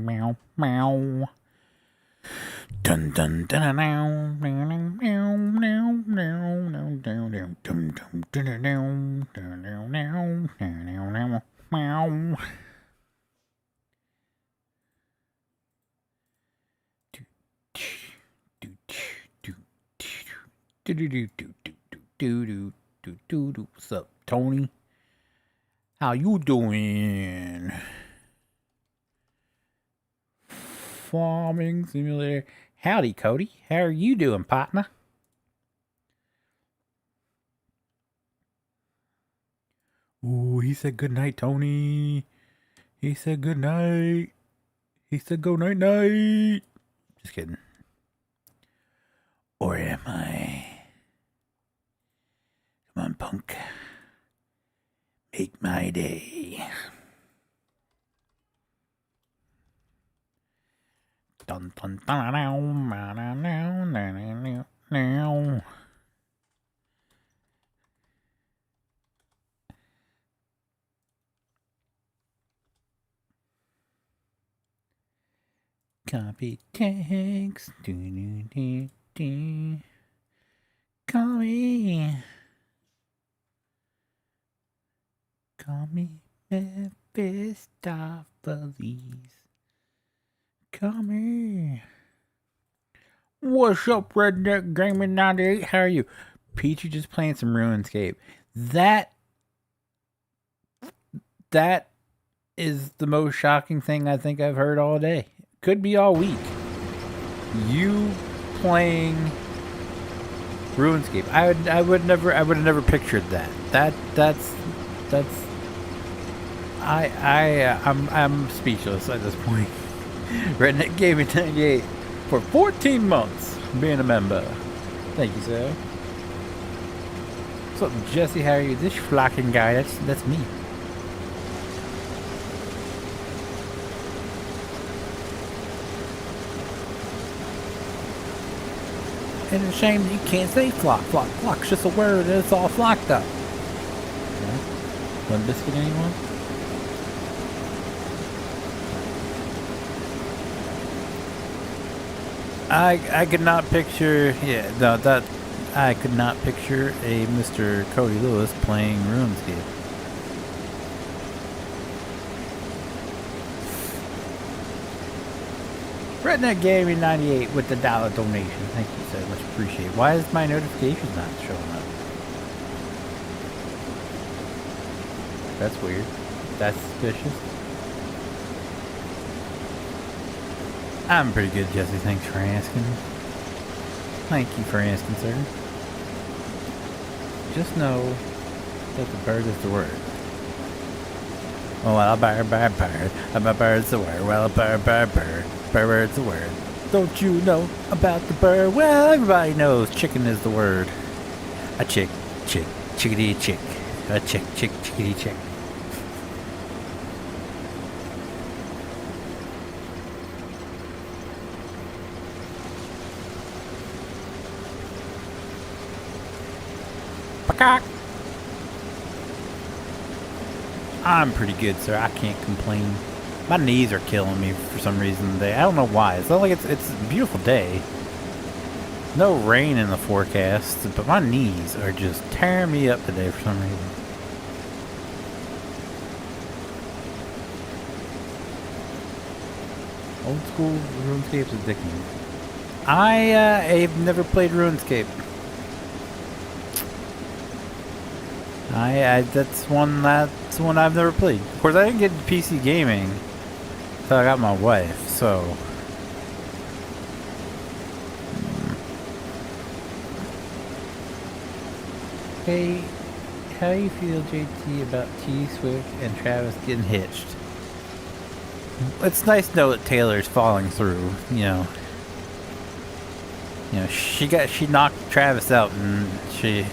meow, meow. Dun dun dun now, meow meow meow meow dum dum dum dum dum meow meow. What's up, Tony? How you doing? Farming simulator. Howdy, Cody. How are you doing, partner? Ooh, he said good night, Tony. He said good night. He said go night night. Just kidding. Or am I? Come on, punk. Make my day. Dun dun dun now. Copy text. Call me. Call me Mephistopheles. Call me. What's up, Redneck Gaming 98? How are you? Peachy just playing some RuneScape. That is the most shocking thing I think I've heard all day. Could be all week. You playing RuneScape. I would have never pictured that. That's I'm speechless at this point. Redneck Gaming 98 for 14 months being a member. Thank you, sir. What's up, Jesse? How are you? This flocking guy, that's me. And it's a shame that you can't say flock. Flock's just a word and it's all flocked up. Yeah. One biscuit, anyone? I could not picture, I could not picture a Mr. Cody Lewis playing RuneScape. Redneck Gaming 98 with the $1 donation. Thank you so much, appreciate it. Why is my notifications not showing up? That's weird. That's suspicious. I'm pretty good, Jesse. Thanks for asking. Thank you for asking, sir. Just know that the bird is the word. Oh, well, a bird. A bird's the word. Well, a bird. Bird's the word. Don't you know about the bird? Well, everybody knows chicken is the word. A chick, chickadee chick. A chick, chickadee chick. I'm pretty good, sir. I can't complain. My knees are killing me for some reason today. I don't know why. It's not like it's a beautiful day. No rain in the forecast, but my knees are just tearing me up today for some reason. Old school RuneScape's addicting. I've never played RuneScape. That's one I've never played. Of course, I didn't get into PC gaming until I got my wife, so. Hey, how do you feel, JT, about T Swift and Travis getting hitched? It's nice to know that Taylor's falling through, you know. You know, she knocked Travis out and she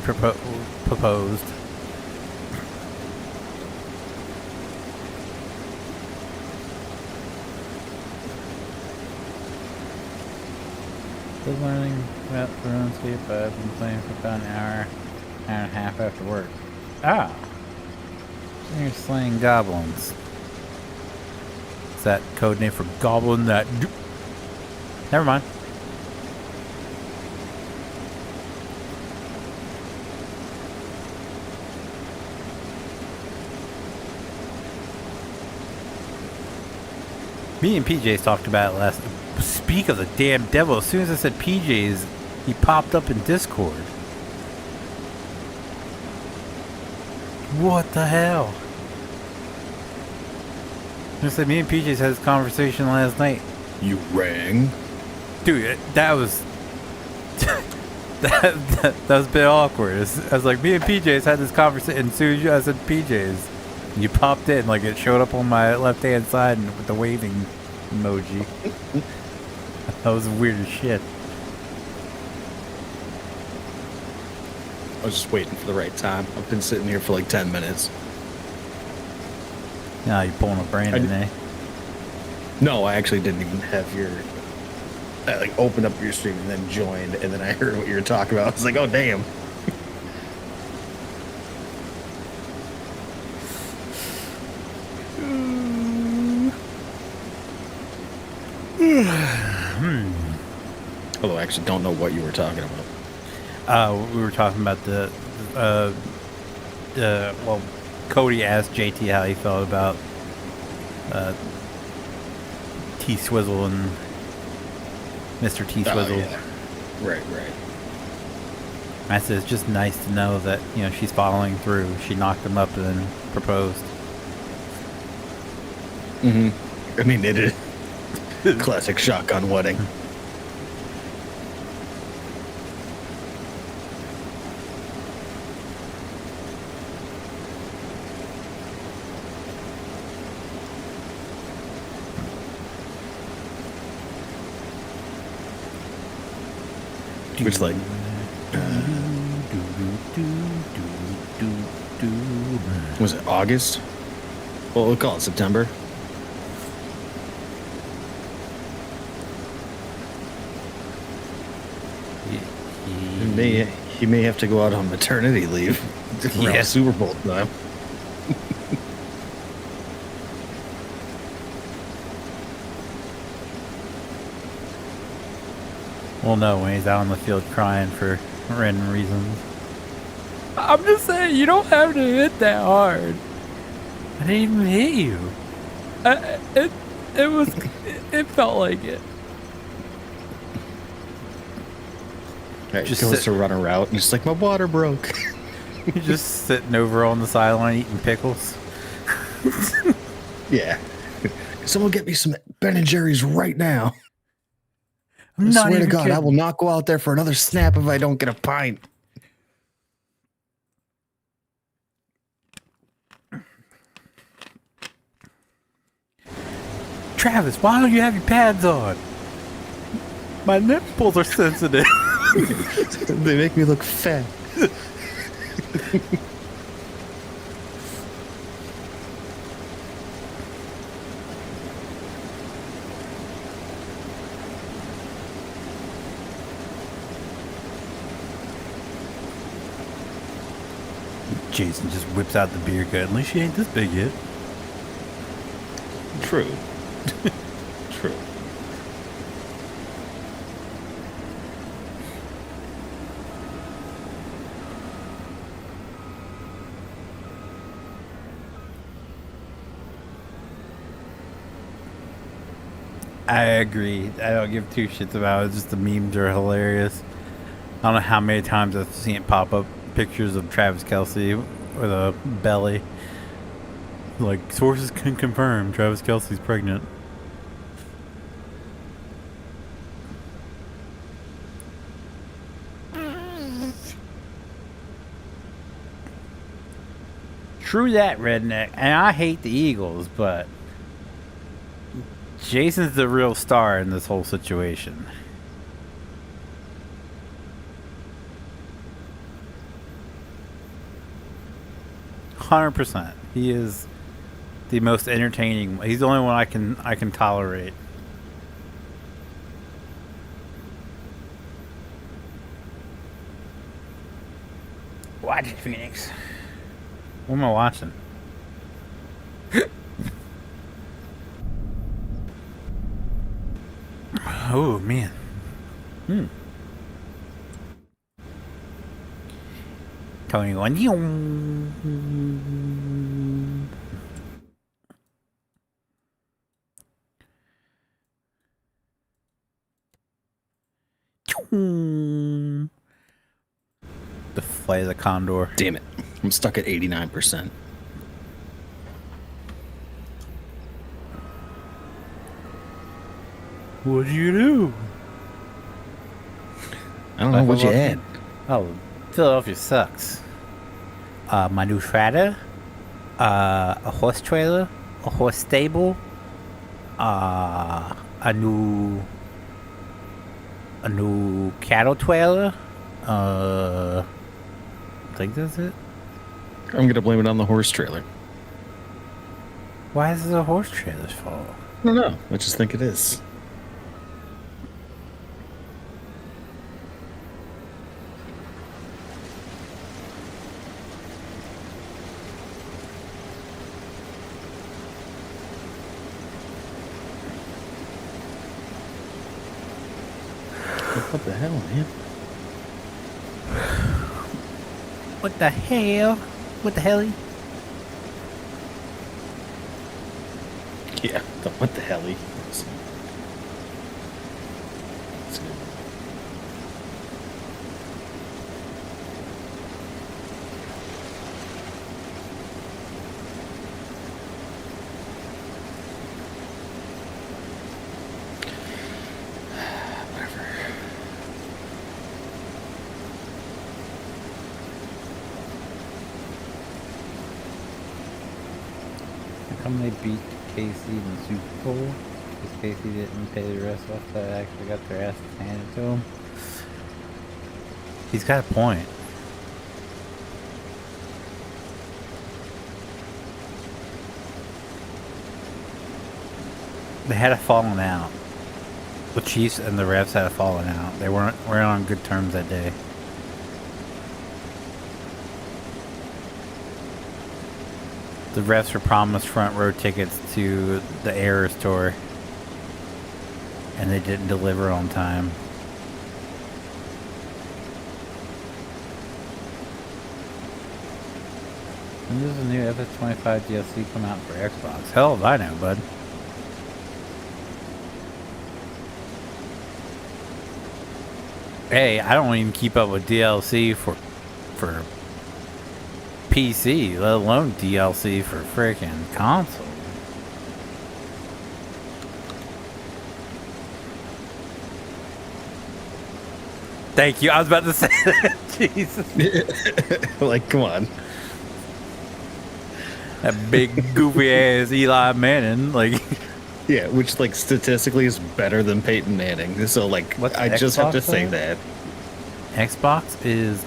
proposed. Still learning about RuneScape, but I've been playing for about an hour and a half after work. Ah! So you're slaying goblins. What's that code name for goblin that... Never mind. Me and PJ's talked about it last... Speak of the damn devil, as soon as I said PJ's, he popped up in Discord. What the hell? I said me and PJ's had this conversation last night. You rang? Dude, that was... that was a bit awkward. I was like, me and PJ's had this conversation, and as soon as I said PJ's, you popped in, like it showed up on my left-hand side and with the waving emoji. That was weird as shit. I was just waiting for the right time. I've been sitting here for like 10 minutes. Nah, you're pulling a Brandon, eh? No, I actually didn't even have your... I like opened up your stream and then joined, and then I heard what you were talking about. I was like, oh, damn. Although I actually don't know what you were talking about. We were talking about well, Cody asked JT how he felt about T-Swizzle and Mr. T-Swizzle. Oh, yeah. Right. I said it's just nice to know that, you know, she's following through. She knocked him up and then proposed. I mean, it is classic shotgun wedding. Which, like, was it August? Well, we'll call it September. He may have to go out on maternity leave around Super Bowl time. We'll know when he's out on the field crying for random reasons. I'm just saying, you don't have to hit that hard. I didn't even hit you. It felt like it. Right, just goes to run a route and just like, my water broke. You're just sitting over on the sideline eating pickles. Yeah. Someone get me some Ben & Jerry's right now. I swear to God, kidding. I will not go out there for another snap if I don't get a pint. Travis, why don't you have your pads on? My nipples are sensitive. They make me look fat. Jason just whips out the beer gut. At least she ain't this big yet. True. True. I agree. I don't give two shits about it. Just the memes are hilarious. I don't know how many times I've seen it pop up. Pictures of Travis Kelce with a belly. Like, sources can confirm Travis Kelce's pregnant. True that, redneck. And I hate the Eagles, but Jason's the real star in this whole situation. %. He is the most entertaining. He's the only one I can tolerate. Watch it, Phoenix. What am I watching? Oh man. Hmm. Tony going. The flight of the condor. Damn it. I'm stuck at 89%. What'd you do? I don't know. What'd you add? Oh, Philadelphia sucks. My new Strata, a horse trailer, a horse stable, a new cattle trailer. I think that's it. I'm going to blame it on the horse trailer. Why is it a horse trailer's fault? I don't know. I just think it is. What the hell, man? What the hell? What the hell? Yeah, what the hell? How come they beat Casey in the Super Bowl? Because Casey didn't pay the rest off that actually got their ass handed to him. He's got a point. They had a falling out. The Chiefs and the refs had a falling out. They weren't on good terms that day. The refs were promised front row tickets to the Errors tour, and they didn't deliver on time. When does the new FS25 DLC come out for Xbox? Hell if I know, bud. Hey, I don't even keep up with DLC for PC, let alone DLC for freaking console. Thank you. I was about to say that. Jesus. Like, come on. That big goofy ass Eli Manning, like. Yeah, which like statistically is better than Peyton Manning. So like, What's I just have to Xbox say though? that. Xbox is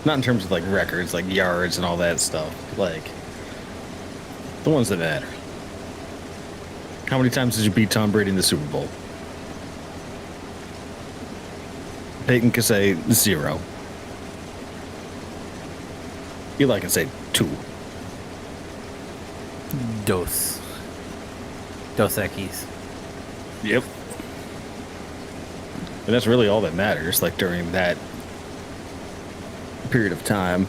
Not in terms of like records, like yards and all that stuff. Like the ones that matter. How many times did you beat Tom Brady in the Super Bowl? Peyton can say 0. Eli can say 2. Dos Equis. Yep. And that's really all that matters, like during that period of time.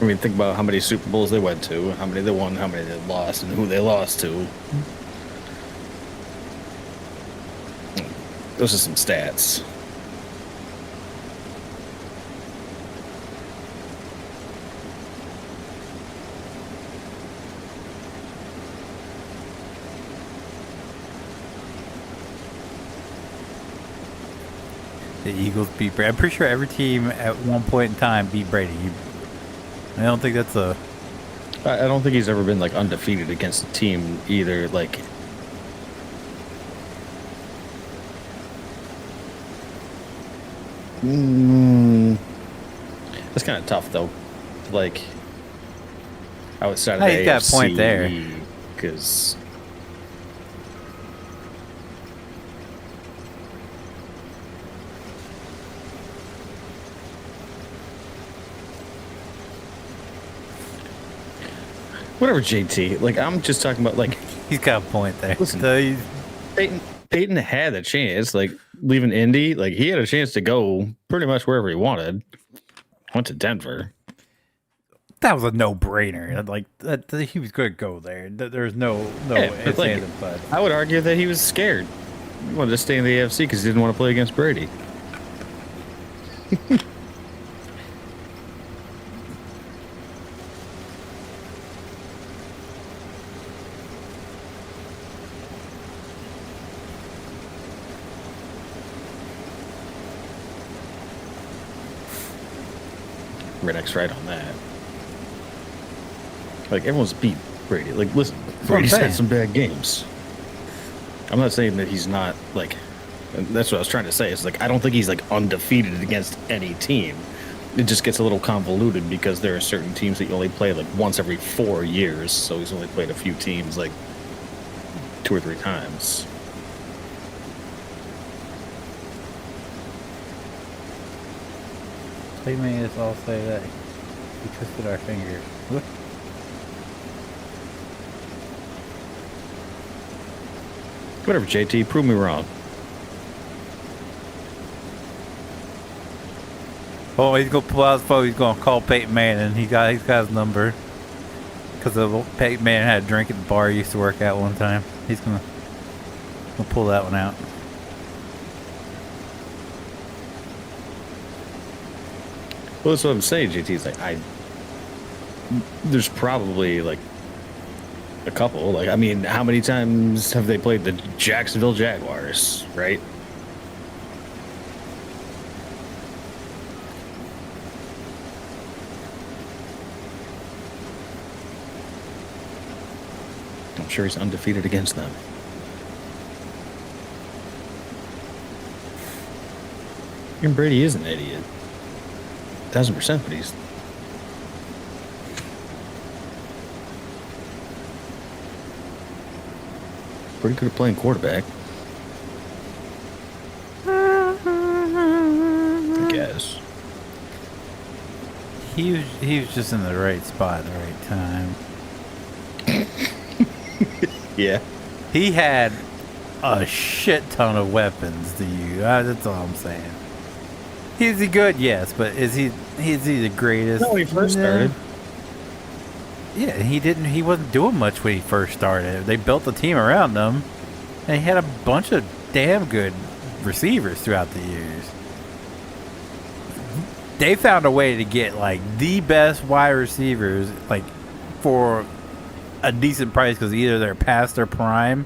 I mean, think about how many Super Bowls they went to, how many they won, how many they lost, and who they lost to. Those are some stats. The Eagles beat Brady. I'm pretty sure every team at one point in time beat Brady. I don't think that's a... I don't think he's ever been like undefeated against a team either. Like, that's kind of tough though. Like, outside of the He's got a point AFC, there. because Whatever, JT. Like, I'm just talking about, like, He's got a point there. Listen. So Peyton had a chance, like, leaving Indy. Like, he had a chance to go pretty much wherever he wanted. Went to Denver. that was a no-brainer. Like that he was going to go there. There's no ifs, like, ands, and buts. I would argue that he was scared. He wanted to stay in the AFC because he didn't want to play against Brady. Redneck's right on that. Like, everyone's beat Brady. Like, listen, Brady's had some bad games. I'm not saying that he's not, like, and that's what I was trying to say. It's like, I don't think he's, like, undefeated against any team. It just gets a little convoluted because there are certain teams that you only play, like, once every 4 years. So he's only played a few teams, like, 2 or 3 times. They made us all say that we twisted our fingers. What? Whatever, JT, prove me wrong. Oh, he's gonna pull out his phone. He's gonna call Peyton Manning. He's got his number. Because Peyton Manning had a drink at the bar he used to work at one time. He's gonna pull that one out. Well, that's what I'm saying, JT. It's like, there's probably, like, a couple. Like, I mean, how many times have they played the Jacksonville Jaguars, right? I'm sure he's undefeated against them. And Brady is an idiot. 1000%, but he's pretty good at playing quarterback. I guess. He was just in the right spot at the right time. Yeah. He had a shit ton of weapons to use. That's all I'm saying. Is he good? Yes, but is he the greatest? No, when he first started. Yeah, he wasn't doing much when he first started. They built the team around him, and he had a bunch of damn good receivers throughout the years. They found a way to get like the best wide receivers, like for a decent price, because either they're past their prime.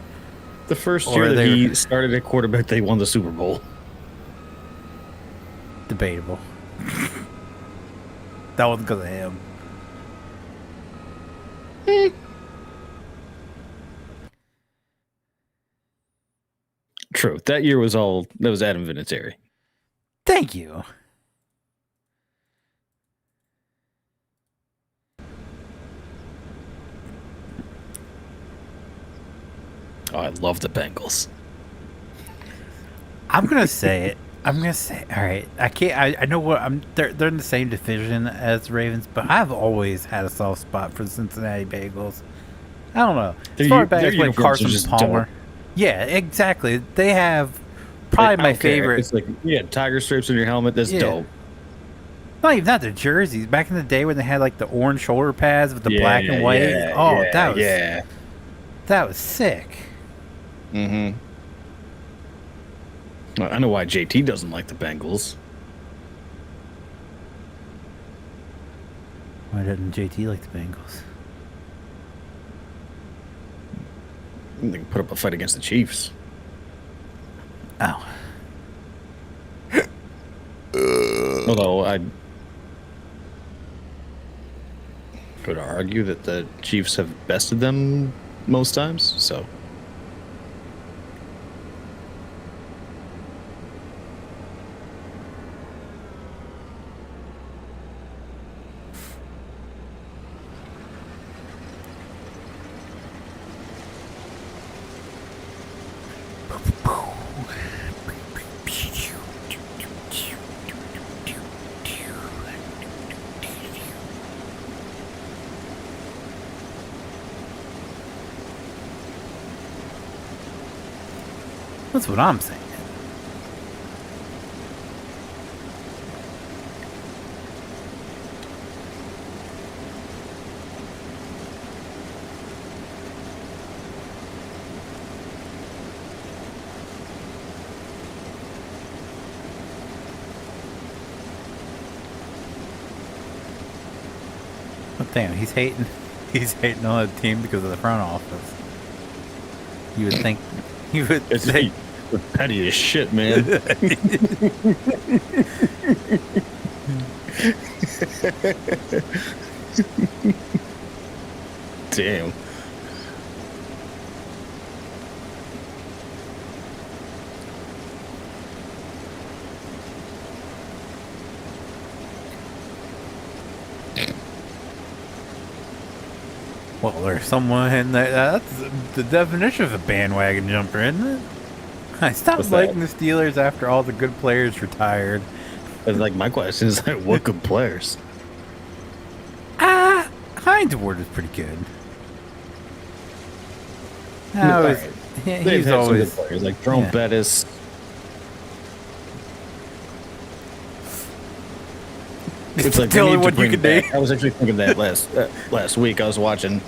The first year that he started at quarterback, they won the Super Bowl. Debatable. That wasn't because of him. True. That year was Adam Vinatieri. Thank you. Oh, I love the Bengals. I'm gonna say it. All right. I can't. I know what They're in the same division as the Ravens, but I've always had a soft spot for the Cincinnati Bengals. I don't know. As far back as when Carson Palmer. Dope. Yeah, exactly. They have probably my favorite. It's like, tiger stripes on your helmet. That's dope. Not the jerseys. Back in the day when they had like the orange shoulder pads with the black and white. That was sick. Mm-hmm. I know why JT doesn't like the Bengals. Why doesn't JT like the Bengals? They can put up a fight against the Chiefs. Oh. Although I could argue that the Chiefs have bested them most times, so. That's what I'm saying. But damn, he's hating. He's hating on the team because of the front office. You would think. You would think. Petty as shit, man. Damn. Well, there's someone in there. That's the definition of a bandwagon jumper, isn't it? I stopped liking the Steelers after all the good players retired. But like, my question is like, what good players? Heinz Ward was pretty good. He's always good players like Jerome Bettis. It's like the only one you could name. I was actually thinking that last week. I was watching,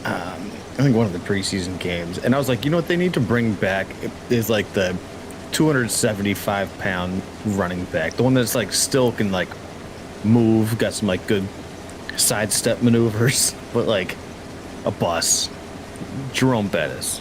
I think one of the preseason games, and I was like, you know what they need to bring back is like the 275-pound running back, the one that's like still can like move, got some like good sidestep maneuvers, but like a bus. Jerome Bettis.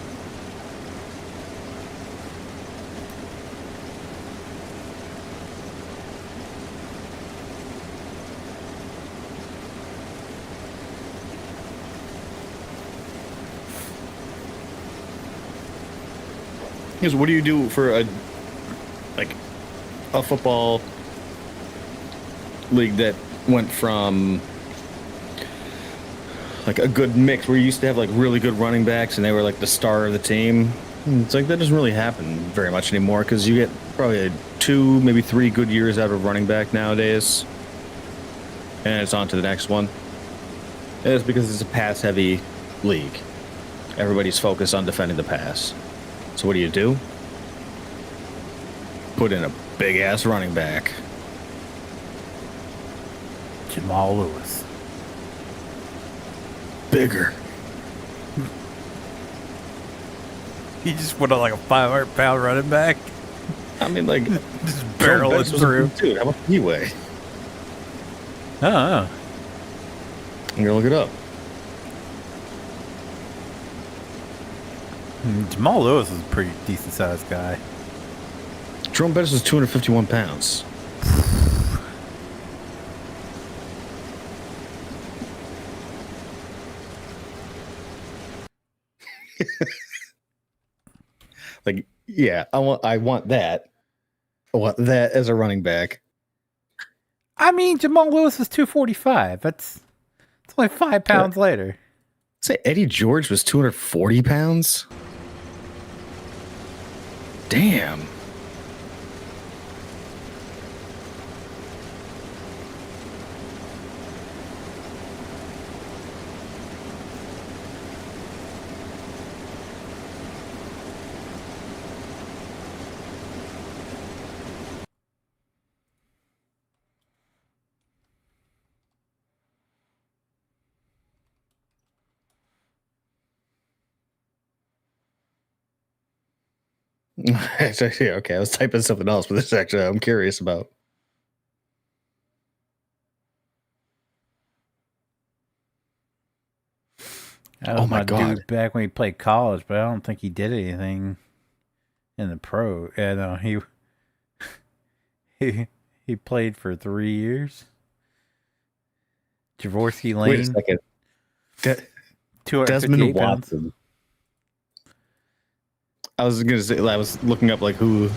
Because what do you do for a football league that went from like a good mix where you used to have like really good running backs and they were like the star of the team? It's like that doesn't really happen very much anymore because you get probably 2, maybe 3 good years out of running back nowadays, and it's on to the next one. And it's because it's a pass-heavy league. Everybody's focused on defending the pass. So what do? Put in a big-ass running back. Jamal Lewis. Bigger. He just put on like a 500-pound running back. I mean, like, just barreling through. Dude, how much do he weigh? I don't know. I'm gonna look it up. Jamal Lewis is a pretty decent sized guy. Jerome Bettis was 251 pounds. Like, yeah, I want that. I want that as a running back. I mean, Jamal Lewis is 245. It's only 5 pounds later. Say Eddie George was 240 pounds? Damn. Actually, okay, I was typing something else, but this actually I'm curious about. That was my dude back when he played college, but I don't think he did anything in the pro. Yeah, no, he played for 3 years. Jaworski Lane. Wait a second. Desmond Watson. I was gonna say, I was looking up like who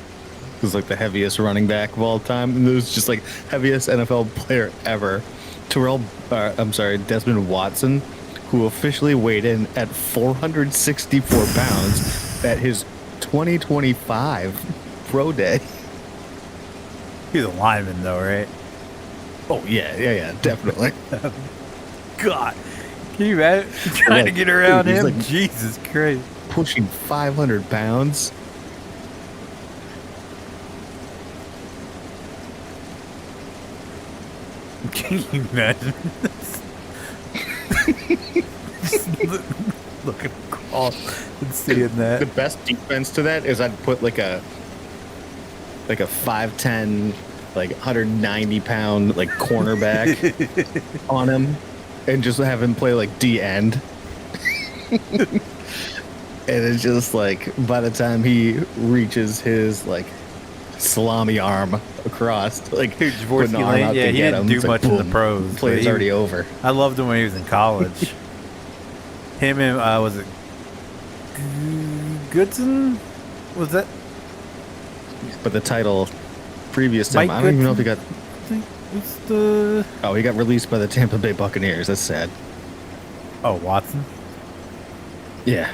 was like the heaviest running back of all time, and it was just like heaviest NFL player ever. Desmond Watson, who officially weighed in at 464 pounds at his 2025 pro day. He's a lineman though, right? Oh yeah, definitely. God, can you imagine trying to get around him? Like, Jesus Christ. Pushing 500 pounds. Can you imagine this? Just looking across and seeing The that. best defense to that is I'd put like a 5'10", like 190-pound like cornerback on him, and just have him play like D end. And it's just like by the time he reaches his like salami arm across, like Dude, putting the Jaworski arm Lane, out yeah, to he get didn't him, do it's like, much in the boom, pros. Play's but he- already over. I loved him when he was in college. Him and was it Goodson? Was that But the title previous to him, Mike I don't even know if he got. I think it's the Oh, he got released by the Tampa Bay Buccaneers. That's sad. Watson. Yeah.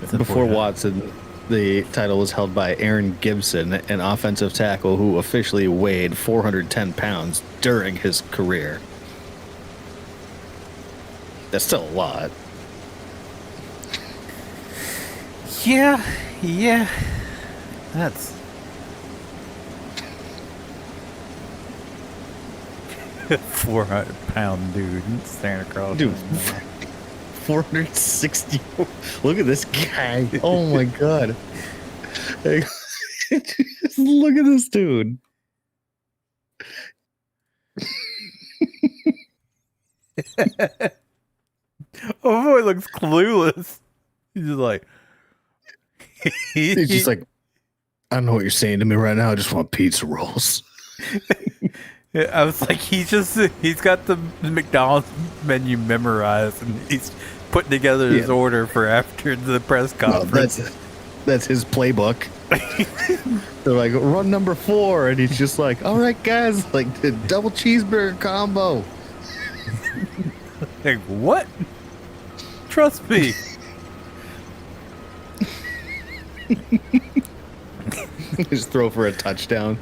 It's Before unfortunate. Watson, the title was held by Aaron Gibson, an offensive tackle who officially weighed 410 pounds during his career. That's still a lot. Yeah. That's 400-pound dude staring across. Dude, 460. Look at this guy. Oh my God. Just look at this dude. Oh boy, looks clueless. He's just like He's just like, I don't know what you're saying to me right now. I just want pizza rolls. I was like, he's got the McDonald's menu memorized, and he's putting together his order for after the press conference. That's his playbook. They're like, run number 4, and he's just like, all right, guys, like the double cheeseburger combo. Like, what? Trust me. Just throw for a touchdown.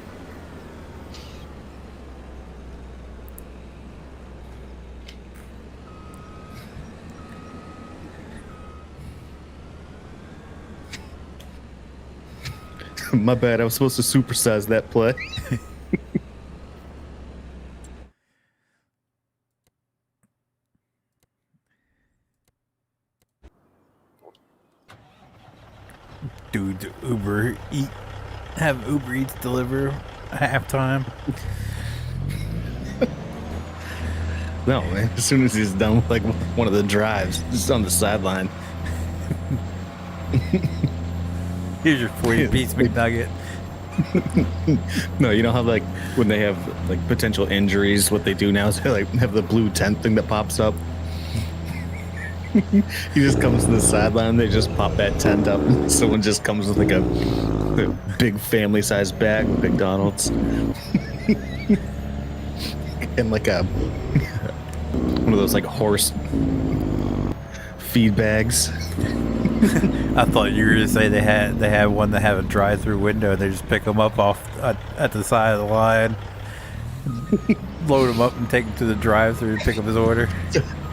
My bad. I was supposed to supersize that play. Dude, have Uber Eats deliver at halftime. No, man. As soon as he's done with like one of the drives, just on the sideline. Here's your 40-piece McNugget. No, you know how like when they have like potential injuries, what they do now is they like have the blue tent thing that pops up. He just comes to the sideline. They just pop that tent up. And someone just comes with like a big family-sized bag of McDonald's and like one of those like horse feed bags. I thought you were going to say they had one that had a drive-through window, and they just pick them up off at the side of the line, load them up, and take them to the drive-through and pick up his order.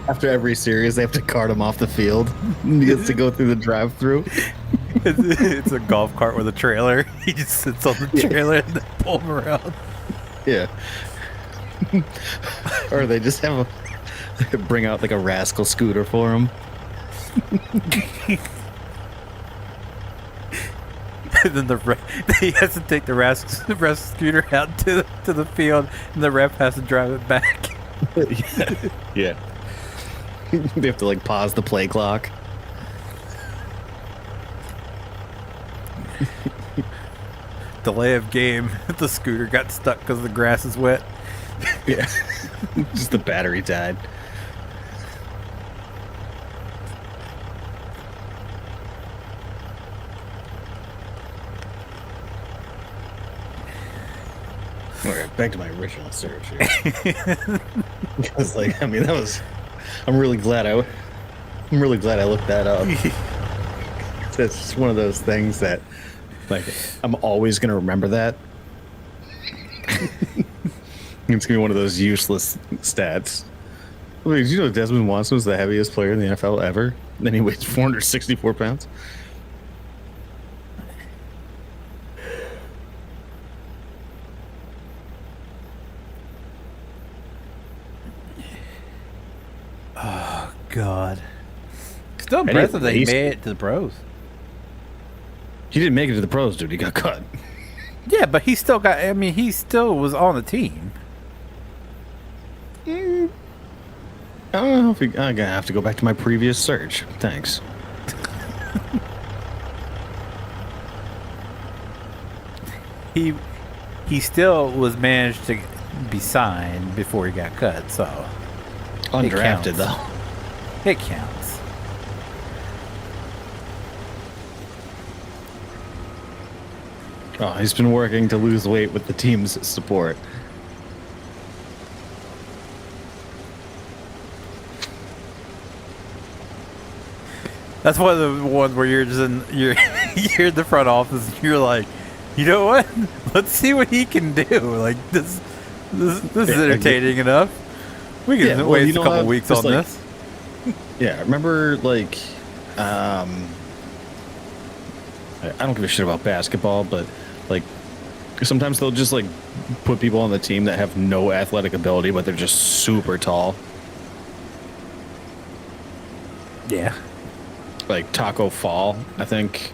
After every series, they have to cart him off the field. He gets to go through the drive-through. It's a golf cart with a trailer. He just sits on the trailer and they pull him around. Yeah. Or they just have bring out like a rascal scooter for him. And then he has to take the rascal scooter out to the field, and the ref has to drive it back. Yeah. They have to like pause the play clock. Delay of game. The scooter got stuck because the grass is wet. Yeah. Just the battery died. All right, back to my original search here. Because, like, I mean, I'm really glad I looked that up. It's one of those things that, like, I'm always gonna remember that. It's gonna be one of those useless stats. I mean, did you know Desmond Watson was the heaviest player in the NFL ever? And then he weighs 464 pounds. God. Still And impressive that he he's- made it to the pros. He didn't make it to the pros, dude. He got cut. Yeah, but he still got. I mean, he still was on the team. I don't know if I'm gonna have to go back to my previous search. Thanks. He still was managed to be signed before he got cut. So Undrafted though. it counts. Oh, he's been working to lose weight with the team's support. That's one of the ones where you're just you're in the front office. And you're like, you know what? Let's see what he can do. Like this is entertaining enough. We can waste a couple weeks on this. Yeah, remember like, I don't give a shit about basketball, but like sometimes they'll just like put people on the team that have no athletic ability, but they're just super tall. Yeah. Like Taco Fall, I think.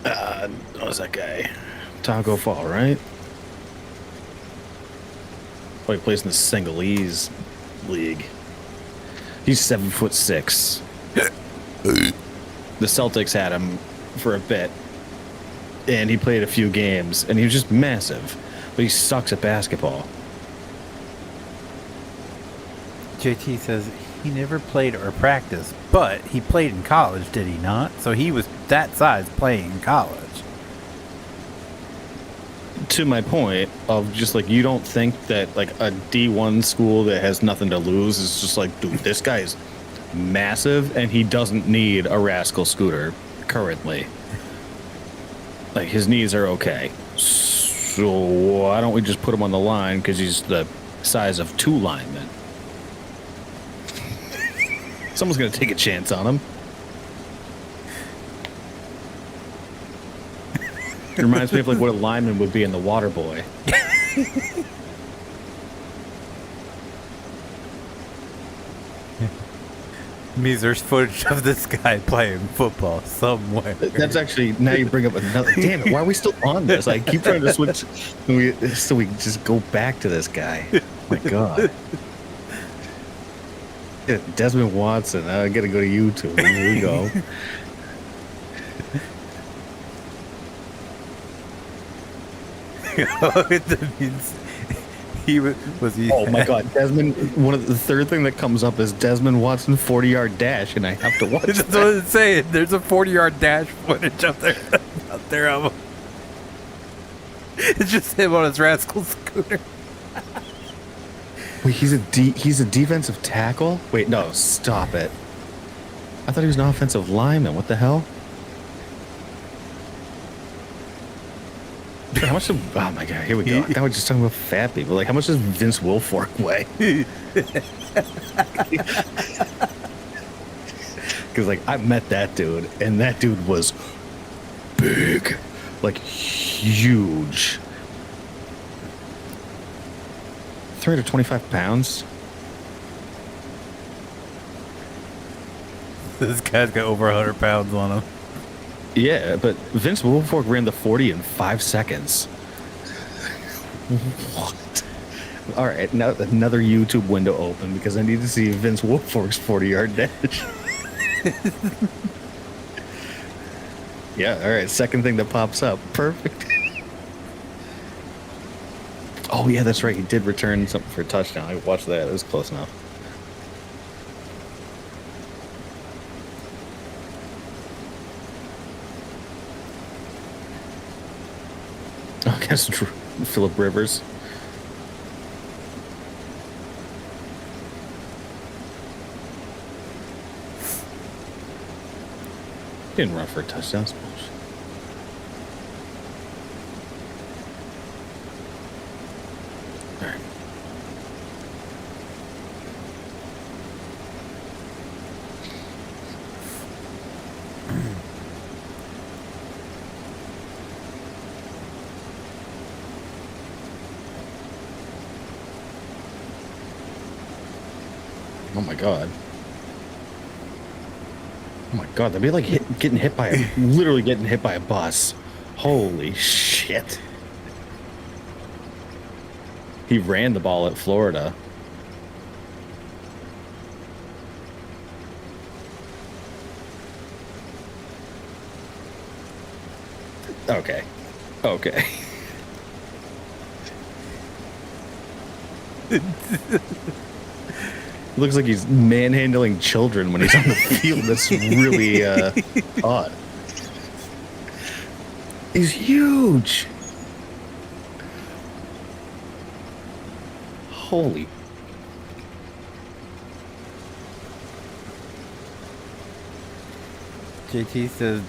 What was that guy? Taco Fall, right? Oh, he plays in the Senegalese league. He's 7'6". The Celtics had him for a bit, and he played a few games, and he was just massive. But he sucks at basketball. JT says he never played or practiced, but he played in college, did he not? So he was that size playing in college. To my point of just like, you don't think that like a D1 school that has nothing to lose is just like, dude, this guy's massive and he doesn't need a rascal scooter currently. Like his knees are okay. So why don't we just put him on the line because he's the size of 2 linemen? Someone's going to take a chance on him. It reminds me of like what a lineman would be in The Water Boy. Means there's footage of this guy playing football somewhere. That's actually, now you bring up another. Damn it, why are we still on this? I keep trying to switch so we can just go back to this guy. Oh my God. Yeah, Desmond Watson. I gotta go to YouTube. Here we go. That means he was he. Oh my God, Desmond. One of the third thing that comes up is Desmond Watson 40-yard dash, and I have to watch That's that. what it's saying. There's a 40-yard dash footage up there of him. It's just him on his rascal scooter. Wait, he's a defensive tackle? Wait, no, stop it. I thought he was an offensive lineman. What the hell? How much? Oh my God, here we go. Now we're just talking about fat people. Like, how much does Vince Wilfork weigh? Because like I met that dude, and that dude was big, like huge. 325 pounds. This guy's got over 100 pounds on him. Yeah, but Vince Wilfork ran the 40 in 5 seconds. What? All right, now another YouTube window open because I need to see Vince Wilfork's 40-yard dash. Yeah, all right, second thing that pops up. Perfect. Oh, yeah, that's right. He did return something for a touchdown. I watched that. It was close enough. I guess Phillip Rivers. Didn't run for a touchdown. All right. Oh my god. Oh my god, that'd be like literally getting hit by a bus. Holy shit. He ran the ball at Florida. Okay. Okay. Looks like he's manhandling children when he's on the field. That's really odd. He's huge. Holy. JT says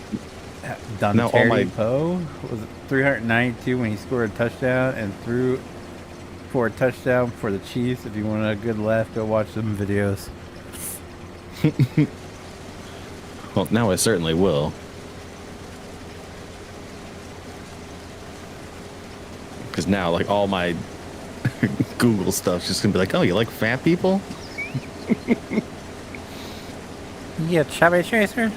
Now all my Poe was 392 when he scored a touchdown and threw for a touchdown for the Chiefs. If you want a good laugh, go watch some videos. Well, now I certainly will. Because now, like, all my Google stuff's just gonna be like, oh, you like fat people? Yeah, chubby chaser.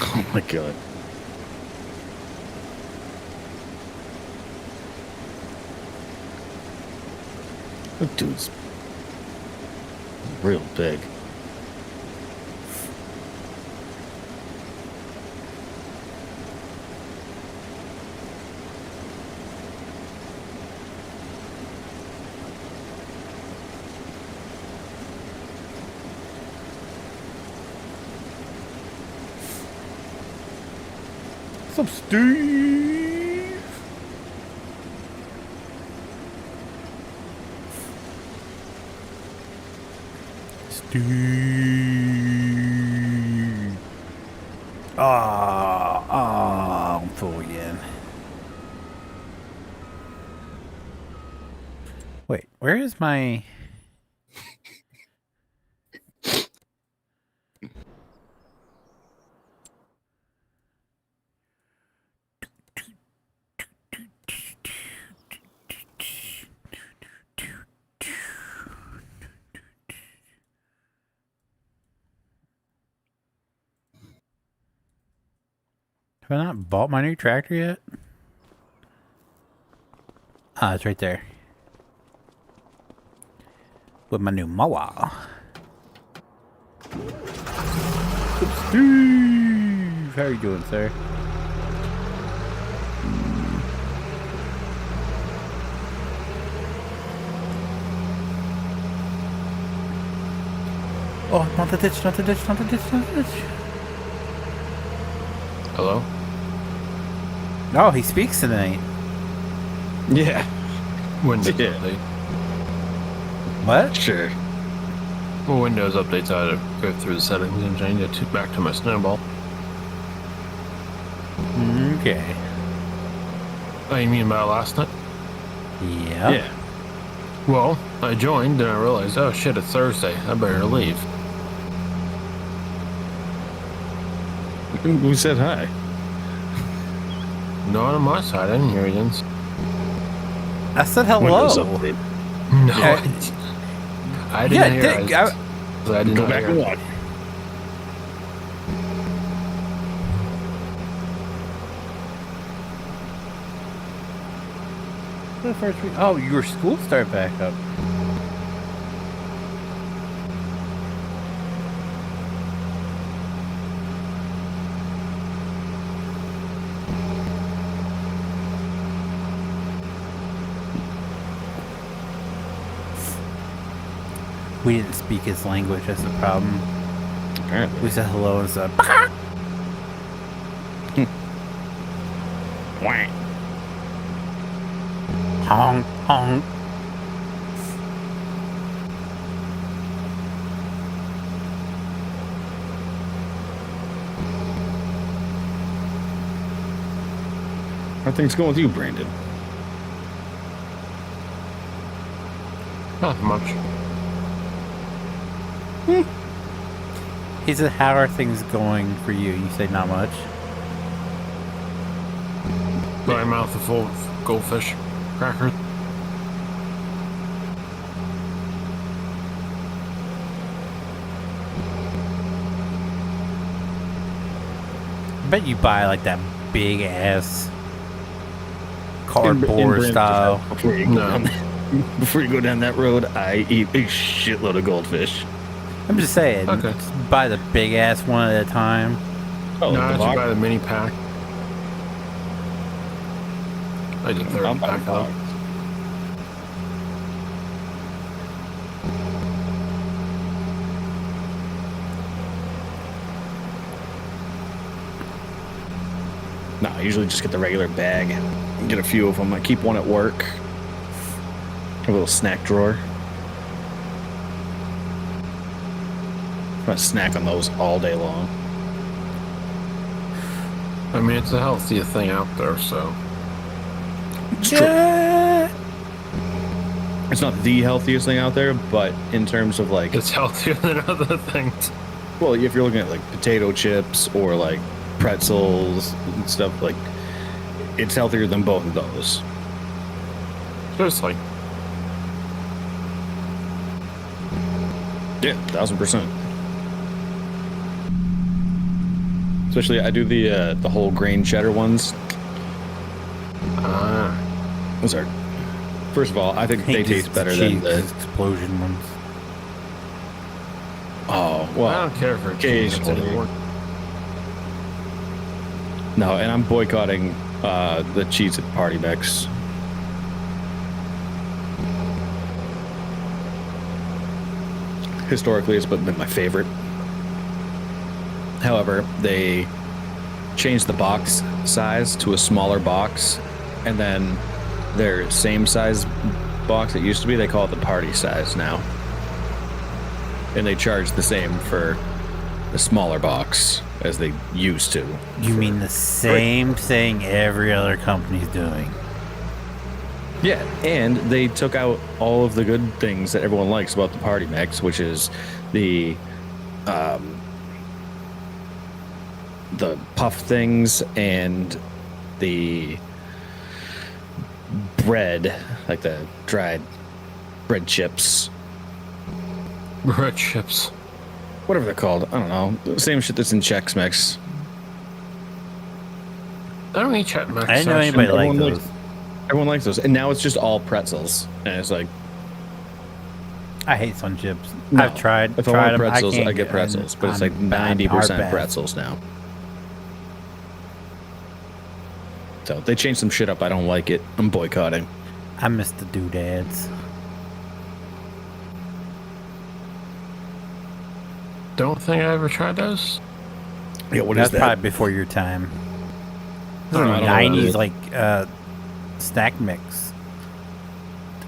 Oh my god. That dude's real big. What's up, Steve? Steve. I'm full again. Wait, where is my... Have I not bought my new tractor yet? Ah, it's right there. With my new mower. Steve! How are you doing, sir? Oh, not the ditch, not the ditch, not the ditch, not the ditch. Hello? Oh, he speaks tonight. Yeah. Windows Yeah. update. What? Sure. Well, Windows updates, I had to go through the settings and change it back to my snowball. Okay. Oh, you mean about last night? Yeah. Yeah. Well, I joined and I realized, oh shit, it's Thursday. I better leave. We said hi. Not on my side. I didn't hear you. I said hello. Windows update. No, Yeah. I didn't hear Dick, it. I did Go not back hear and it. watch. The first week. Oh, your school started back up. We didn't speak his language, that's the problem. Apparently. We said hello and said, Wah. honk, honk. How are things going with you, Brandon? Not much. He said, how are things going for you? You say not much. My mouth is full of goldfish crackers. bet you buy like that big ass cardboard In style. Before you go down that road, I eat a shitload of goldfish. I'm just saying, Okay. just buy the big ass one at a time. Oh, No, I the should box? buy the mini pack. Like the 30 pack though. No, I usually just get the regular bag and get a few of them. I keep one at work. A little snack drawer. I'm gonna snack on those all day long. I mean, it's the healthiest thing out there, so. It's true. It's not the healthiest thing out there, but in terms of like, It's healthier than other things. well, if you're looking at like potato chips or like pretzels and stuff, like it's healthier than both of those. Seriously. Yeah, 1000%. Especially, I do the whole grain cheddar ones. Those are, first of all, I think they taste better than the explosion ones. Oh well. I don't care for cheese occasionally. anymore. No, and I'm boycotting the cheese at Party Mix. Historically, it's been my favorite. However, they changed the box size to a smaller box, and then their same size box it used to be, they call it the party size now. And they charge the same for the smaller box as they used to. You mean the same thing every other company's doing? Yeah, and they took out all of the good things that everyone likes about the Party Mix, which is the puff things and the bread, like the dried bread chips, Bread chips. whatever they're called. I don't know. The same shit that's in Chex Mix. I don't eat Chet Max. I didn't know anybody liked Everyone those. likes- Everyone likes those, and now it's just all pretzels, and it's like, I hate Sun Chips. no. I've tried. If I tried want them. pretzels, can't I get pretzels, but it's like I'm bad, 90% are bad. pretzels now. So they changed some shit up. I don't like it. I'm boycotting. I miss the doodads. Don't think I ever tried those. Yeah, what That's is that? probably before your time. I don't know what that 90s, is. like snack mix.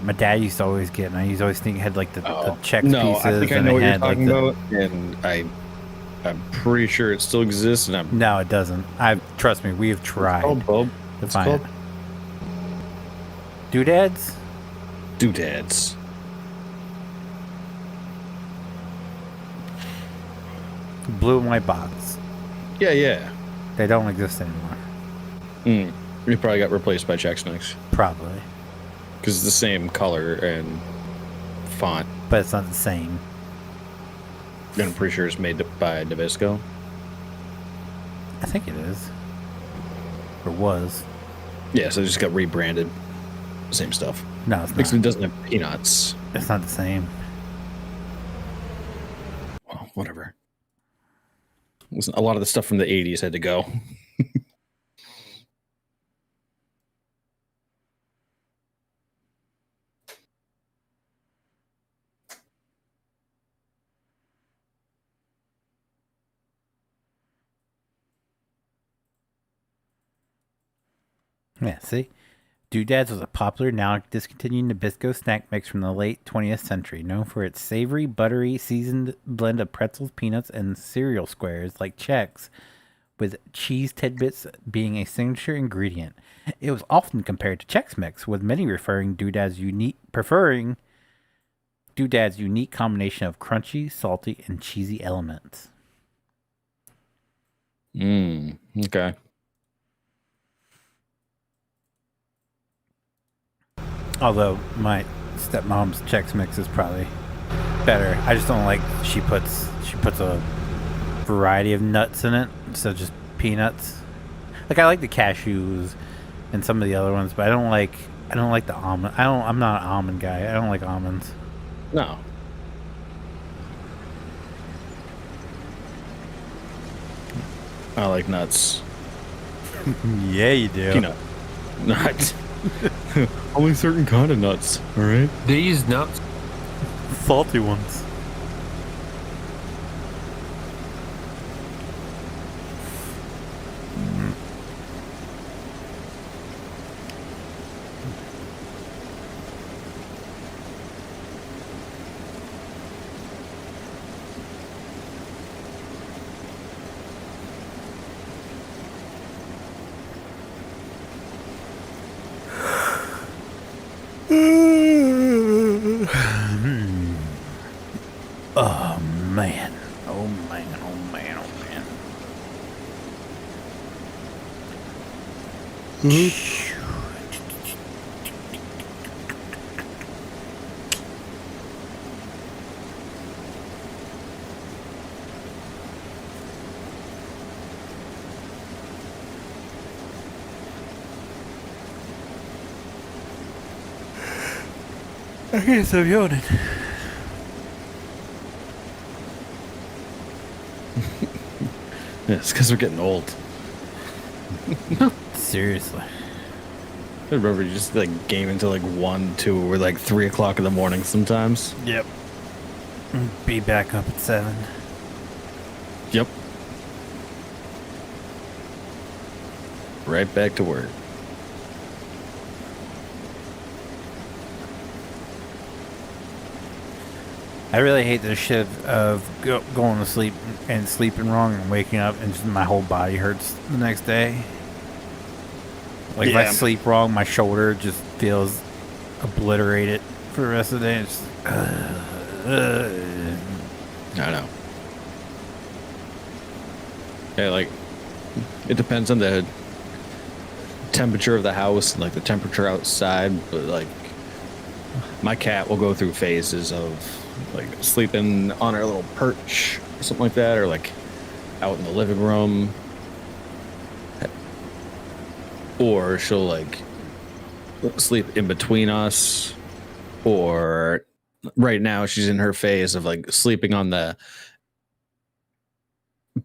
My dad used to always get, and I used to always think it had like the Chex no, pieces. I think I and know it what you're had, like, talking about, and I'm pretty sure it still exists. And I'm No, it doesn't. Trust me, we have tried called Bob. to It's find called it. Doodads? Doodads. Blue and white box. Yeah. They don't exist anymore. You probably got replaced by Chex Mix Probably. because it's the same color and font. But it's not the same. And I'm pretty sure it's made by Nabisco. I think it is. Or was. Yeah, so it just got rebranded. Same stuff. No, it's Except not. it doesn't have peanuts. It's not the same. Well, whatever. Listen, a lot of the stuff from the 80s had to go. Yeah, see? Doodads was a popular, now discontinued Nabisco snack mix from the late 20th century, known for its savory, buttery, seasoned blend of pretzels, peanuts, and cereal squares like Chex, with cheese tidbits being a signature ingredient. It was often compared to Chex Mix, with many preferring Doodad's unique combination of crunchy, salty, and cheesy elements. Okay. Although my stepmom's Chex Mix is probably better. I just don't like she puts a variety of nuts in it, so just peanuts. Like I like the cashews and some of the other ones, but I don't like the almond. I'm not an almond guy. I don't like almonds. No. I like nuts. Yeah, you do. Peanut. Nuts. Only certain kind of nuts, all right? These nuts. Salty ones. Oh man. Oh man. Oh man. Oh man. I can't stop yawning. Yeah, it's because we're getting old. Seriously. I remember you just like game until like 1, 2, or like 3 o'clock in the morning sometimes. Yep. Be back up at 7. Yep. Right back to work. I really hate this shit of going to sleep and sleeping wrong and waking up and just my whole body hurts the next day. Like if I sleep wrong, my shoulder just feels obliterated for the rest of the day. It's just, I know. Yeah, like it depends on the temperature of the house and like the temperature outside, but like my cat will go through phases of like sleeping on her little perch or something like that, or like out in the living room, or she'll like sleep in between us, or right now she's in her phase of like sleeping on the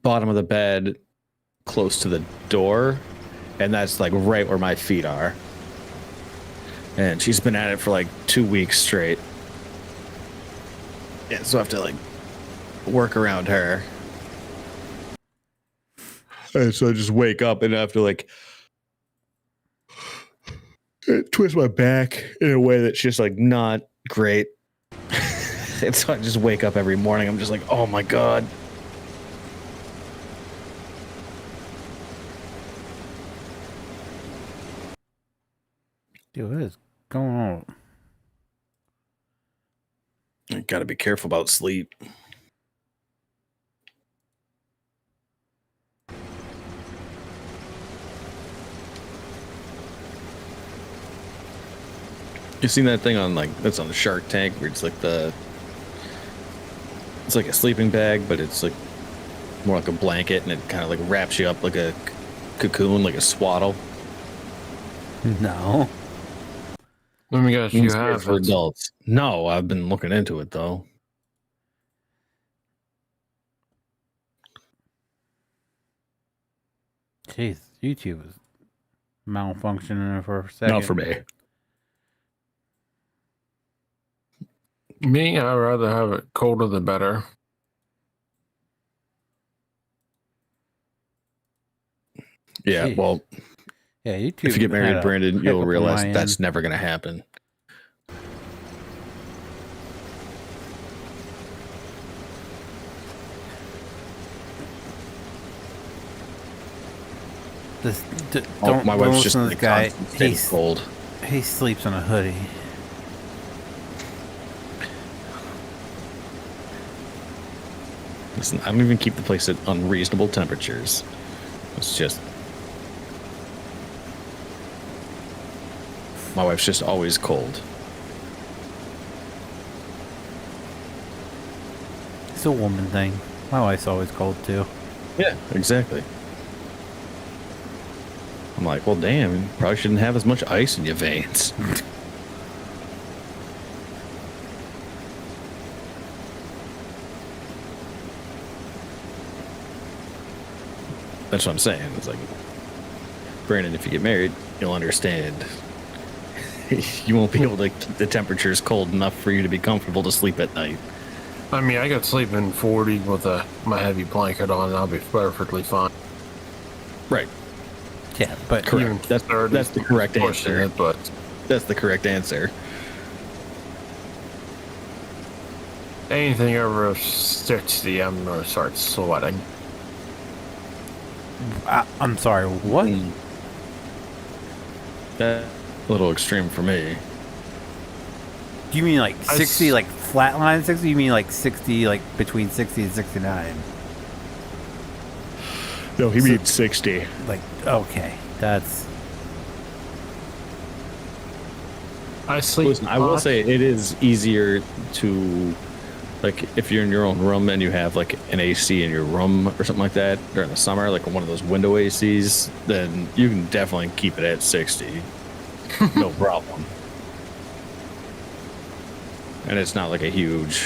bottom of the bed close to the door, and that's like right where my feet are, and she's been at it for like 2 weeks straight. Yeah, so I have to like work around her. And so I just wake up and I have to like twist my back in a way that's just like not great. And so I just wake up every morning. I'm just like, oh my God. dude, what is going on? I gotta be careful about sleep. You seen that thing on like that's on the Shark Tank where it's like it's like a sleeping bag, but it's like more like a blanket, and it kind of like wraps you up like a cocoon, like a swaddle. No. Let me guess, you It's have for it. adults. No, I've been looking into it though. Jeez, YouTube is malfunctioning for a second. Not for me. Me, I'd rather have it colder the better. Yeah, Jeez. well, Yeah, YouTube. if you get married, Brandon, you'll hiccup on realize my that's end. never going to happen. This, Oh, my don't wife's listen just to in this the guy. constant state of cold. He sleeps in a hoodie. Listen, I don't even keep the place at unreasonable temperatures. It's just my wife's just always cold. It's a woman thing. My wife's always cold too. Yeah, exactly. I'm like, well, damn, you probably shouldn't have as much ice in your veins. That's what I'm saying. It's like, Brandon, if you get married, you'll understand. You won't be able to keep the temperatures cold enough for you to be comfortable to sleep at night. I mean, I could sleep in 40 with my heavy blanket on, and I'll be perfectly fine. Right. Yeah, but Correct. That's the correct answer. But that's the correct answer. anything over 60, I'm gonna start sweating. I'm sorry, what? That's a little extreme for me. Do you mean like 60, like flatline 60? You mean like 60, like between 60 and 69? No, he means 60. Like, okay, that's... I sleep. Listen, I will say it is easier to, like, if you're in your own room and you have like an AC in your room or something like that during the summer, like one of those window ACs, then you can definitely keep it at 60. No problem. And it's not like a huge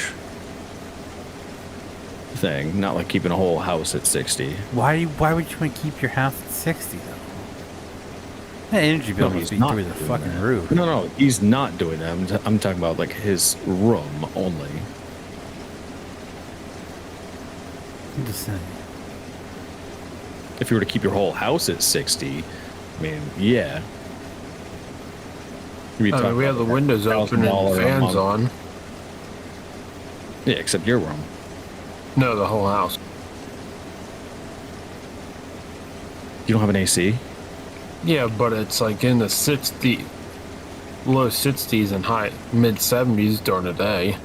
thing, not like keeping a whole house at 60. Why would you want to keep your house at 60 though? That energy bill must be through the fucking roof. No, he's not doing that. I'm talking about like his room only. I'm just saying. If you were to keep your whole house at 60, I mean, yeah. We have the windows open and the fans on. Yeah, except your room. No, the whole house. You don't have an AC? Yeah, but it's like in the low 60s and high mid 70s during the day.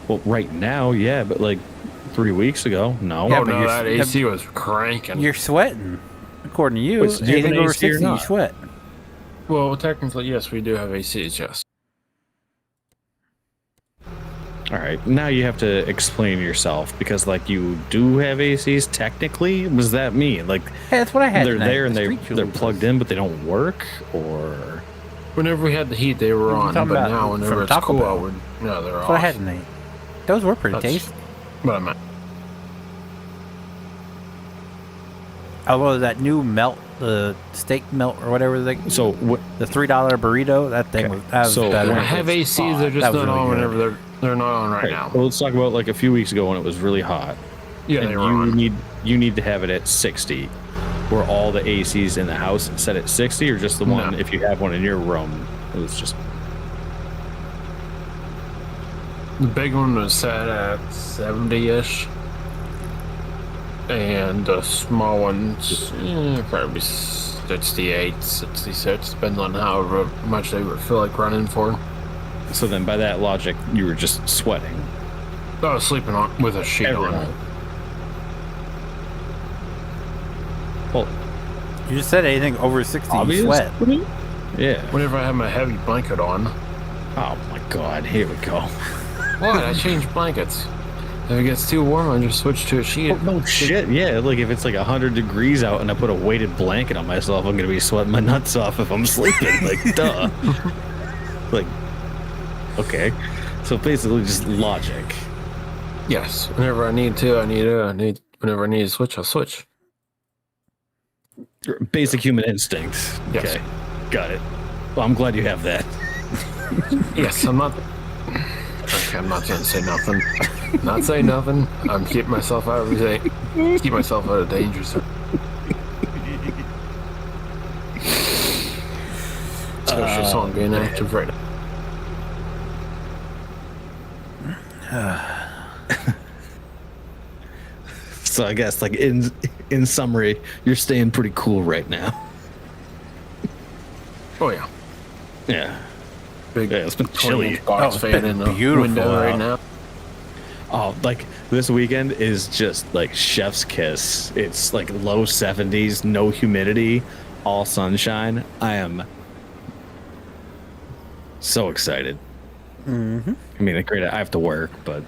Well, right now, yeah, but like 3 weeks ago, no. Yeah, no, that AC was cranking. You're sweating, according to you. Wait, so do you have anything an over AC or 60, you not? sweat. Well, technically, yes, we do have ACs, yes. All right, now you have to explain yourself because, like, you do have ACs technically. What does that mean? Like, Hey, that's what I had they're tonight. there and The they're street fuel plugged does. in, but they don't work, or Whenever we had the heat, they were What are you on, talking but about? now whenever From it's Taco cool Bell? out, no, they're That's off. what I had tonight. Those were pretty That's- tasty. But I meant, Although that new melt, the steak melt or whatever, so what? the $3 burrito, that thing Okay. that was So better. when I have ACs, they're That just was not really on good. whenever they're not on right now. Well, let's talk about like a few weeks ago when it was really hot. Yeah, and they were on. you need to have it at 60. Were all the ACs in the house set at 60, or just the one No. if you have one in your room? It was just The big one was set at 70-ish. And the small one's probably 68, 66, depends on however much they would feel like running for. so. Then by that logic, you were just sweating. I was sleeping on with a sheet on. Well, You just said anything over 60, you obvious. sweat. Yeah. Whenever I have my heavy blanket on. Oh my God! Here we go. What? I change blankets. If it gets too warm, I just switch to a sheet. Oh, no shit. Yeah, like if it's like 100 degrees out and I put a weighted blanket on myself, I'm gonna be sweating my nuts off if I'm sleeping. Like, duh. Like, okay. So basically, just logic. Yes. Whenever I need to, whenever I need to switch, I'll switch. Basic human instinct. Yes. Okay, got it. Well, I'm glad you have that. Yes, I'm not. Okay, I'm not gonna say nothing. Not say nothing. I'm keeping myself out of keep myself out of danger. So. Especially song being active right now. So I guess, like in summary, you're staying pretty cool right now. Oh yeah, Yeah. big. Yeah, it's been 20 chilly. inch box Oh, fan it's in the been beautiful window right out. now. Oh, like this weekend is just like chef's kiss. It's like low 70s, no humidity, all sunshine. I am so excited. Mm-hmm. I mean, great. I have to work, but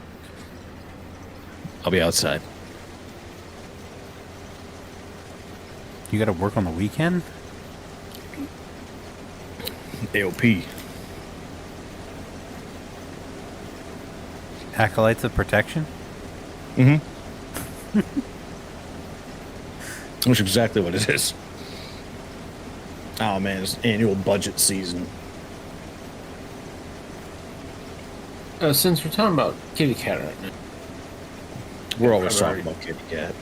I'll be outside. You got to work on the weekend? AOP. Acolytes of Protection? Mm-hmm. Which is exactly what it is. Oh man, it's annual budget season. Since we're talking about kitty cat right now, We're always talking about kitty cat.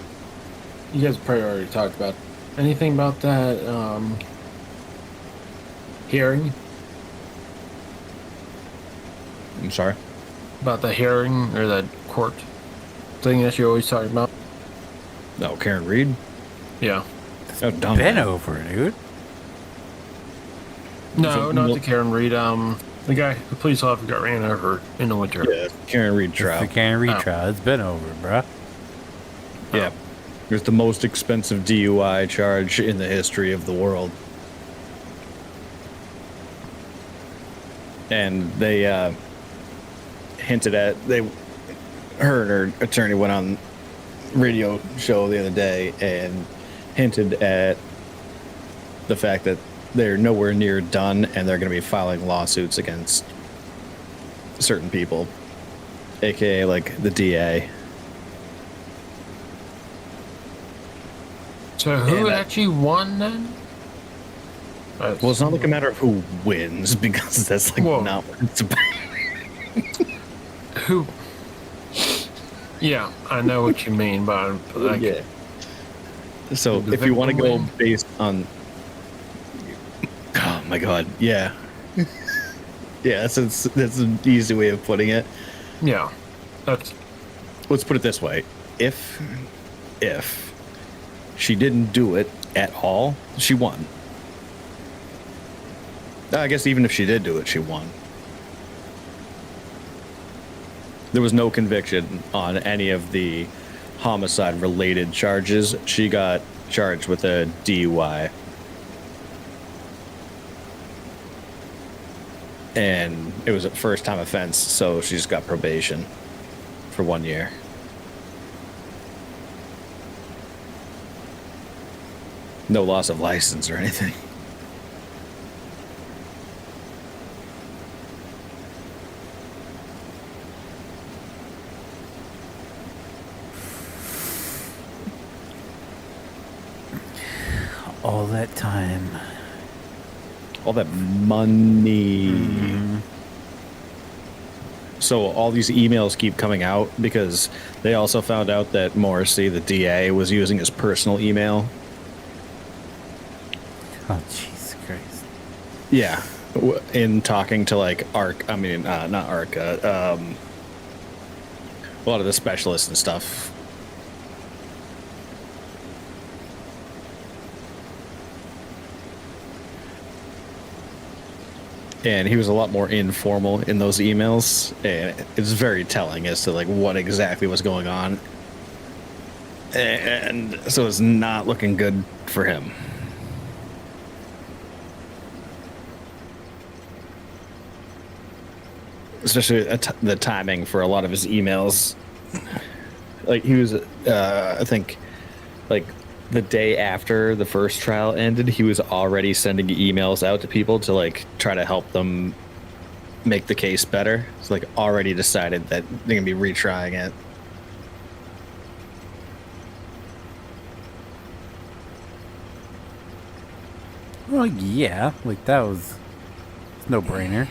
you guys probably already talked about anything about that hearing? I'm sorry? About the hearing or that court thing that you're always talking about? No, Karen Reed? Yeah. Oh, dumb. Been over, dude. No, not the Karen Reed. The guy, the police officer got ran over in the winter. Yeah, Karen Reed trial. The Karen Reed trial. It's been over, bruh. Yeah. It was the most expensive DUI charge in the history of the world. And they hinted at her and her attorney went on radio show the other day and hinted at the fact that they're nowhere near done and they're going to be filing lawsuits against certain people, aka like the DA. So who actually won then? Well, it's not like a matter of who wins because that's like not what it's about. Who? Yeah, I know what you mean, but like, yeah. So if you want to go based on, oh my god, yeah, yeah, that's an easy way of putting it. Yeah, that's. Let's put it this way: if she didn't do it at all, she won. I guess even if she did do it, she won. There was no conviction on any of the homicide-related charges. She got charged with a DUI. And it was a first-time offense, so she just got probation for 1 year. No loss of license or anything. All that time. All that money. So all these emails keep coming out because they also found out that Morrissey, the DA, was using his personal email. Oh, Jesus Christ. Yeah. In talking to like not ARCA, a lot of the specialists and stuff. And he was a lot more informal in those emails, and it's very telling as to like what exactly was going on. And so it's not looking good for him. Especially the timing for a lot of his emails. Like he was, I think, like the day after the first trial ended, he was already sending emails out to people to like try to help them make the case better. It's like already decided that they're gonna be retrying it. Well, yeah, like that was no brainer.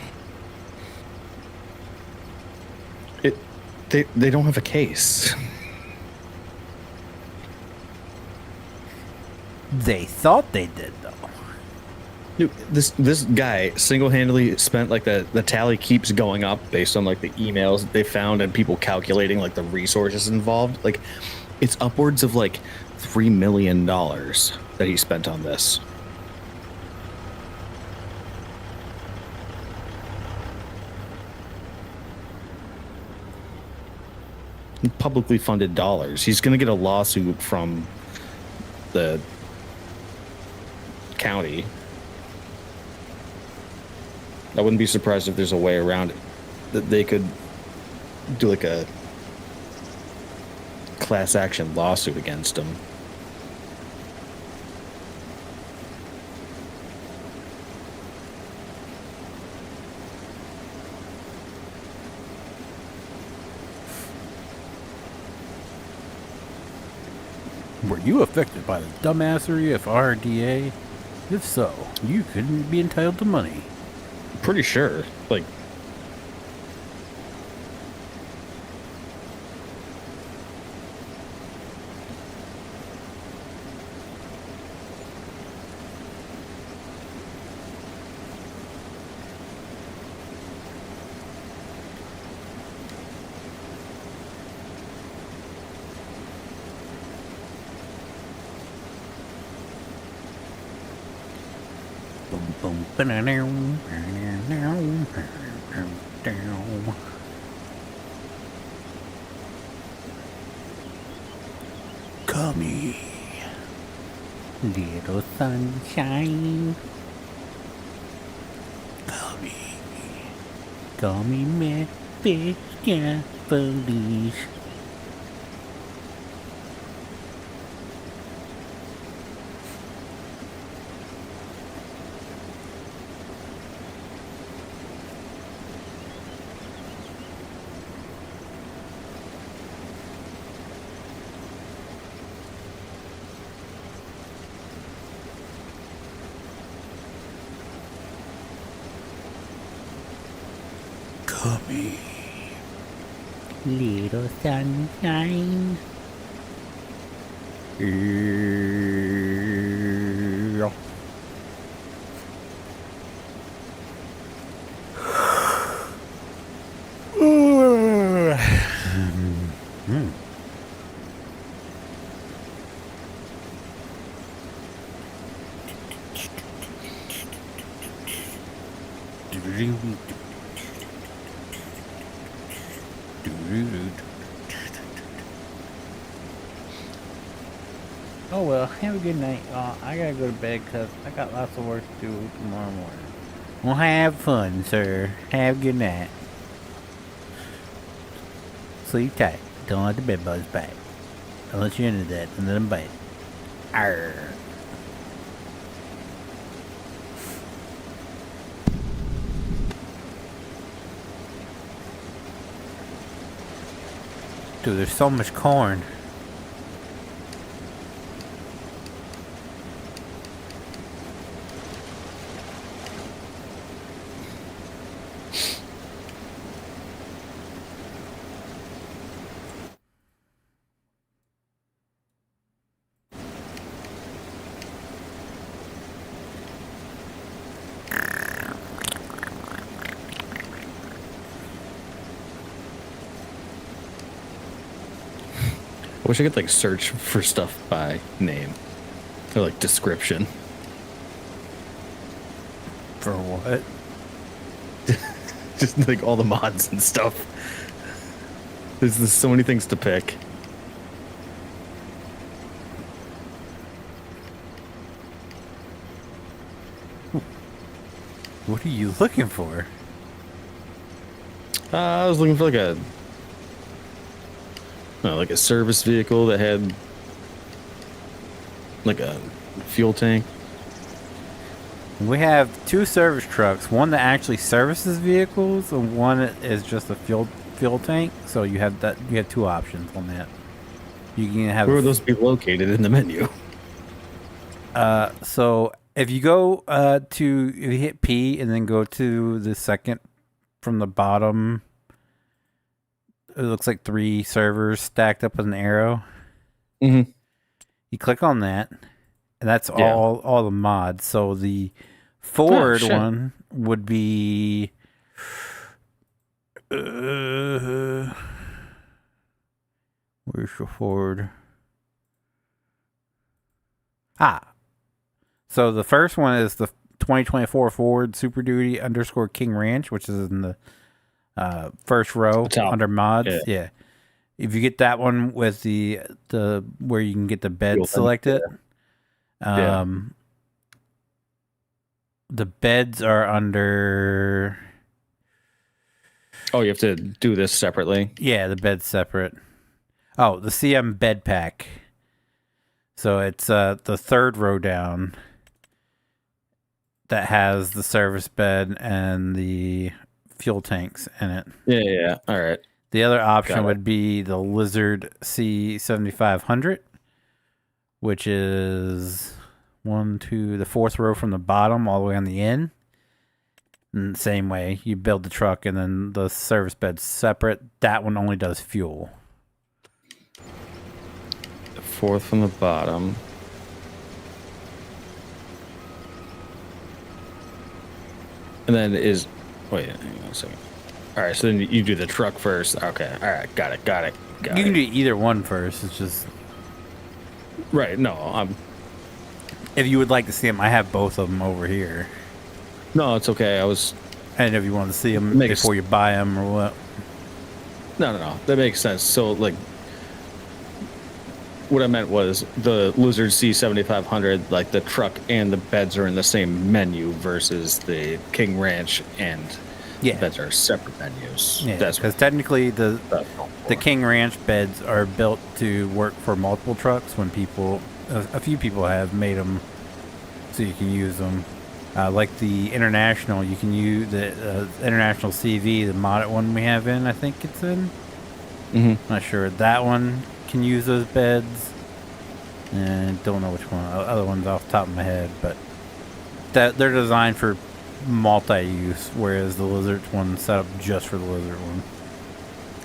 They don't have a case. They thought they did, though. Dude, this guy single-handedly spent like the tally keeps going up based on like the emails that they found and people calculating like the resources involved. Like it's upwards of like $3 million that he spent on this. Publicly funded dollars. He's going to get a lawsuit from the county. I wouldn't be surprised if there's a way around it that they could do like a class action lawsuit against him. Were you affected by the dumbassery of RDA? If so, you couldn't be entitled to money. Pretty sure. Like, Boom, boom, ba-da-dow, ba-da-dow, ba-da-dow. Call me little sunshine. Call me Mr. Feliz. Call me little sunshine. Yeah. Oh well, have a good night. I gotta go to bed because I got lots of work to do tomorrow morning. Well, have fun, sir. Have a good night. Sleep tight. Don't let the bed bugs bite. Unless you're into that, and let them bite. Arr. Dude, there's so much corn. I wish I could like search for stuff by name or like description. For what? Just like all the mods and stuff. There's so many things to pick. What are you looking for? I was looking for like a service vehicle that had like a fuel tank. We have two service trucks. One that actually services vehicles, and one that is just a fuel tank. So you have that. You have two options on that. You can have. Where would those be located in the menu? So if you go if you hit P and then go to the second from the bottom, it looks like 3 servers stacked up with an arrow. Mm-hmm. You click on that, and that's all the mods. So the Ford one would be where's your Ford? So the first one is the 2024 Ford Super Duty _ King Ranch, which is in the first row under mods. Yeah. If you get that one with the where you can get the bed selected, the beds are under. Oh, you have to do this separately? Yeah, the bed's separate. Oh, the CM bed pack. So it's the third row down that has the service bed and the fuel tanks in it. Yeah. All right. The other option would be the Lizard C7500, which is the fourth row from the bottom all the way on the end. And same way, you build the truck and then the service bed's separate. That one only does fuel. The fourth from the bottom. And then wait, hang on a second. All right, so then you do the truck first. Okay, all right, got it. You can do either one first. It's just right. No, if you would like to see them, I have both of them over here. No, it's okay. And if you want to see them before you buy them or what? No. That makes sense. So, like, what I meant was the Lizard C7500, like the truck and the beds are in the same menu versus the King Ranch and beds are separate menus. Yeah, because technically the King Ranch beds are built to work for multiple trucks. When a few people have made them so you can use them. Like the International, you can use the International CV, the modded one we have in, I think it's in. Mm-hmm. Not sure. That one can use those beds. And don't know which one. Other ones off the top of my head, but they're designed for multi-use, whereas the Lizard one's set up just for the Lizard one.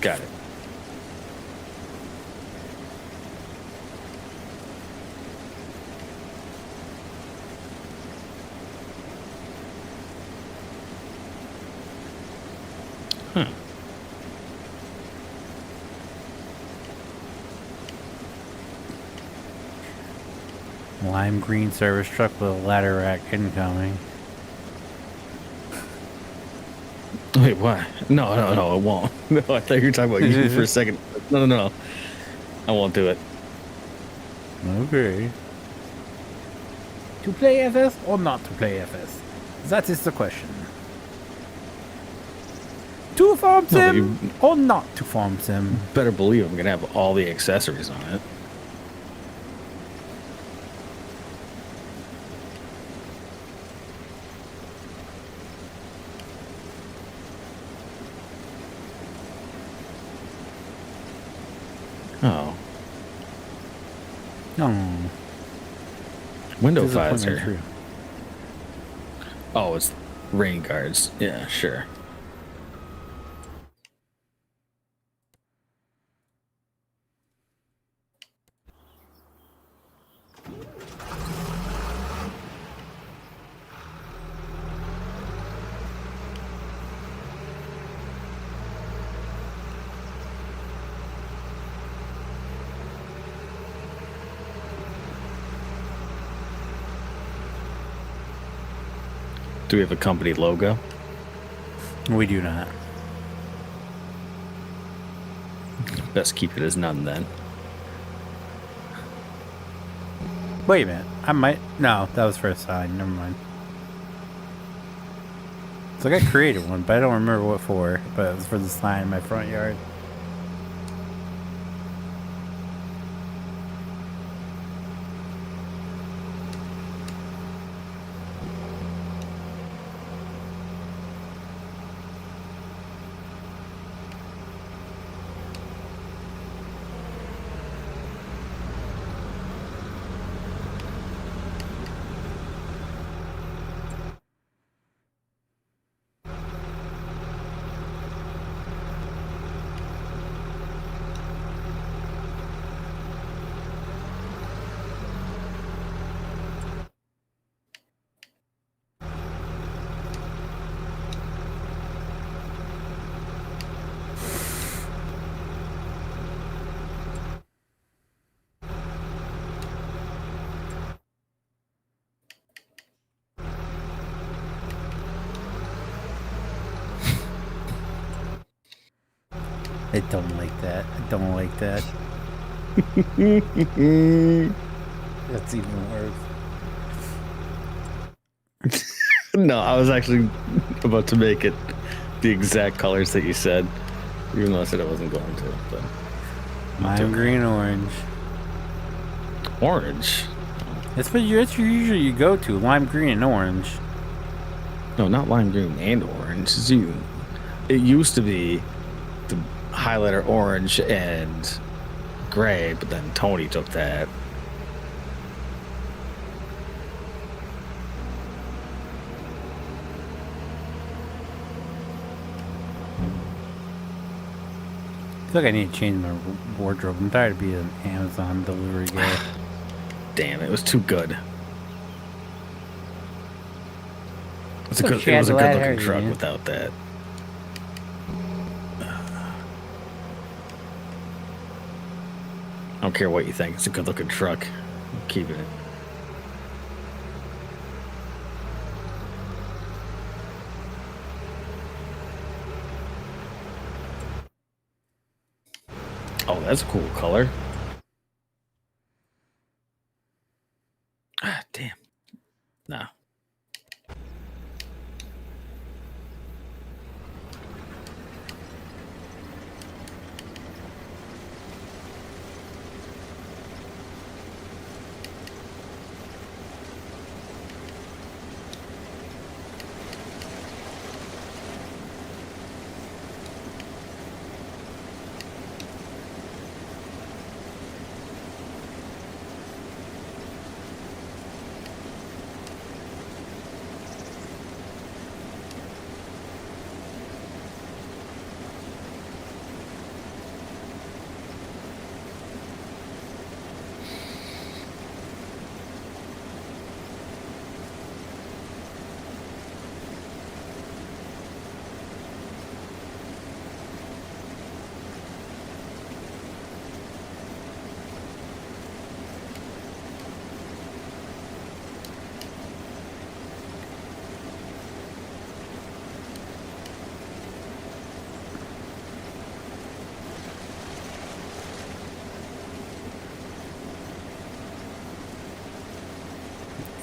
Got it. Lime green service truck with a ladder rack incoming. Wait, what? No, it won't. No, I thought you were talking about you for a second. No. I won't do it. Okay. To play FS or not to play FS? That is the question. To farm sim or not to farm sim? Better believe I'm going to have all the accessories on it. Oh. Oh. Window visor. Oh, it's rain guards. Yeah, sure. Do we have a company logo? We do not. Best keep it as none then. Wait a minute. I might. No, that was for a sign. Never mind. So I created one, but I don't remember what for. But it was for the sign in my front yard. I don't like that. I don't like that. That's even worse. No, I was actually about to make it the exact colors that you said, even though I said I wasn't going to. But lime green, orange. Orange? That's what usually you go to. Lime green and orange. No, not lime green and orange. It used to be the highlighter orange and gray, but then Tony took that. feel like I need to change my wardrobe. I'm tired of being an Amazon delivery guy. Damn, it was too good. It was a So good, she it had was a the good lad looking hair, truck man. without that. I don't care what you think. It's a good looking truck. I'm keeping it. Oh, that's a cool color. Ah, damn. No.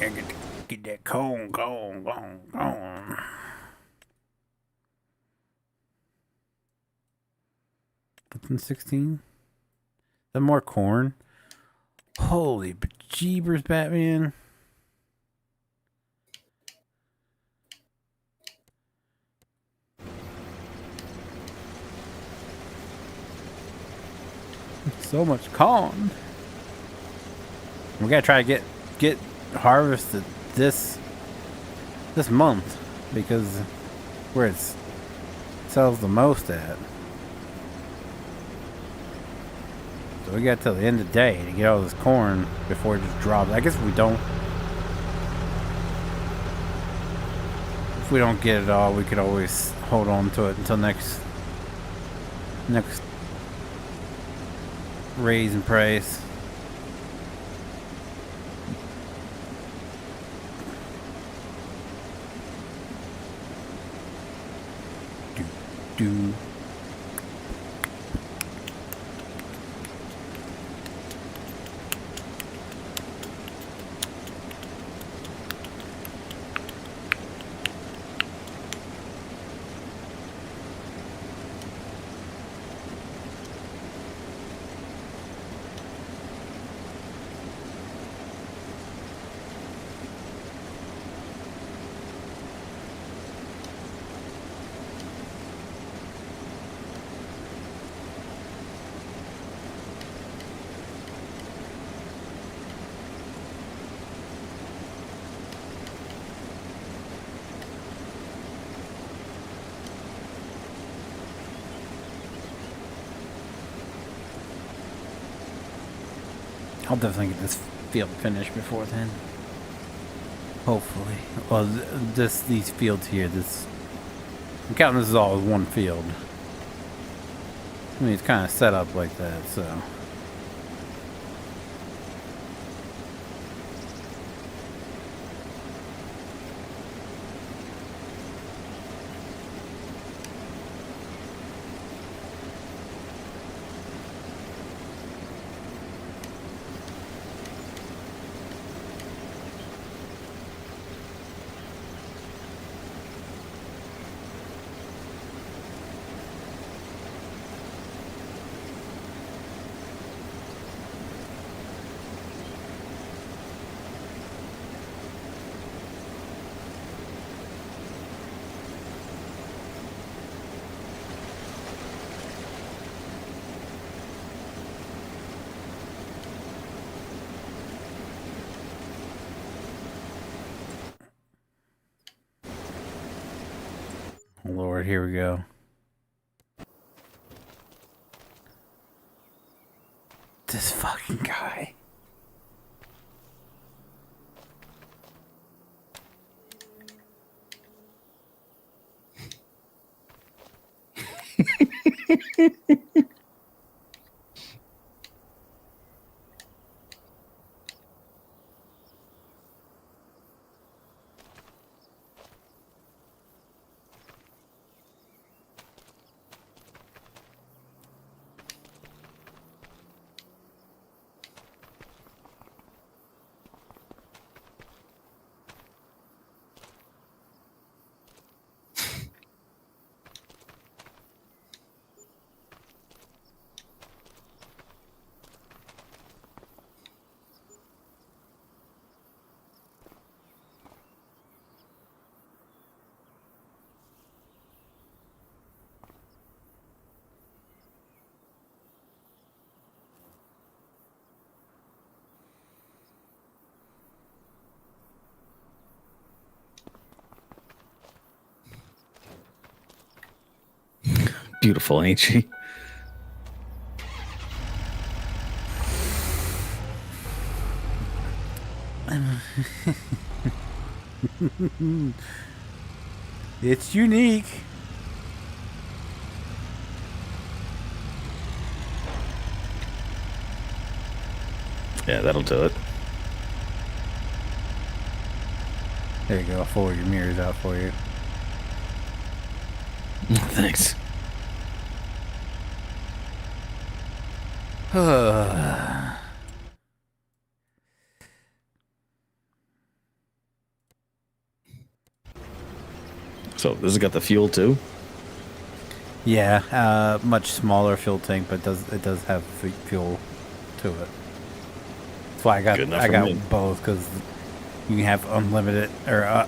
I get that cone. 16? Is that more corn? Holy bejeebers, Batman. So much corn. We gotta try to get harvested this month because where it sells the most at. So we got till the end of the day to get all this corn before it just drops. I guess if we don't get it all, we could always hold on to it until next raise in price. Do. I'll definitely get this field finished before then. Hopefully. Well, these fields here, I'm counting this as all as one field. I mean, it's kind of set up like that, so. Lord, here we go. This fucking guy. Beautiful, ain't she? It's unique. Yeah, that'll do it. There you go. I'll fold your mirrors out for you. Thanks. So this has got the fuel too. Yeah, much smaller fuel tank, but it does have fuel to it. That's why I got both, because you can have unlimited or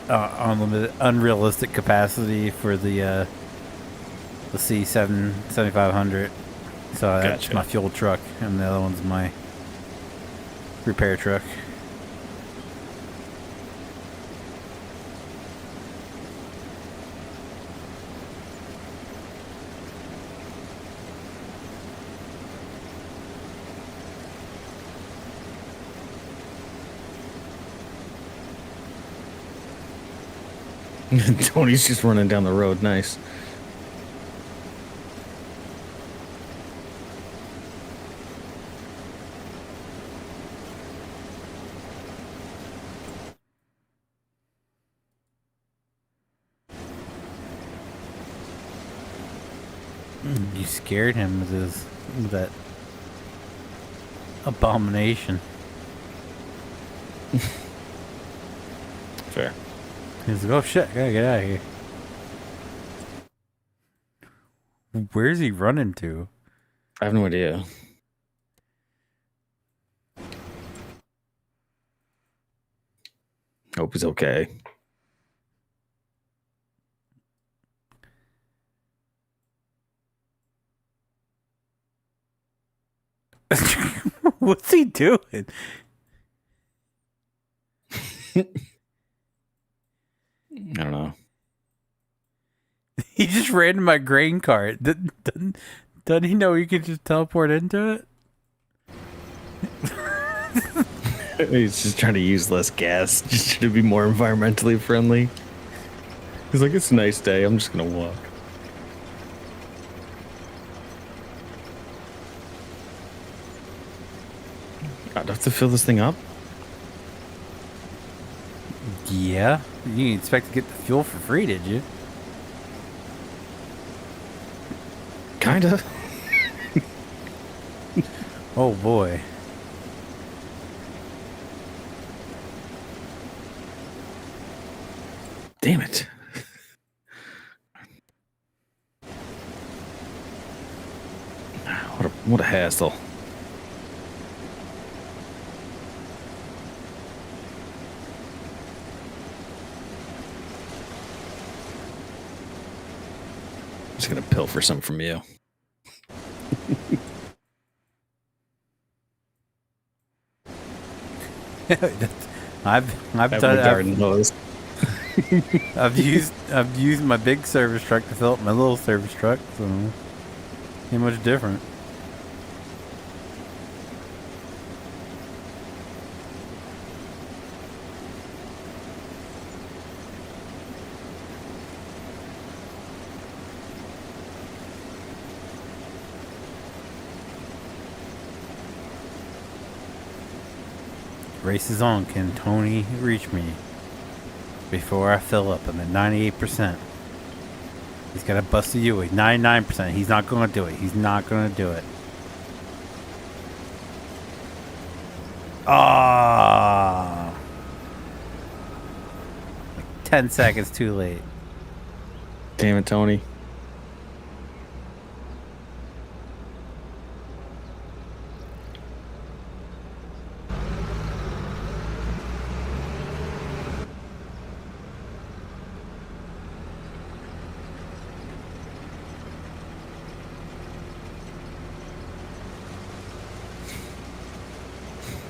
unrealistic capacity for the C7500. So that's my fuel truck, and the other one's my repair truck. Tony's just running down the road. Nice. You scared him with that abomination. Fair. He's like, oh shit, I gotta get out of here. Where's he running to? I have no idea. Hope he's okay. What's he doing? I don't know. He just ran to my grain cart. Doesn't he know you can just teleport into it? He's just trying to use less gas, just to be more environmentally friendly. He's like, it's a nice day. I'm just gonna walk. I'd have to fill this thing up. Yeah, you didn't expect to get the fuel for free, did you? Kinda. Oh boy. Damn it. What a hassle. I'm just gonna pilfer some from you. I've done garden hose. I've used my big service truck to fill up my little service truck, so ain't much different. Race is on. Can Tony reach me before I fill up? I'm at 98%. He's got to bust a Yui. 99%. He's not going to do it. He's not going to do it. Ah. 10 seconds too late. Damn it, Tony.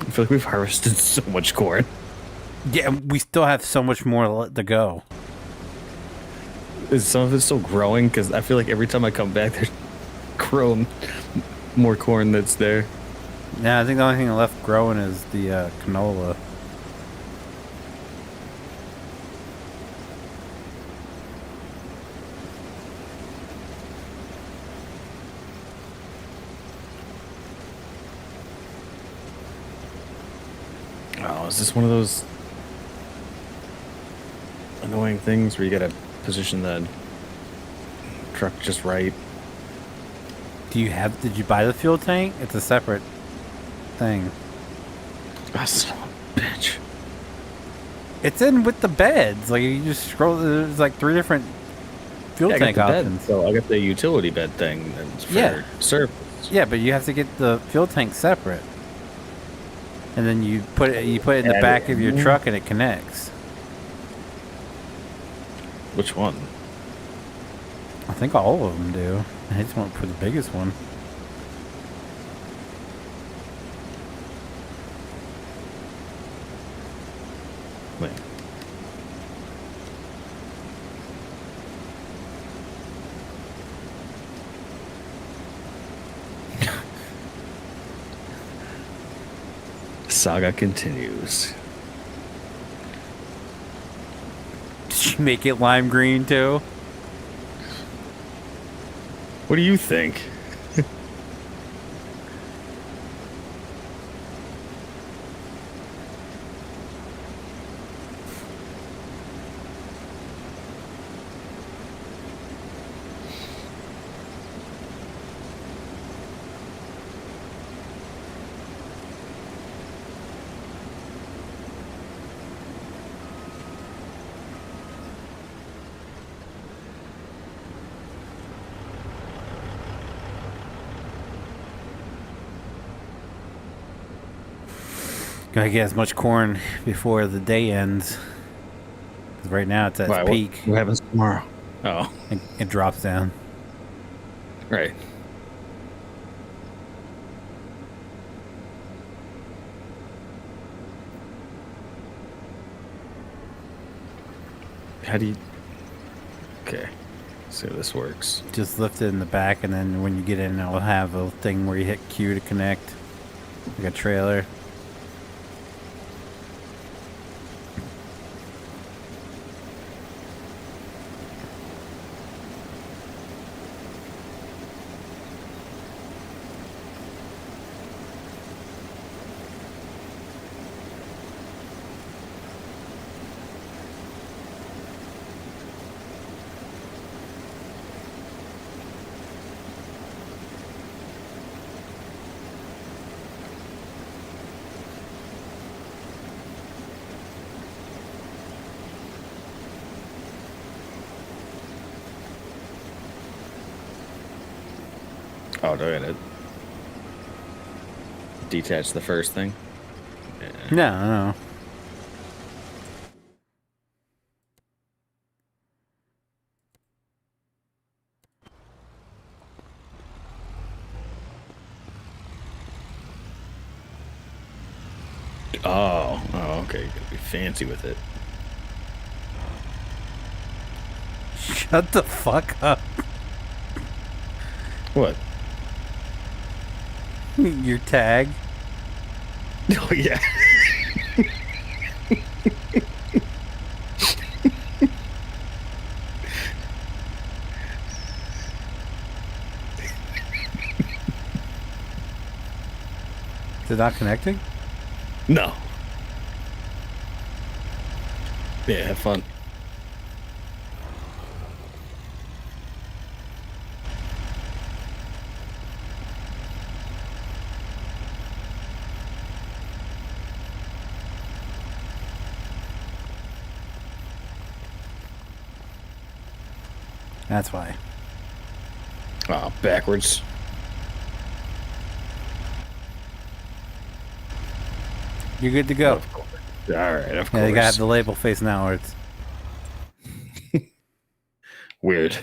I feel like we've harvested so much corn. Yeah, we still have so much more to go. Is some of it still growing? Because I feel like every time I come back, there's grown more corn that's there. Yeah, I think the only thing left growing is the canola. Oh, is this one of those annoying things where you gotta position the truck just right? Did you buy the fuel tank? It's a separate thing. Ah, son of a bitch. It's in with the beds. Like, you just scroll, there's like 3 different fuel tank options. So I got the utility bed thing that's for surface. Yeah, but you have to get the fuel tank separate. And then you put it in the back of your truck and it connects. Which one? I think all of them do. I just went for the biggest one. Wait. Saga continues. Did you make it lime green too? What do you think? Gotta get as much corn before the day ends. 'Cause right now it's at its peak. What happens tomorrow? Oh. It drops down. Right. How do you... Okay. Let's see how this works. Just lift it in the back, and then when you get in, it'll have a thing where you hit Q to connect. Like a trailer. Oh, do I gotta detach the first thing? Yeah. No. Oh, okay. You gotta be fancy with it. Shut the fuck up. What? Your tag. Oh, yeah. Is it not connecting? No. Yeah, have fun. That's why. Oh, backwards. You're good to go. Of course. All right, of Yeah, you gotta have course. the label facing outwards. Weird.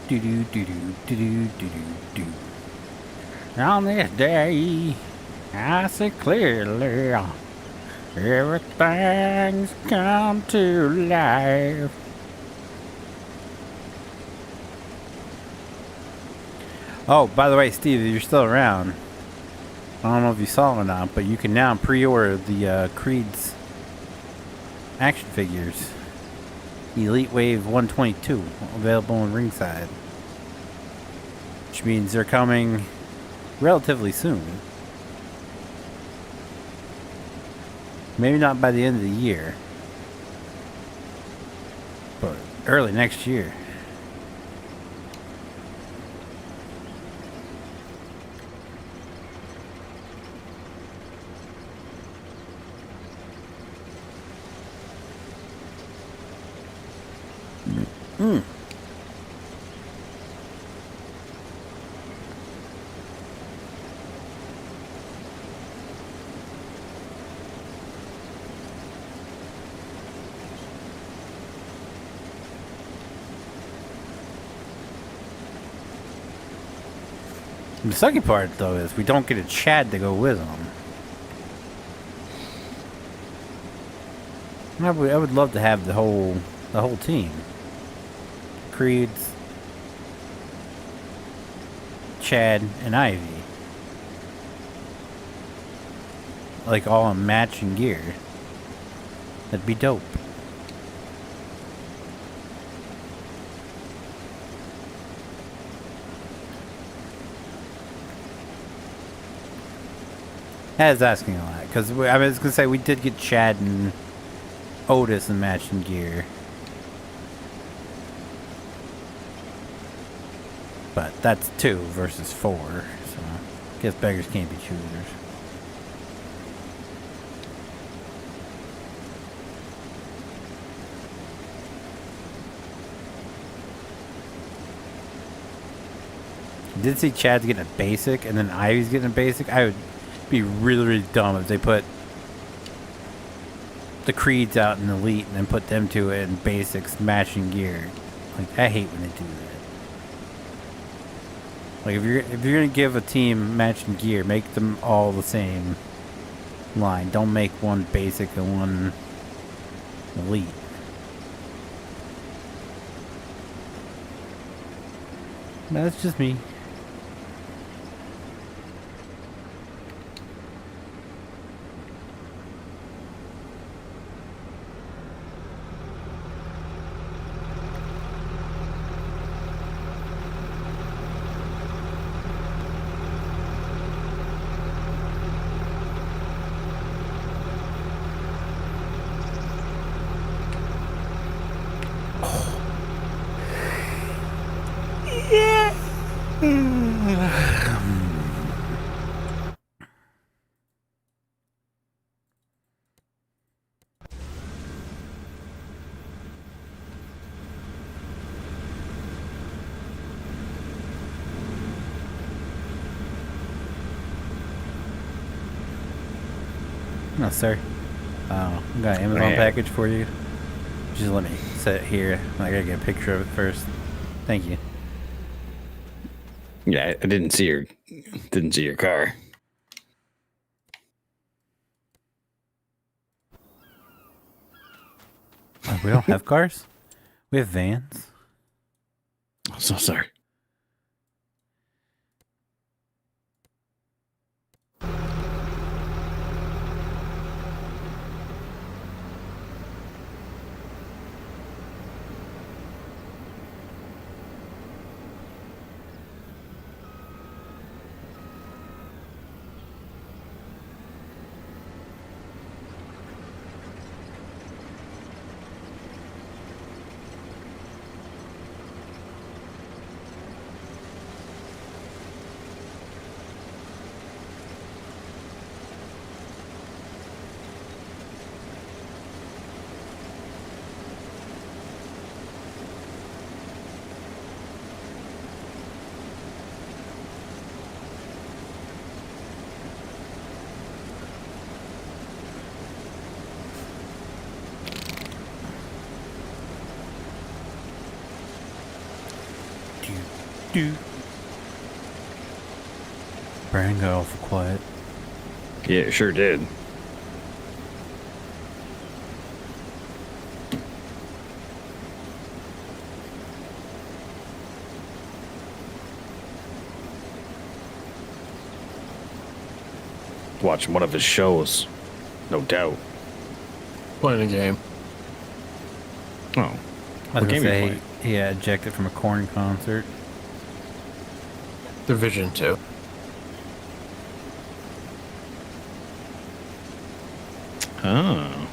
Do do do do do do do do. On this day, I see clearly everything's come to life. Oh, by the way, Steve, if you're still around, I don't know if you saw it or not, but you can now pre-order the Creed's action figures. Elite Wave 122, available on Ringside. Which means they're coming relatively soon. Maybe not by the end of the year, but early next year. Mm. The sucky part, though, is we don't get a Chad to go with them. I would love to have the whole team. Creeds, Chad, and Ivy. Like all in matching gear. That'd be dope. I was asking a lot, because I was going to say we did get Chad and Otis in matching gear. But that's 2 versus 4, so I guess beggars can't be choosers. Did see Chad's getting a basic, and then Ivy's getting a basic. I would be really, really dumb if they put the Creeds out in Elite and then put them to it in basics matching gear. Like, I hate when they do that. Like, if you're gonna give a team matching gear, make them all the same line. Don't make one basic and one Elite. That's just me. No, sir. I got an Amazon package for you. Just let me set it here. I gotta get a picture of it first. Thank you. Yeah, I didn't see your car. Oh, we don't have cars? We have vans. I'm so sorry. Brian got awful quiet. Yeah, it sure did. Watching one of his shows, no doubt. Playing a game. Oh, I was what gonna game you say playing? he got ejected from a Korn concert. Division 2. Oh,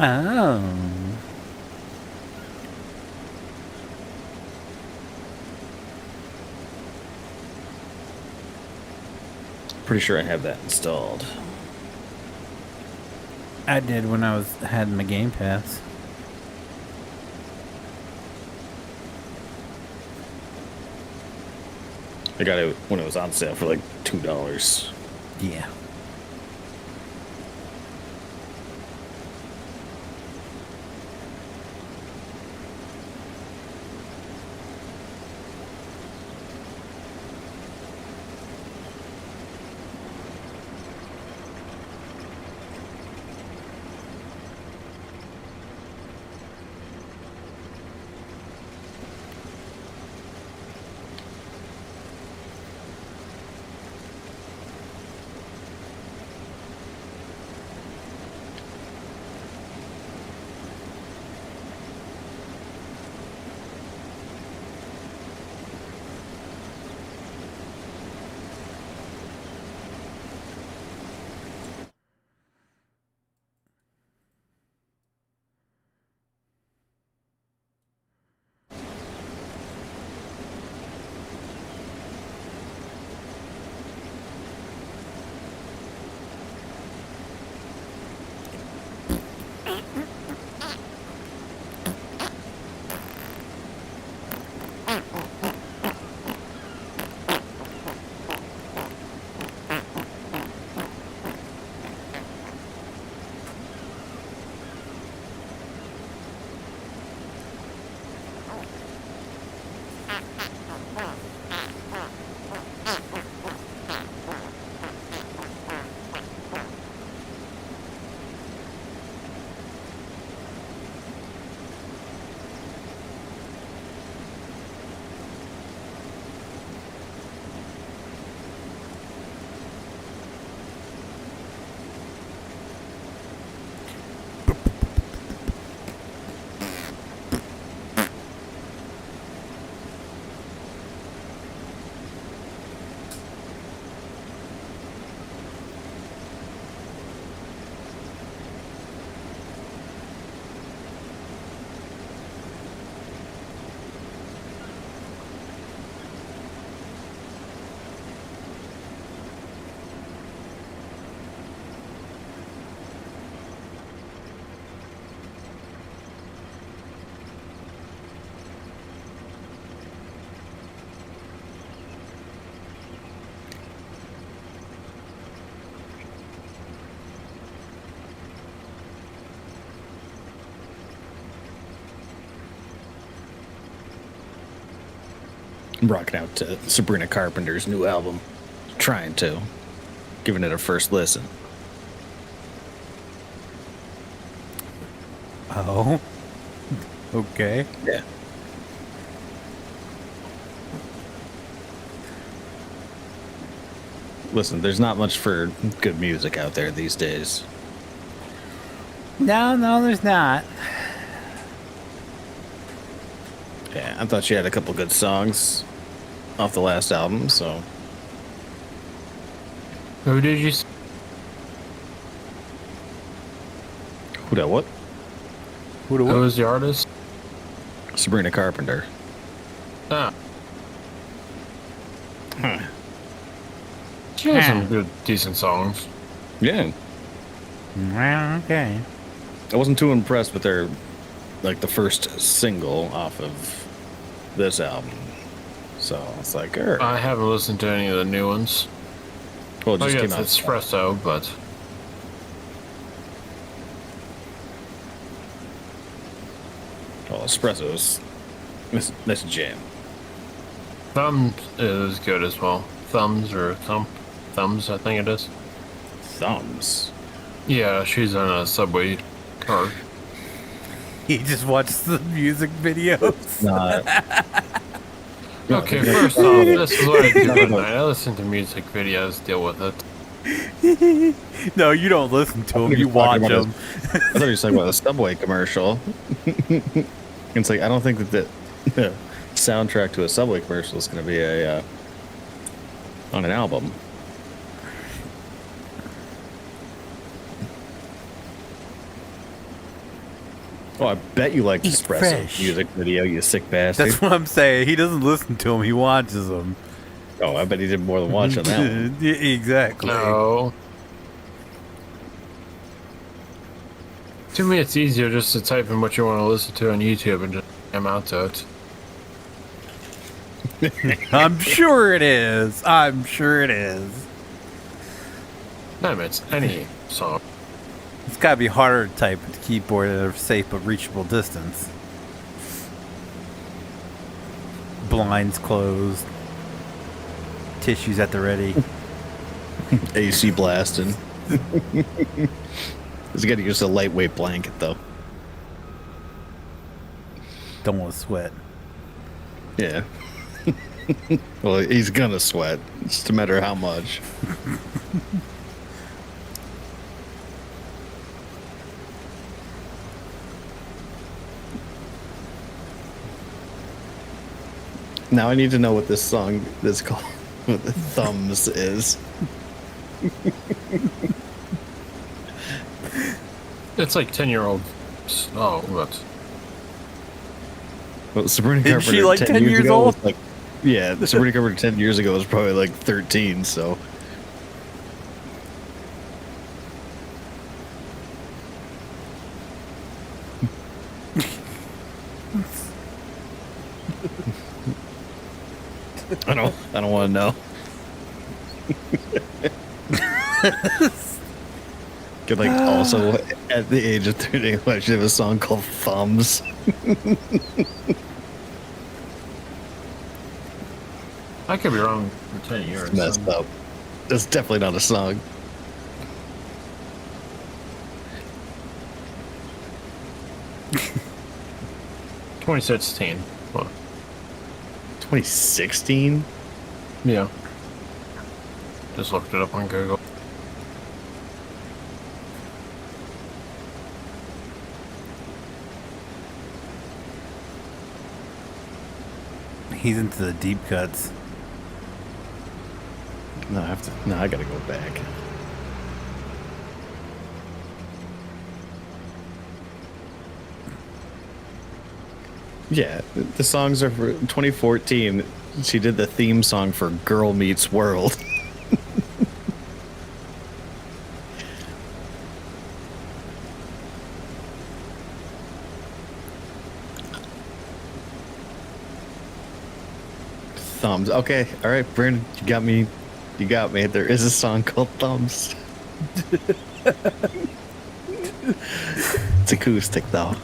Oh. pretty sure I have that installed. I did when I had my Game Pass. I got it when it was on sale for like $2. Yeah. rocking out to Sabrina Carpenter's new album. Trying to. Giving it a first listen. Oh. Okay. Yeah. Listen, there's not much for good music out there these days. No, there's not. Yeah, I thought she had a couple good songs off the last album, so. Who did you? Who that what? Who was the artist? Sabrina Carpenter. Ah, Huh. she has some good, decent songs. Yeah. Well, okay. I wasn't too impressed with their, like, the first single off of this album. So it's like, I haven't listened to any of the new ones. well, it I just guess came out. Espresso, but Well, Espresso's that's a jam. Thumbs is good as well. Thumbs, I think it is. Thumbs. Yeah, she's on a subway car. He just watched the music videos. Not. Okay, first off, this is what I do at night. I listen to music videos, deal with it. No, you don't listen to them. You watch them. I thought he was talking about a Subway commercial. It's like, I don't think that the soundtrack to a Subway commercial is going to be on an album. Oh, I bet you like Eat Espresso fresh. music video, you sick bastard. That's what I'm saying. He doesn't listen to them. He watches them. Oh, I bet he did more than watch on that one. Yeah, exactly. No. To me, it's easier just to type in what you want to listen to on YouTube and just come out to it. I'm sure it is. I'm sure it is. I mean, it's any song. It's got to be harder to type with the keyboard at a safe but reachable distance. Blinds closed. Tissues at the ready. AC blasting. He's got to use a lightweight blanket, though. Don't want to sweat. Yeah. Well, he's gonna sweat. It's just a matter of how much. Now I need to know what this song is called. What the Thumbs is. It's like 10-year-old. Oh, what? Well, Sabrina Isn't Carpenter she like 10 years ago old? was like, yeah, Sabrina Carpenter 10 years ago was probably like 13, so. I don't want to know. Could like also at the age of 30 actually have a song called Thumbs. I could be wrong for 10 years. Messed up. That's definitely not a song. $2016. What? 2016? Yeah. Just looked it up on Google. He's into the deep cuts. No, I gotta go back. Yeah, the songs are for 2014. She did the theme song for Girl Meets World. Thumbs. Okay, all right, Brandon, you got me. You got me. There is a song called Thumbs. It's acoustic though.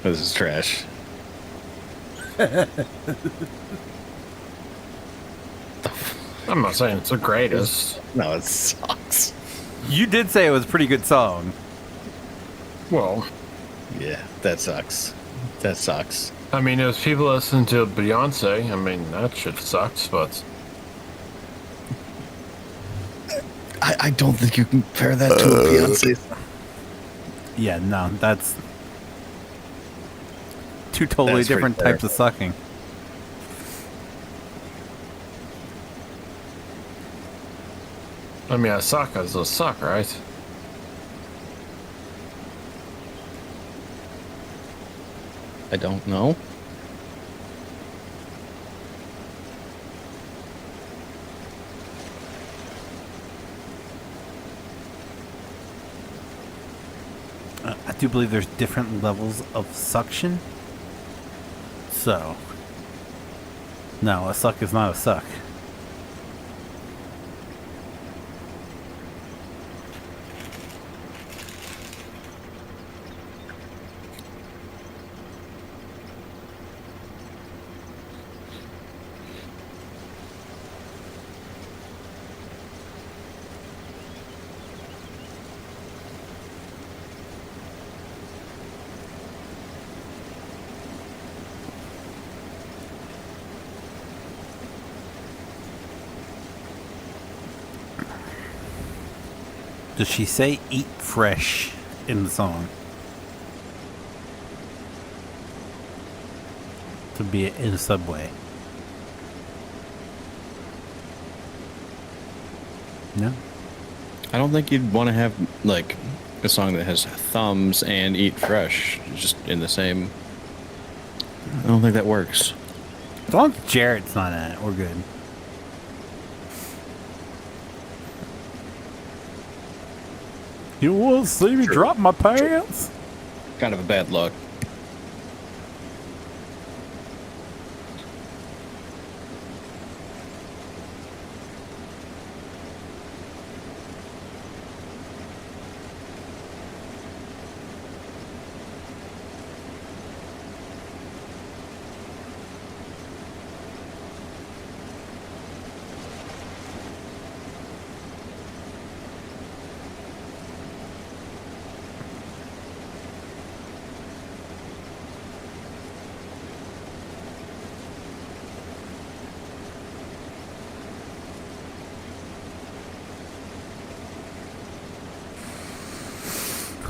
This is trash. I'm not saying it's the greatest. No, it sucks. You did say it was a pretty good song. Well, Yeah, that sucks. That sucks. I mean, it was people listening to Beyonce. I mean, that shit sucks, but I don't think you can compare that to a Beyonce. Yeah, no, that's two totally That's pretty different fair. types of sucking. I mean, a suck is a suck, right? I don't know. I do believe there's different levels of suction. So, no, a suck is not a suck. Does she say eat fresh in the song? To be in a subway. No? I don't think you'd want to have like a song that has thumbs and eat fresh just in the same. I don't think that works. As long as Jarrett's not in it, we're good. You want to see me Sure. drop my pants? Kind of a bad look.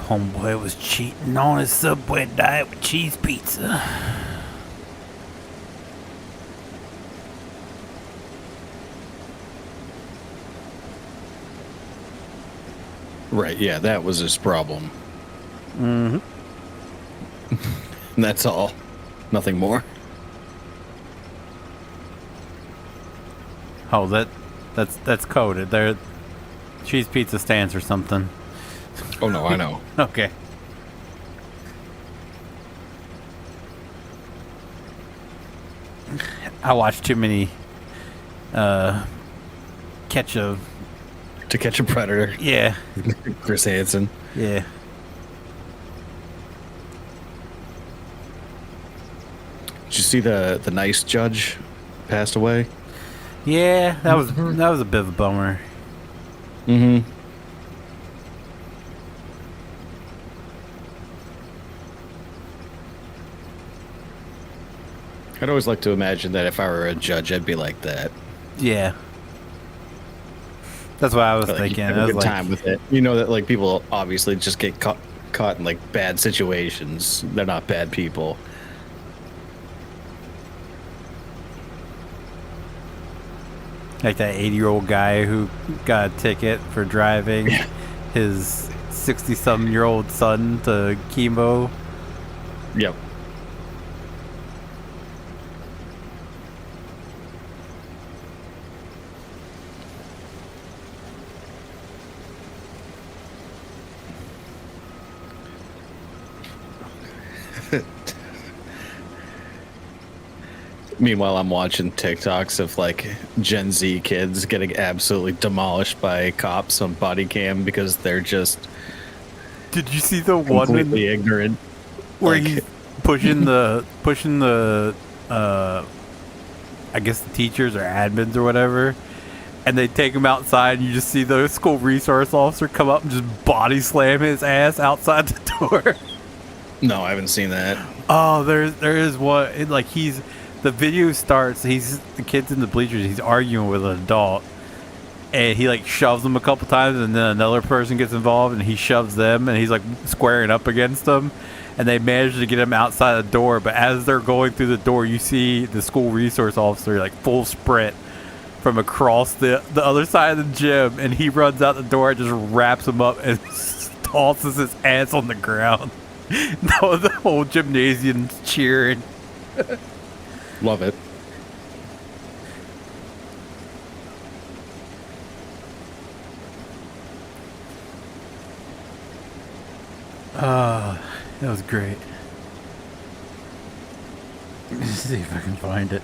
Homeboy was cheating on his Subway diet with cheese pizza. Right, yeah, that was his problem. Mm-hmm. And that's all. Nothing more. Oh, that's coded. There, cheese pizza stands for something. Oh no, I know. Okay. I watch too many catch a To Catch a Predator. yeah. Chris Hansen. Yeah. Did you see the nice judge passed away? Yeah, that was a bit of a bummer. Mm-hmm. I'd always like to imagine that if I were a judge, I'd be like that. Yeah. That's what I was Like, thinking. you have I a was good like, time with it. You know that like people obviously just get caught in like bad situations. They're not bad people. like that 80-year-old guy who got a ticket for driving Yeah. his 60-something-year-old son to chemo. Yep. Meanwhile, I'm watching TikToks of like Gen Z kids getting absolutely demolished by cops on body cam because they're just Did you see the one completely ignorant. where like- he pushing the I guess the teachers or admins or whatever, and they take him outside, and you just see the school resource officer come up and just body slam his ass outside the door. No, I haven't seen that. Oh, there is one. The video starts. The kid's in the bleachers. He's arguing with an adult, and he like shoves him a couple times, and then another person gets involved, and he shoves them, and he's like squaring up against them. And they manage to get him outside the door, but as they're going through the door, you see the school resource officer like full sprint from across the other side of the gym, and he runs out the door and just wraps him up and tosses his ass on the ground. The whole gymnasium's cheering. Love it. That was great. Let's see if I can find it.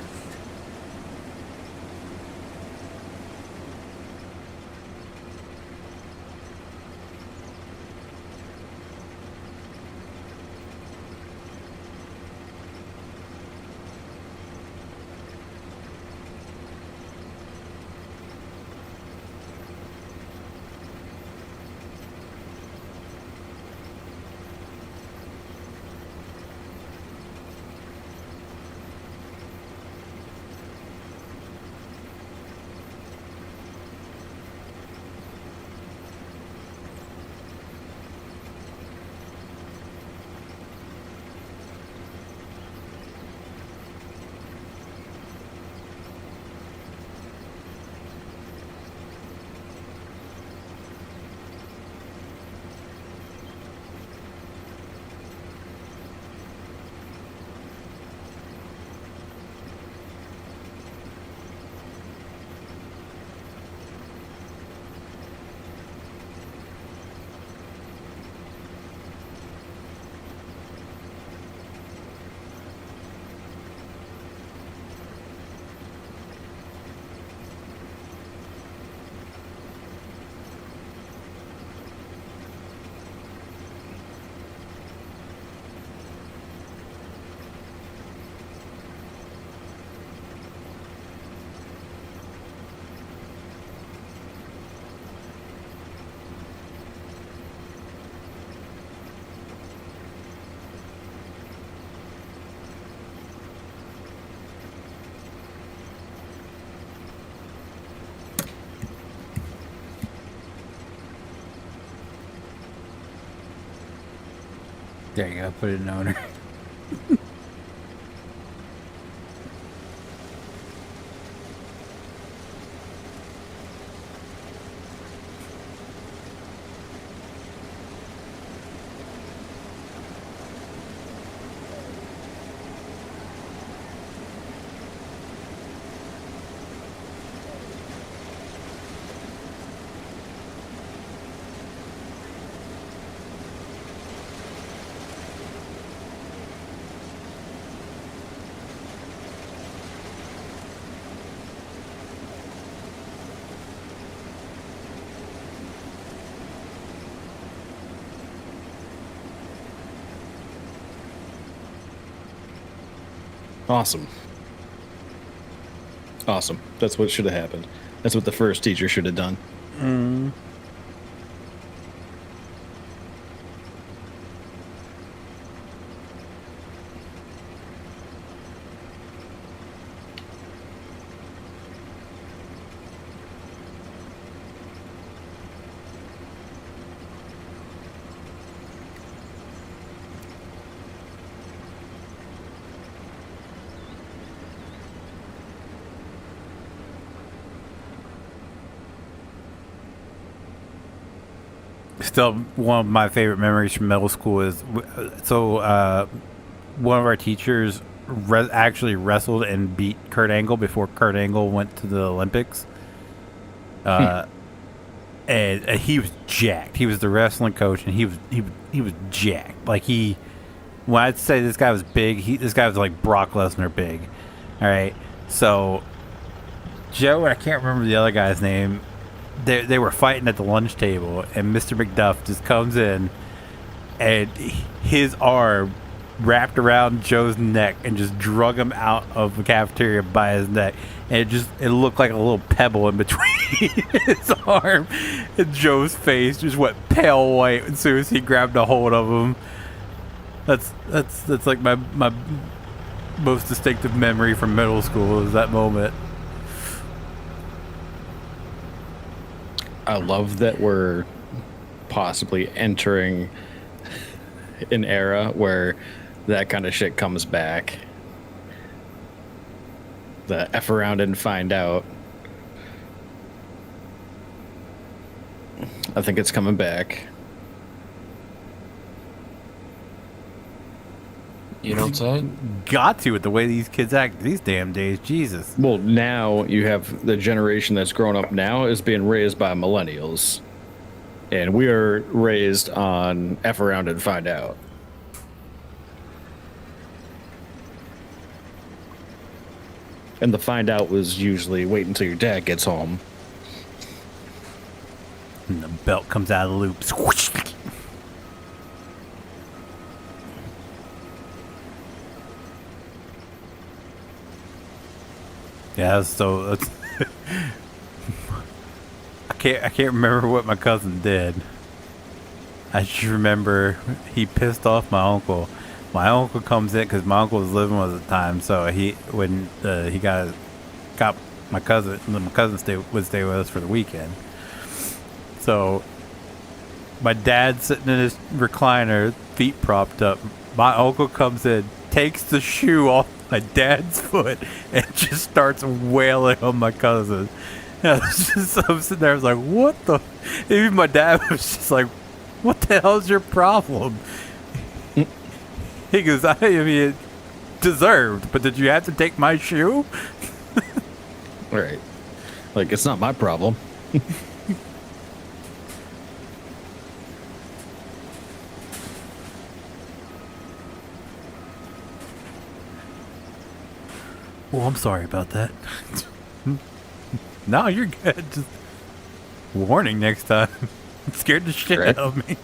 There you go, put it in owner. Awesome. Awesome. That's what should have happened. That's what the first teacher should have done. Still, one of my favorite memories from middle school is one of our teachers actually wrestled and beat Kurt Angle before Kurt Angle went to the Olympics. And he was jacked. He was the wrestling coach, and he was jacked. Like when I'd say this guy was big, this guy was like Brock Lesnar big. All right, so Joe, I can't remember the other guy's name. They were fighting at the lunch table, and Mr. McDuff just comes in, and his arm wrapped around Joe's neck and just drug him out of the cafeteria by his neck. And it looked like a little pebble in between his arm. And Joe's face just went pale white as soon as he grabbed a hold of him. That's like my most distinctive memory from middle school is that moment. I love that we're possibly entering an era where that kind of shit comes back. The F around and find out. I think it's coming back. You don't say? Got to with the way these kids act these damn days. Jesus. Well, now you have the generation that's grown up now is being raised by millennials. And we are raised on F around and find out. And the find out was usually wait until your dad gets home. And the belt comes out of the loop. Swoosh. Yeah, so that's I can't remember what my cousin did. I just remember he pissed off my uncle. My uncle comes in because my uncle was living with us at the time. So he got my cousin would stay with us for the weekend. So my dad's sitting in his recliner, feet propped up. My uncle comes in, takes the shoe off my dad's foot, and just starts wailing on my cousin. And I'm sitting there, I was like, what the? Even my dad was just like, what the hell's your problem? He goes, I mean, it deserved, but did you have to take my shoe? Right. Like, it's not my problem. Oh, I'm sorry about that. No, you're good. Just warning next time. It scared the shit out of me.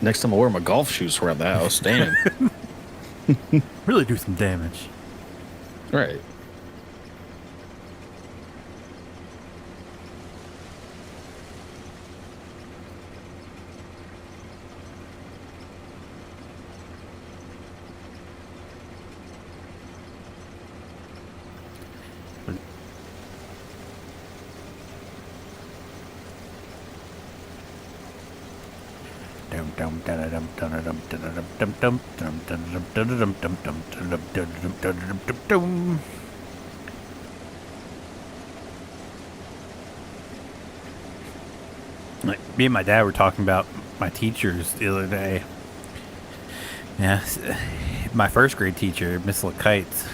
Next time I wear my golf shoes around the house, damn. Really do some damage. Right. Like, me and my dad were talking about my teachers the other day. Yeah, my first grade teacher, Miss LeKites.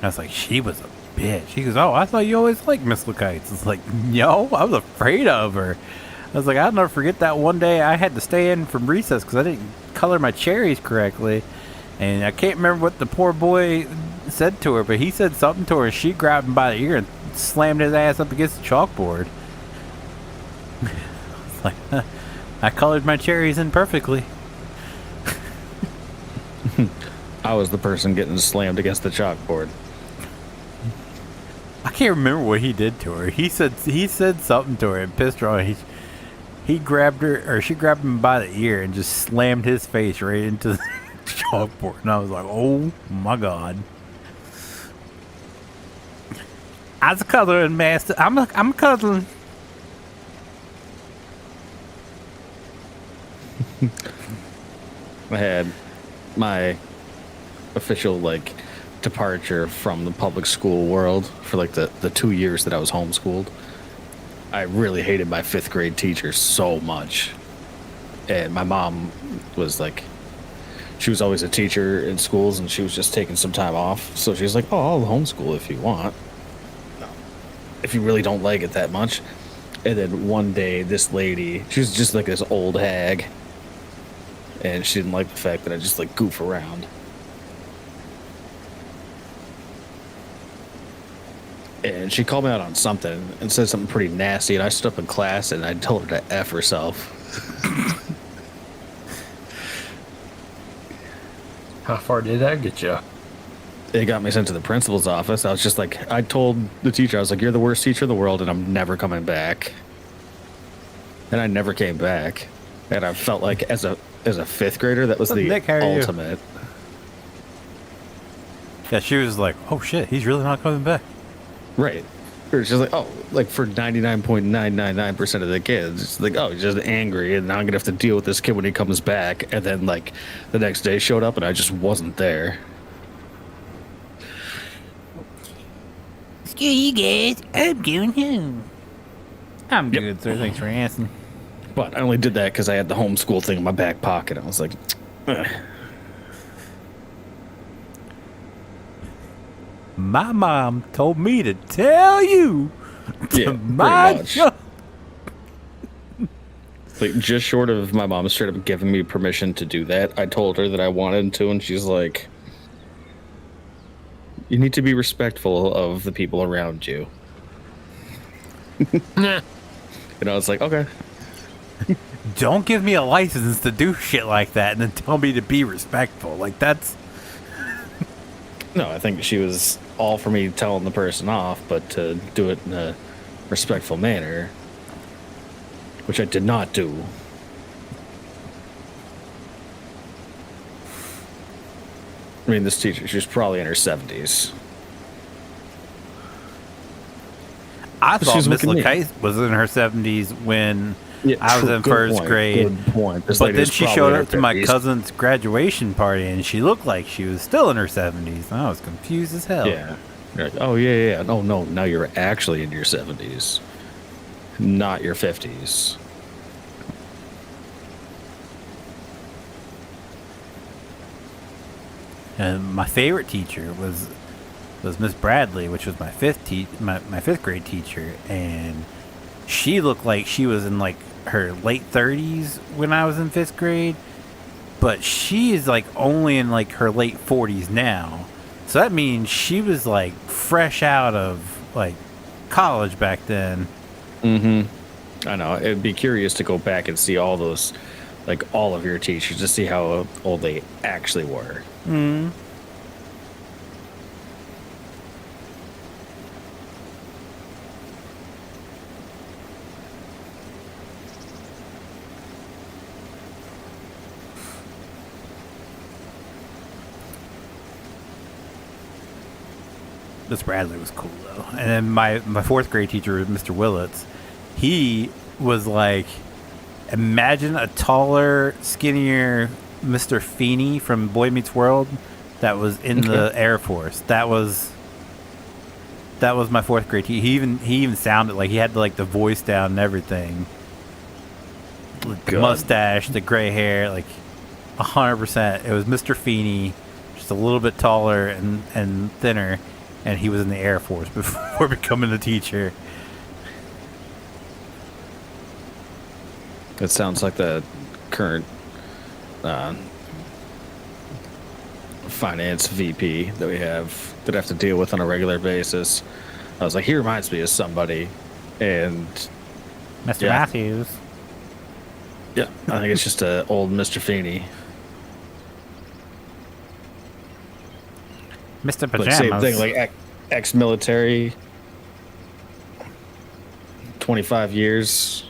I was like, she was a bitch. She goes, oh, I thought you always liked Miss LeKites. It's like, no, I was afraid of her. I was like, I'll never forget that one day I had to stay in from recess because I didn't color my cherries correctly. And I can't remember what the poor boy said to her, but he said something to her and she grabbed him by the ear and slammed his ass up against the chalkboard. It's like, I colored my cherries in perfectly. I was the person getting slammed against the chalkboard. I can't remember what he did to her. He said something to her and pissed her off. He grabbed her, or she grabbed him by the ear and just slammed his face right into the chalkboard. And I was like, oh my God. I was a coloring master. I'm coloring. I had my official departure from the public school world for the 2 years that I was homeschooled. I really hated my 5th grade teacher so much. And my mom was she was always a teacher in schools and she was just taking some time off. So she was like, oh, I'll homeschool if you want. If you really don't like it that much. And then one day, this lady, she was just this old hag. And she didn't like the fact that I just goof around. And she called me out on something and said something pretty nasty. And I stood up in class and I told her to F herself. How far did that get you? It got me sent to the principal's office. I was just like, I told the teacher, I was like, you're the worst teacher in the world, and I'm never coming back. And I never came back. And I felt like as a fifth grader, that was the Nick, how are you? ultimate. Yeah, she was like, "Oh shit, he's really not coming back." Right. Or it's just like, oh, like for 99.999% of the kids, it's like, oh, he's just angry, and now I'm gonna have to deal with this kid when he comes back. And then like the next day showed up, and I just wasn't there. Screw you guys, I'm going home. I'm good, sir. Thanks for asking. But I only did that because I had the homeschool thing in my back pocket. I was like, ugh. My mom told me to tell you to Yeah, mind pretty your... much. Like, just short of my mom straight up giving me permission to do that, I told her that I wanted to, and she's like, you need to be respectful of the people around you. Nah. And I was like, okay. Don't give me a license to do shit like that and then tell me to be respectful. Like, that's... No, I think she was all for me telling the person off, but to do it in a respectful manner, which I did not do. I mean, this teacher, she was probably in her 70s. I thought She's Miss looking LaCase was in her 70s when I was true, in good first point, grade. Good point. This But lady then was she probably showed in her up to my 50s. cousin's graduation party and she looked like she was still in her 70s. And I was confused as hell. Yeah. You're like, oh, yeah. Oh, no. Now you're actually in your 70s, not your 50s. And my favorite teacher was Miss Bradley, which was my my fifth grade teacher, and she looked like she was in like her late 30s when I was in fifth grade, but she is like only in like her late 40s now. So that means she was like fresh out of like college back then. Mm-hmm. I know. It'd be curious to go back and see all those, like all of your teachers, to see how old they actually were. Mm. Miss Bradley was cool though. And then my fourth grade teacher was Mr. Willits. He was like, imagine a taller, skinnier Mr. Feeney from Boy Meets World that was in the Air Force. That was my fourth grade teacher. He even sounded like he had like the voice down and everything. The mustache, the gray hair, like 100%. It was Mr. Feeney, just a little bit taller and thinner. And he was in the Air Force before becoming a teacher. It sounds like the current finance VP that we have that I have to deal with on a regular basis. I was like, he reminds me of somebody. And Mr. Yeah. Matthews. yeah, I think it's just a old Mr. Feeney. Mr. Like Pajamas. same thing, like ex-military, 25 years.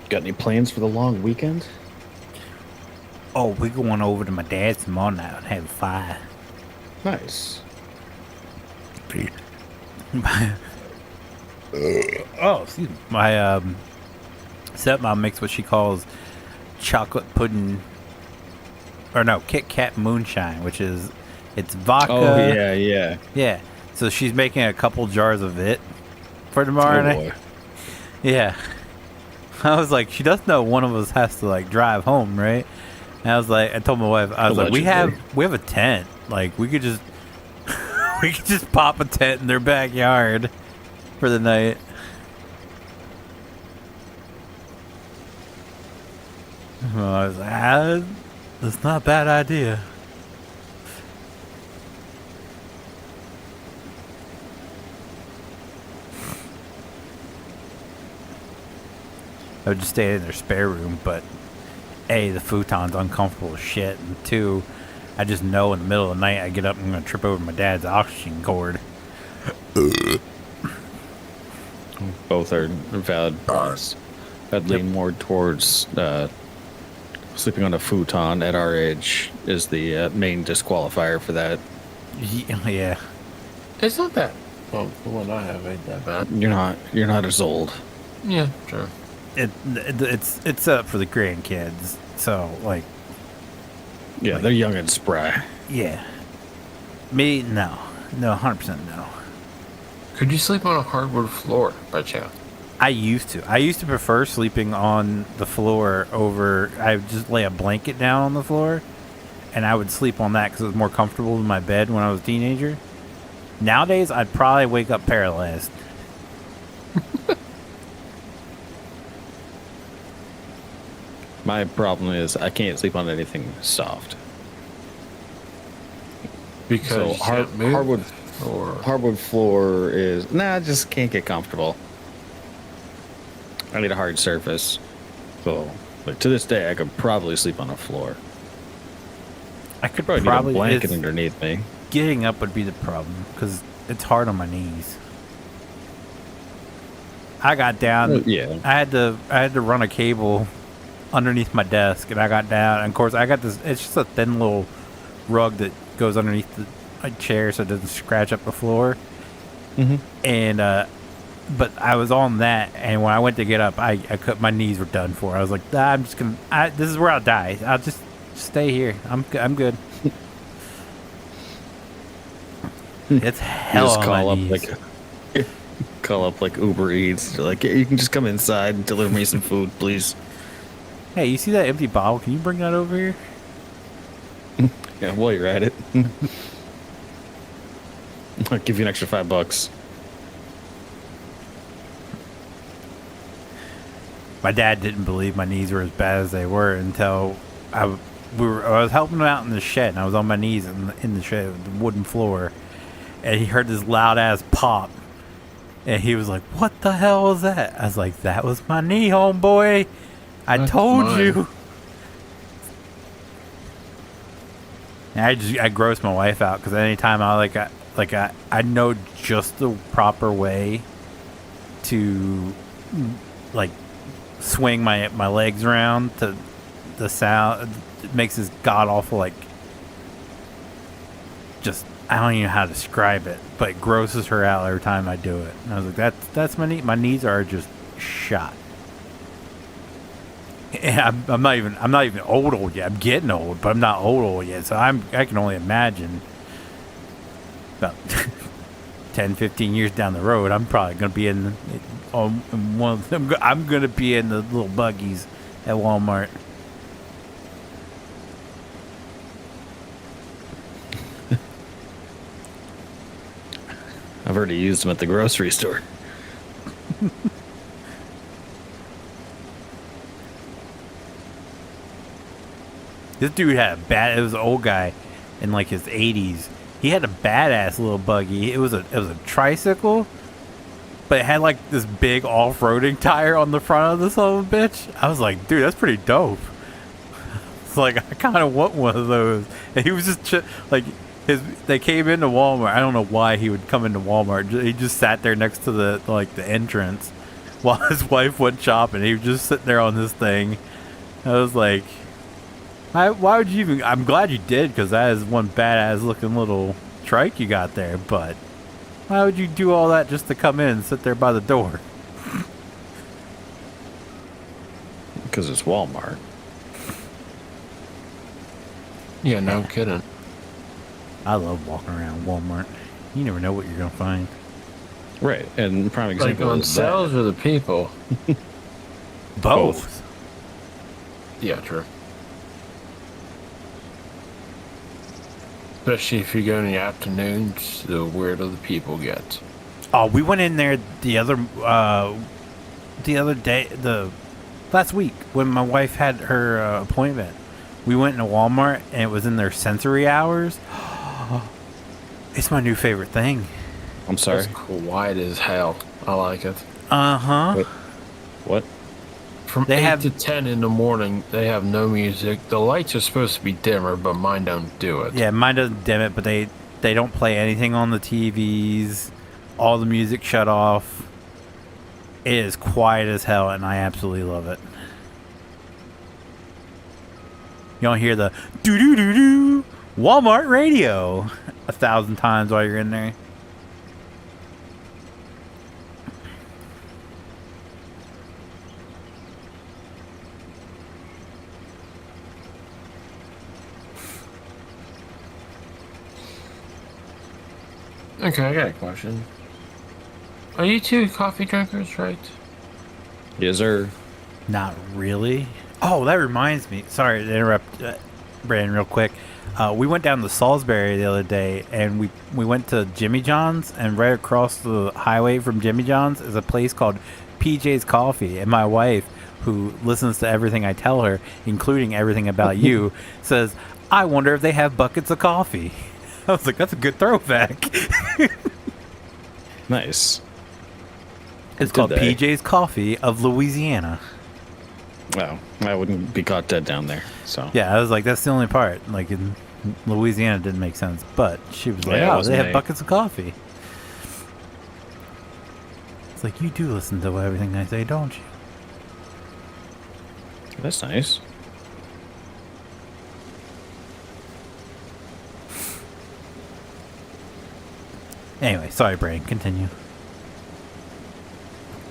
Got any plans for the long weekend? Oh, we're going over to my dad's tomorrow night and have a fire. Nice. Oh, excuse me. My stepmom makes what she calls chocolate pudding, or no, Kit Kat moonshine, which is it's vodka. Oh yeah. Yeah. So she's making a couple jars of it for tomorrow Oh night. boy. Yeah. I was like, she does know one of us has to like drive home, right? And I was like, I told my wife, I was like, we have a tent. Like we could just we could just pop a tent in their backyard for the night. Well, I was like, that's not a bad idea. I would just stay in their spare room, but A, the futon's uncomfortable as shit, and 2, I just know in the middle of the night I get up and I'm going to trip over my dad's oxygen cord. Both are valid points. I'd lean more towards sleeping on a futon at our age is the main disqualifier for that. Yeah. It's not that. Well, the one I have ain't that bad. You're not as old. Yeah, sure. It's up for the grandkids, so like. Yeah, like, they're young and spry. Yeah. Me, no, 100% no. Could you sleep on a hardwood floor by chance? I used to prefer sleeping on the floor over. I would just lay a blanket down on the floor, and I would sleep on that because it was more comfortable in my bed when I was a teenager. Nowadays, I'd probably wake up paralyzed. My problem is I can't sleep on anything soft. Because hardwood floor is I just can't get comfortable. I need a hard surface. So, like to this day, I could probably sleep on a floor. I could Probably need a blanket underneath me. Getting up would be the problem because it's hard on my knees. I got down. Yeah. I had to run a cable underneath my desk, and I got down. And of course, I got this. It's just a thin little rug that goes underneath the chair so it doesn't scratch up the floor. Mm-hmm. And but I was on that, and when I went to get up, I cut my knees were done for. I was like, I'm just gonna. This is where I'll die. I'll just stay here. I'm good. It's hell on my knees. Call up like Uber Eats. They're like, yeah, you can just come inside and deliver me some food, please. Hey, you see that empty bottle? Can you bring that over here? Yeah, while you're at it. I'll give you an extra $5. My dad didn't believe my knees were as bad as they were until I was helping him out in the shed, and I was on my knees in the shed, the wooden floor, and he heard this loud ass pop, and he was like, "What the hell was that?" I was like, "That was my knee, homeboy. I told you." And I grossed my wife out because anytime I know just the proper way to like swing my legs around to the sound. It makes this god awful like just I don't even know how to describe it, but it grosses her out every time I do it. And I was like, that's my knee. My knees are just shot. And I'm not even old yet. I'm getting old, but I'm not old yet. So I can only imagine about 10, 15 years down the road, I'm probably going to be in one of them. I'm going to be in the little buggies at Walmart. I've already used them at the grocery store. This dude had it was an old guy in like his 80s. He had a badass little buggy. It was a tricycle, but it had like this big off-roading tire on the front of this little bitch. I was like, dude, that's pretty dope. It's like, I kind of want one of those. And he was just they came into Walmart. I don't know why he would come into Walmart. He just sat there next to the entrance while his wife went shopping. He was just sitting there on this thing. I was like, why would you even? I'm glad you did, because that is one badass looking little trike you got there. But why would you do all that just to come in and sit there by the door? Because it's Walmart. Yeah, no kidding. I love walking around Walmart. You never know what you're gonna find. Right, and prime Like example on is sales or the people. Both. Yeah, true. Especially if you go in the afternoons, the weirder the people get. Oh, we went in there the other day, last week when my wife had her appointment. We went into Walmart and it was in their sensory hours. It's my new favorite thing. I'm sorry. It's quiet as hell. I like it. Uh-huh. What? From They 8 have- to 10 in the morning, they have no music. The lights are supposed to be dimmer, but mine don't do it. Yeah, mine doesn't dim it, but they don't play anything on the TVs. All the music shut off. It is quiet as hell, and I absolutely love it. You don't hear the doo-doo-doo-doo Walmart radio 1,000 times while you're in there. Okay, I got a question. Are you two coffee drinkers, right? Yes, sir. Not really. Oh, that reminds me. Sorry to interrupt, Brandon, real quick. We went down to Salisbury the other day, and we went to Jimmy John's, and right across the highway from Jimmy John's is a place called PJ's Coffee. And my wife, who listens to everything I tell her, including everything about you, says, I wonder if they have buckets of coffee. I was like, that's a good throwback. Nice. It's Did called they? PJ's Coffee of Louisiana. Well, I wouldn't be caught dead down there. So Yeah, I was like, that's the only part. Like, in Louisiana didn't make sense. But she was like, Yeah, it oh, they wasn't have me. buckets of coffee. It's like, you do listen to everything I say, don't you? that's nice. Anyway, sorry, Brain. Continue.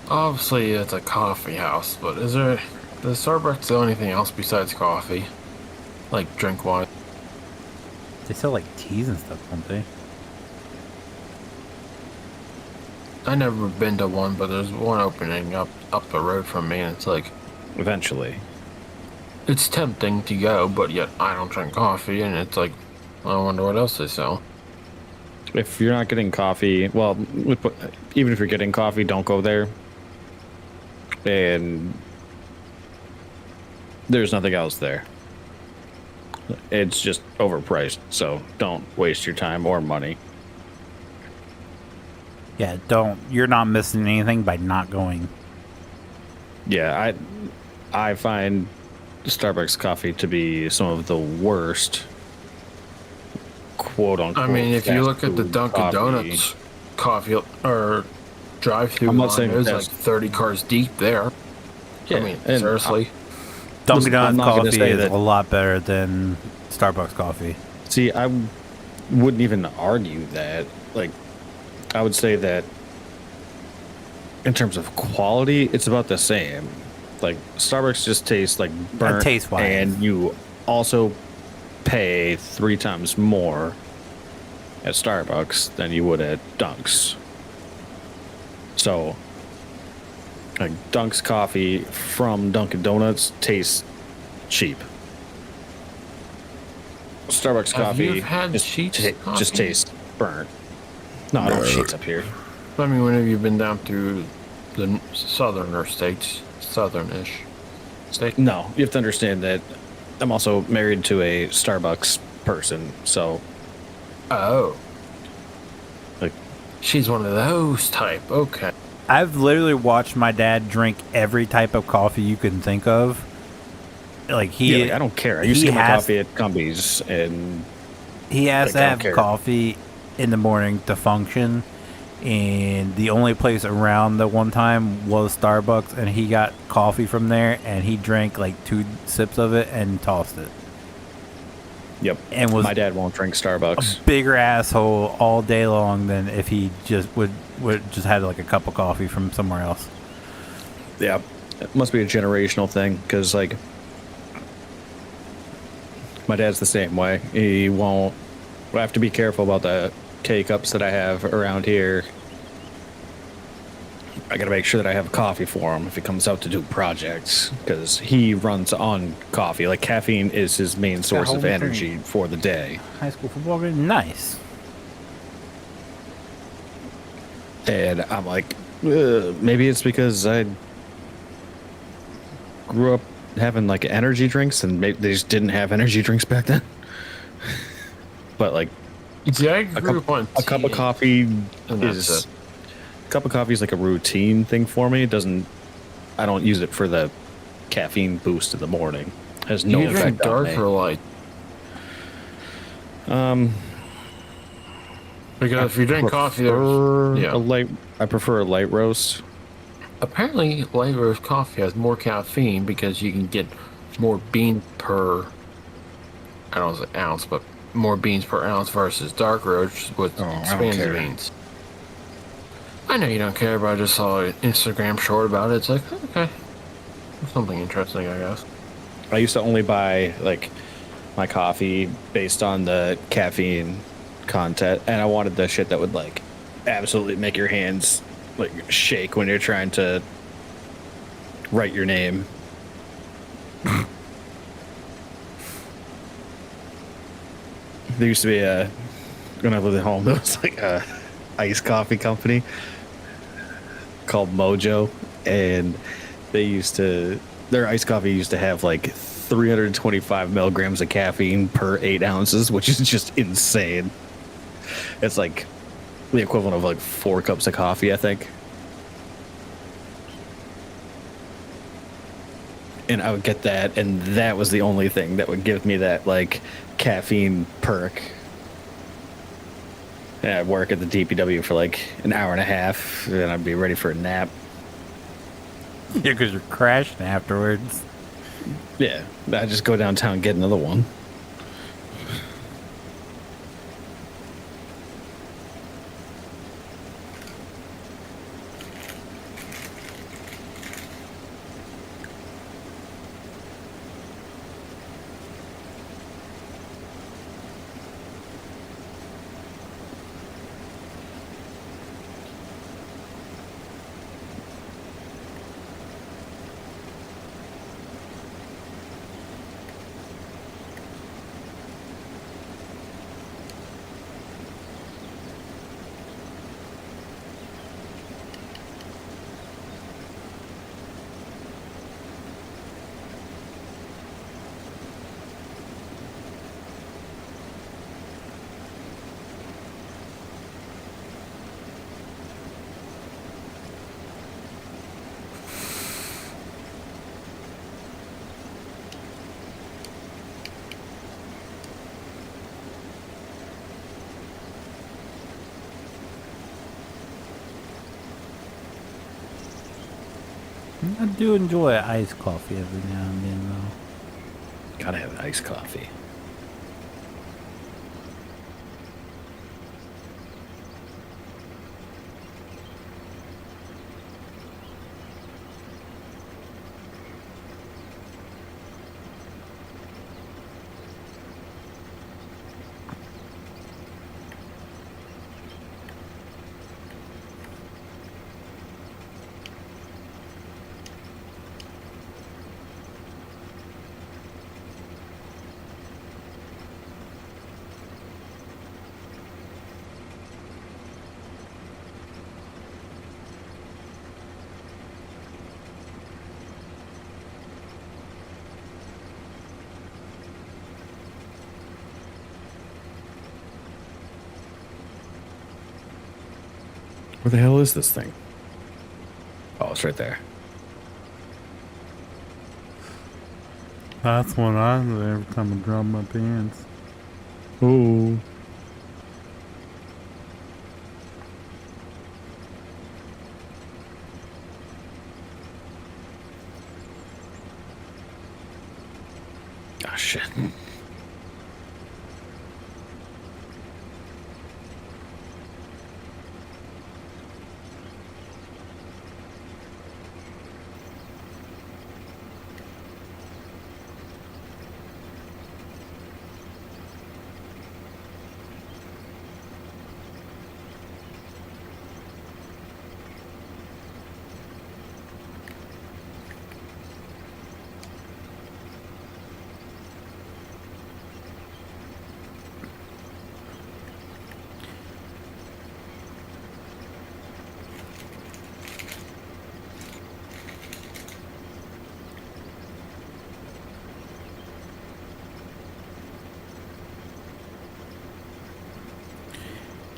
Obviously, it's a coffee house, but does Starbucks sell anything else besides coffee? Like drink-wise? They sell, like, teas and stuff, don't they? I never been to one, but there's one opening up the road from me, and it's like, Eventually. it's tempting to go, but yet I don't drink coffee, and it's like, I wonder what else they sell. If you're not getting coffee, well, even if you're getting coffee, don't go there. And there's nothing else there. It's just overpriced, so don't waste your time or money. Yeah, don't. You're not missing anything by not going. Yeah, I find Starbucks coffee to be some of the worst, quote unquote. I mean, if you fast look at the food Dunkin' coffee. Donuts coffee or drive-through I'm not line, saying there's that's- like 30 cars deep there. Yeah, I mean, and seriously. Dunkin' Listen, I'm Donuts not gonna coffee say is that- a lot better than Starbucks coffee. See, I wouldn't even argue that. Like, I would say that in terms of quality, it's about the same. Like, Starbucks just tastes like burnt, taste-wise. and you also pay 3 times more at Starbucks than you would at Dunk's. So, like, Dunk's coffee from Dunkin' Donuts tastes cheap. Starbucks Have you coffee had Sheetz just coffee? tastes burnt. No, I don't have Sheets up here. I mean, when have you been down to the southerner states? Southernish state? No, you have to understand that I'm also married to a Starbucks person, so Oh. like She's one of those type. Okay. I've literally watched my dad drink every type of coffee you can think of. Like, yeah, like, I don't care. I used to he get my has- coffee at Cumbies, and He has Like, to I don't have care. coffee in the morning to function. And the only place around the one time was Starbucks, and he got coffee from there, and he drank like 2 sips of it and tossed it. yep. And was My dad won't drink Starbucks. bigger asshole all day long than if he just would just had like a cup of coffee from somewhere else. Yeah, it must be a generational thing because like my dad's the same way. He won't. I have to be careful about the K cups that I have around here I gotta make sure that I have coffee for him if he comes out to do projects, because he runs on coffee. Like, caffeine is his main source of energy for the day. High school football game? Nice. And I'm like, maybe it's because I grew up having like energy drinks, and maybe they just didn't have energy drinks back then. But like, Yeah, I a grew up on cup of tea, coffee and that's is it. a cup of coffee is like a routine thing for me. It doesn't. I don't use it for the caffeine boost in the morning. It has no You drink effect on dark me. or light? Because if you drink coffee, there's A light. I prefer a light roast. apparently light roast coffee has more caffeine because you can get more beans per, I don't know if it's ounce, but more beans per ounce versus dark roast with Oh, I don't expands the care. beans. I know you don't care, but I just saw an Instagram short about it. It's like, okay, something interesting, I guess. I used to only buy like my coffee based on the caffeine content, and I wanted the shit that would like absolutely make your hands like shake when you're trying to write your name. There used to be a, when I lived at home, there was like a iced coffee company called Mojo, and they used to, their iced coffee used to have like 325 milligrams of caffeine per 8 ounces, which is just insane. It's like the equivalent of like 4 cups of coffee, I think. And I would get that, and that was the only thing that would give me that like caffeine perk. And I'd work at the DPW for like an hour and a half, and I'd be ready for a nap. Yeah, because you're crashing afterwards. Yeah, I'd just go downtown and get another one. I do enjoy iced coffee every now and then, though. Gotta have iced coffee. Where the hell is this thing? Oh, it's right there. That's what I do every time I drop my pants. Oh. Oh, shit.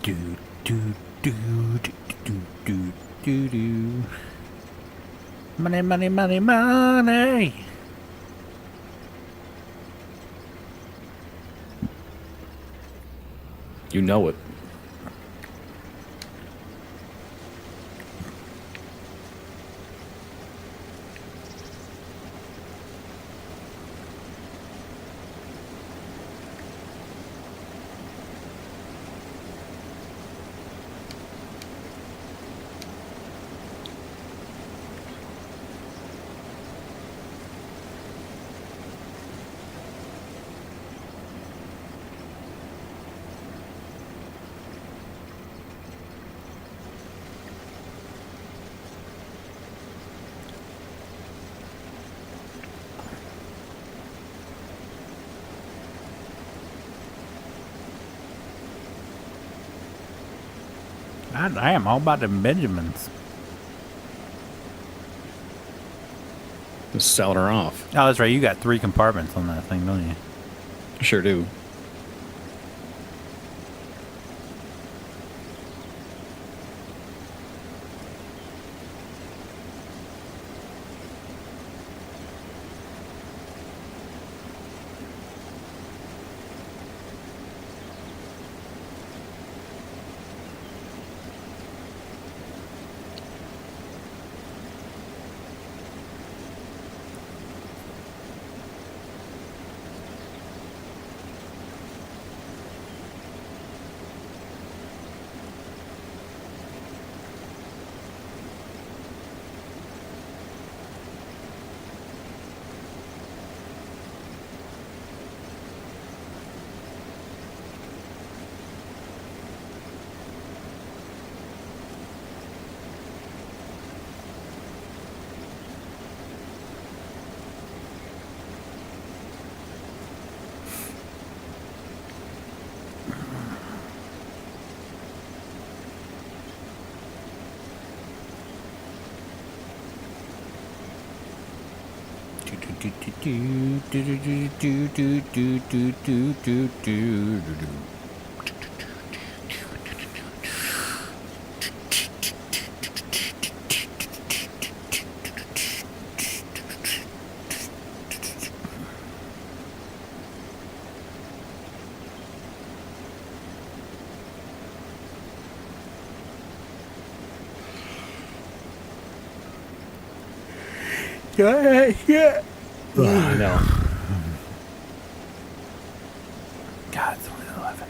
do do do do do do do do. Money, money, money, money. You know it. I am all about them Benjamins. Just selling her off. Oh, that's right. You got 3 compartments on that thing, don't you? Sure do. Yeah. I know. God, it's only 11.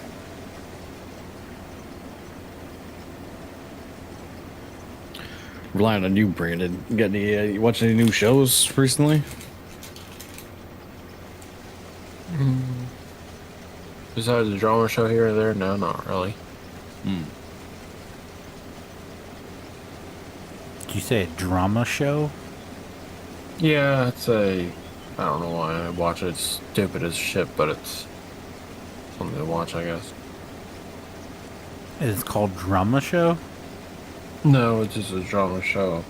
Relying on you, Brandon. You got any? You watch any new shows recently? Besides the drama show here or there, no, not really. Did you say a drama show? Yeah, it's a. I don't know why I watch it. It's stupid as shit, but it's something to watch, I guess. It's called Drama Show? No, it's just a drama show.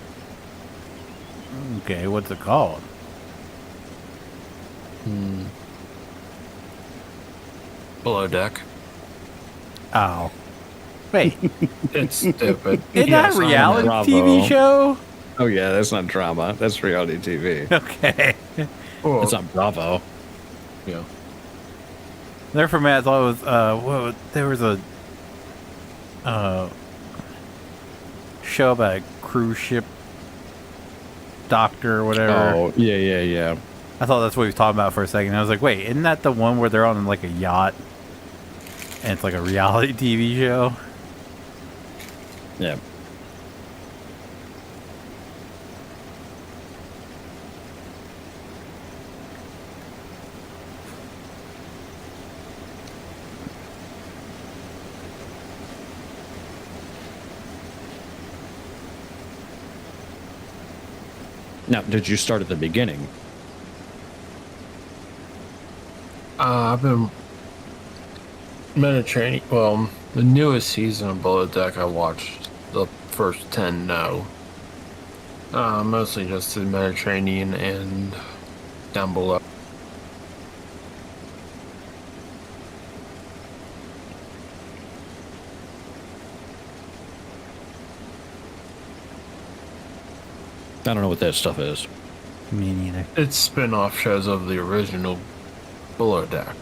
Okay, what's it called? Below Deck. Oh. Wait, It's stupid. isn't Yes, that a I reality know. TV Bravo. show? Oh yeah, that's not drama. That's reality TV. Okay. Well, It's on Bravo. yeah. There for me, I thought it was, there was a, show about a cruise ship doctor or whatever. Oh yeah. I thought that's what he was talking about for a second. I was like, wait, isn't that the one where they're on like a yacht and it's like a reality TV show? Yeah. Now, did you start at the beginning? I've been Mediterranean. Well, the newest season of Below Deck, I watched the first 10. No, mostly just the Mediterranean and down below. don't know what that stuff is. Me neither. It's spin-off shows of the original Below Deck.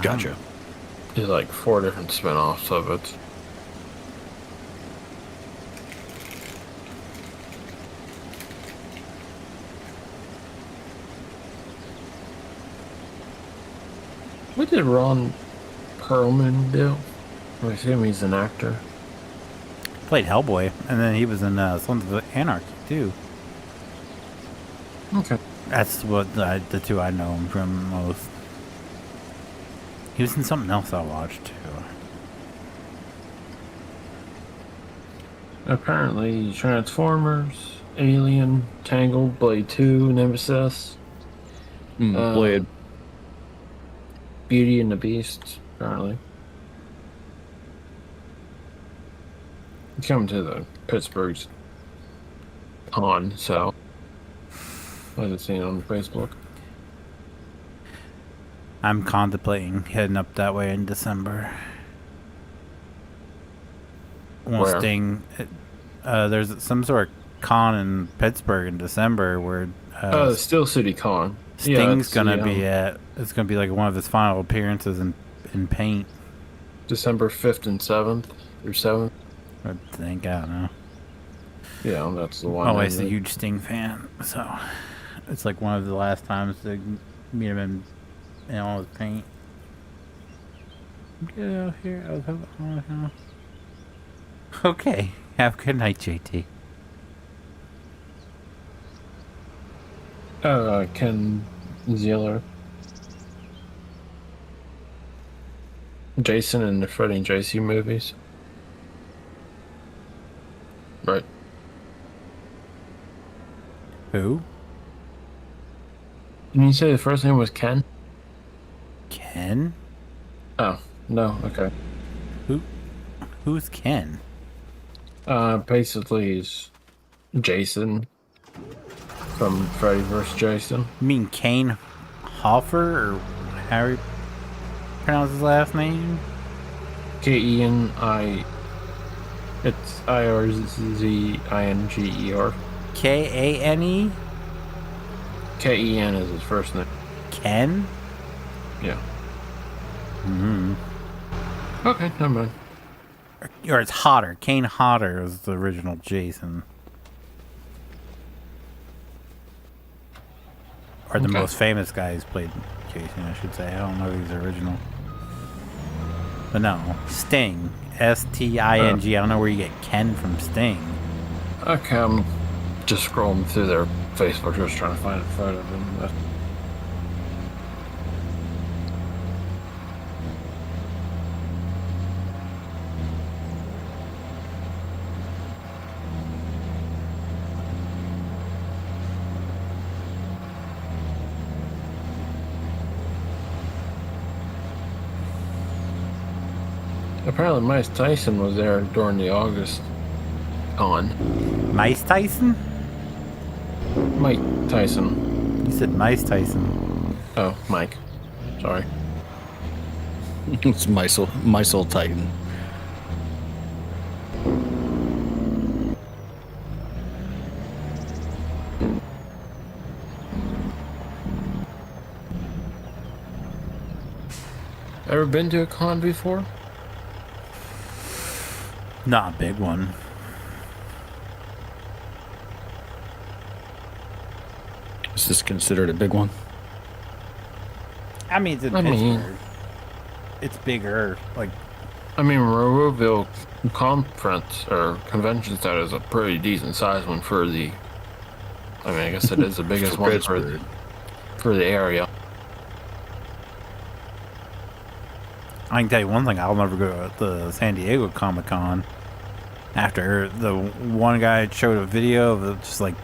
Gotcha. There's like 4 different spin-offs of it. What did Ron Perlman do? I assume he's an actor. Played Hellboy, and then he was in Sons of Anarchy too. Okay. That's what the two I know him from most. He was in something else I watched too. Apparently, Transformers, Alien, Tangled, Blade 2, Nemesis, Blade. Beauty and the Beast, apparently. Come to the Pittsburgh's con, so I haven't seen it on Facebook. I'm contemplating heading up that way in December. Where? Sting. There's some sort of con in Pittsburgh in December where The Steel City Con. Sting's gonna be at. It's gonna be like one of his final appearances in paint. December 5th and 7th or 7th. I think, I don't know. Yeah, that's the one. Always a huge Sting fan, so it's like one of the last times to meet him in all his paint. Get out here. Okay. Have a good night, JT. Ken Zieler. Jason in the Freddy and JC movies. Right. Who? Didn't you say the first name was Ken? Ken? Oh, no, okay. Who's Ken? Basically he's Jason from Freddy vs. Jason. You mean Kane Hoffer, or how you pronounce his last name? K-E-N-I... It's I-R-Z-I-N-G-E-R. K-A-N-E? K-E-N is his first name. Ken? Yeah. Mm-hmm. Okay, never mind. Or it's Hodder. Kane Hodder was the original Jason. Or the most famous guy who's played Jason, I should say. I don't know if he's original. But no, Sting. S-T-I-N-G. I don't know where you get Ken from Sting. Okay, I'm just scrolling through their Facebook, just trying to find a photo of them. Apparently, Mike Tyson was there during the August con. Mice Tyson? Mike Tyson. You said Mice Tyson. Oh, Mike. Sorry. It's Mysol Titan. Ever been to a con before? Not a big one. Is this considered a big one? I mean, it's in Pittsburgh. It's bigger. Like, I mean, Roroville Conference or Convention Center is a pretty decent sized one for the. I mean, I guess it is the biggest one for the area. I can tell you one thing: I'll never go to the San Diego Comic Con. After the one guy showed a video of just like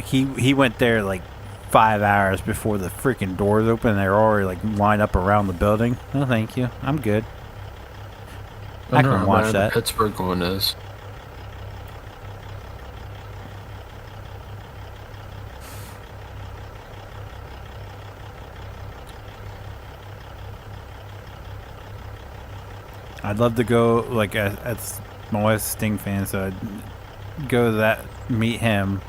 he went there like 5 hours before the freaking doors open. And they're already like lined up around the building. No, thank you. I'm good. I can watch that. The Pittsburgh one is. I'd love to go. Like, my wife's a Sting fan, so go to that, meet him,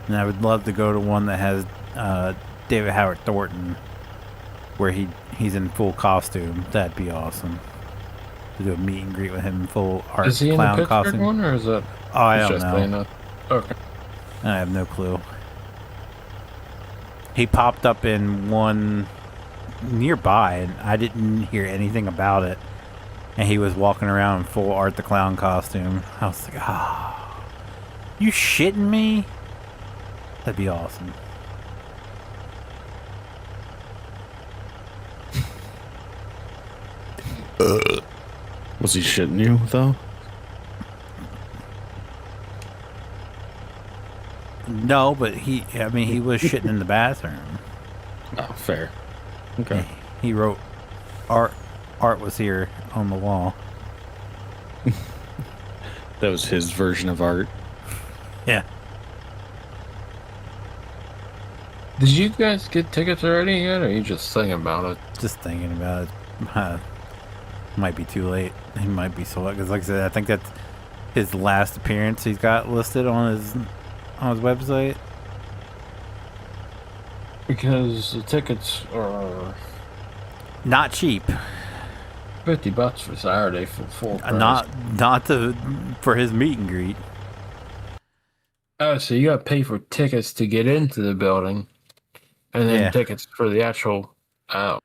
and I would love to go to one that has David Howard Thornton, where he's in full costume. That'd be awesome. To do a meet and greet with him in full art Is he in the clown Pittsburgh costume. one, or is that? Oh, I it's don't just know. in a- Okay. I have no clue. He popped up in one nearby, and I didn't hear anything about it. And he was walking around in full Art the Clown costume. I was like, ah, you shitting me? That'd be awesome. Was he shitting you though? No, but he was shitting in the bathroom. Oh, fair. Okay. He wrote, art was here on the wall. That was his version of art. Yeah. Did you guys get tickets already yet, or are you just thinking about it? Just thinking about it. Might be too late. He might be sold out. Because like I said, I think that's his last appearance he's got listed on his website. Because the tickets are Not cheap. $50 for Saturday for full price. Not for his meet and greet. Oh, so you got to pay for tickets to get into the building, and then Yeah. tickets for the actual. Oh,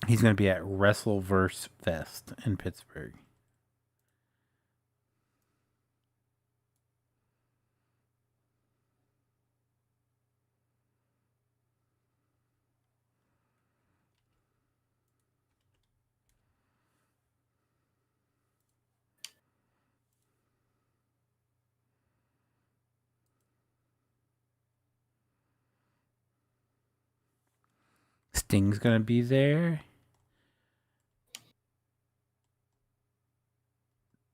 He's going to be at Wrestleverse Fest in Pittsburgh. Sting's going to be there.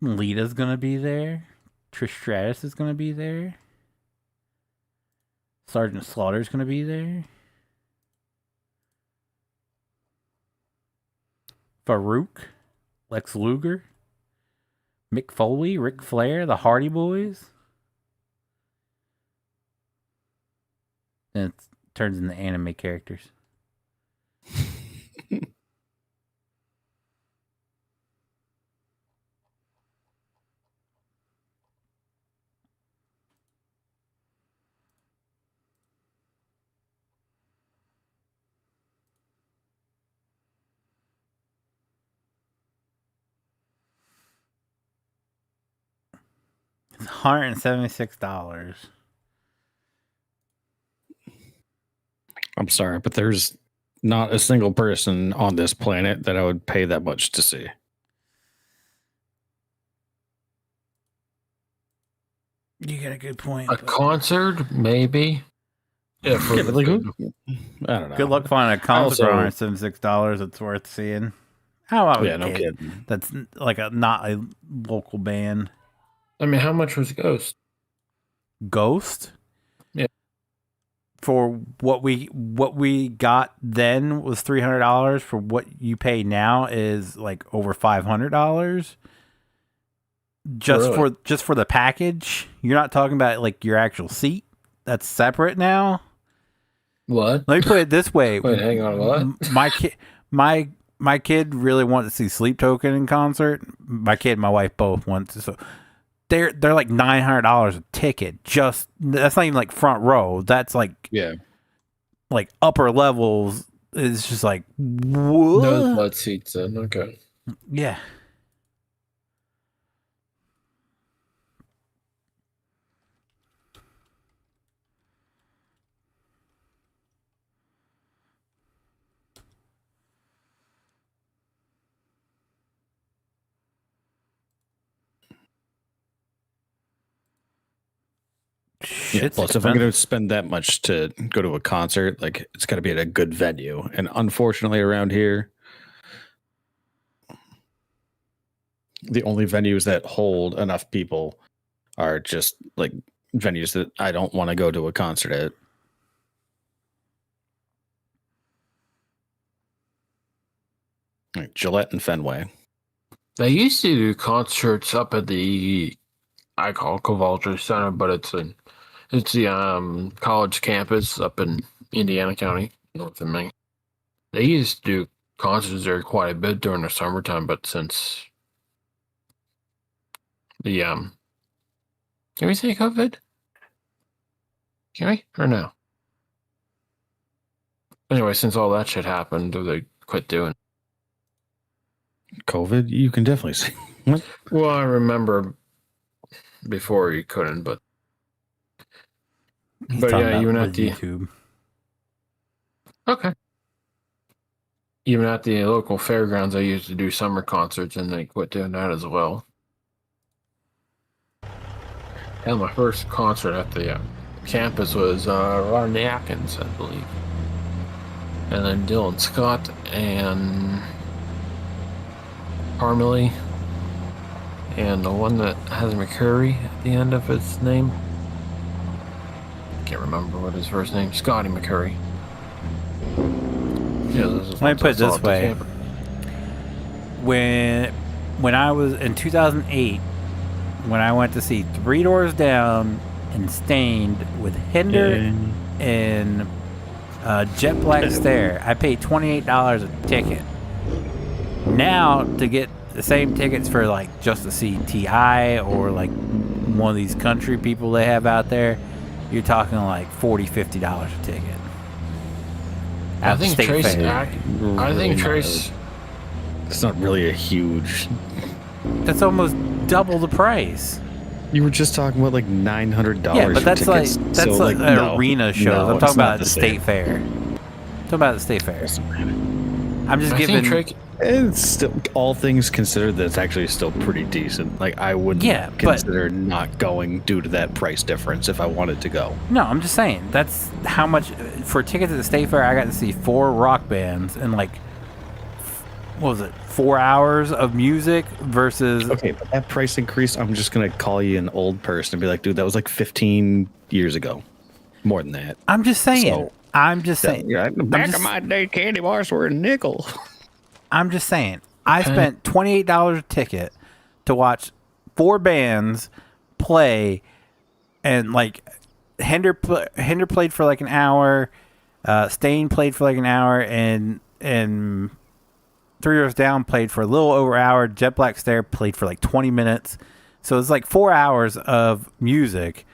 Lita's going to be there. Trish Stratus is going to be there. Sergeant Slaughter's going to be there. Farouk, Lex Luger, Mick Foley, Ric Flair, the Hardy Boys. And it turns into anime characters. It's $176. I'm sorry, but there's not a single person on this planet that I would pay that much to see. You got a good point. a concert maybe. Yeah, for Yeah, the but like, food. I don't know. Good luck finding a concert for Also- $176 that's worth seeing. How about Yeah, no kidding. That's like not a local band. I mean, how much was Ghost? Ghost? Yeah. For what we got then was $300. For what you pay now is like over $500. Just for the package. You're not talking about like your actual seat. That's separate now. What? Let me put it this way. Wait, hang on, what? My kid really wanted to see Sleep Token in concert. My kid and my wife both want to. So they're like $900 a ticket. Just that's not even like front row. That's like like upper levels. It's just like what? No blood seats then. Okay. Yeah. Yeah. Shit's Plus, if I'm going to expensive. spend that much to go to a concert, like it's got to be at a good venue. And unfortunately, around here, the only venues that hold enough people are just like venues that I don't want to go to a concert at. Like Gillette and Fenway. They used to do concerts up at the I call it Cavalry Center, but it's the college campus up in Indiana County, north of Maine. They used to do concerts there quite a bit during the summertime, but since the can we say COVID? Can we or no? Anyway, since all that shit happened, they quit doing. COVID, you can definitely see. What? Well, I remember before you couldn't, but He's but talking yeah, about even the at the YouTube. okay, even at the local fairgrounds, I used to do summer concerts, and they quit doing that as well. And my first concert at the campus was Rodney Atkins, I believe, and then Dylan Scott and Parmalee, and the one that has McCurry at the end of its name. Can't remember what his first name. Scotty McCurry. Yeah, Let me put it this way. When I was in 2008, when I went to see Three Doors Down and Stained with Hinder and Jet Black Stare, I paid $28 a ticket. Now to get the same tickets for like just to see T.I. or like one of these country people they have out there, you're talking like $40-$50 a ticket. I think Trace. I think Trace. It's not really a huge. That's almost double the price. You were just talking about like $900. Yeah, but that's tickets. like no, arena shows. no, I'm it's talking not about the the same. state fair. I'm talking about the state fair. I'm just I giving. think Trace. It's still, all things considered, that's actually still pretty decent. Like I wouldn't consider not going due to that price difference if I wanted to go. No, I'm just saying that's how much for tickets at the state fair. I got to see 4 rock bands and like what was it, 4 hours of music versus. Okay, but that price increase, I'm just gonna call you an old person and be like, dude, that was like 15 years ago, more than that. I'm just saying. So, I'm just saying. Yeah, back in my day, candy bars were a nickel. I'm just saying. I spent $28 a ticket to watch 4 bands play, and like Hinder played for like an hour, Stain played for like an hour, and Three Doors Down played for a little over an hour. Jet Black Stare played for like 20 minutes. So it's like 4 hours of music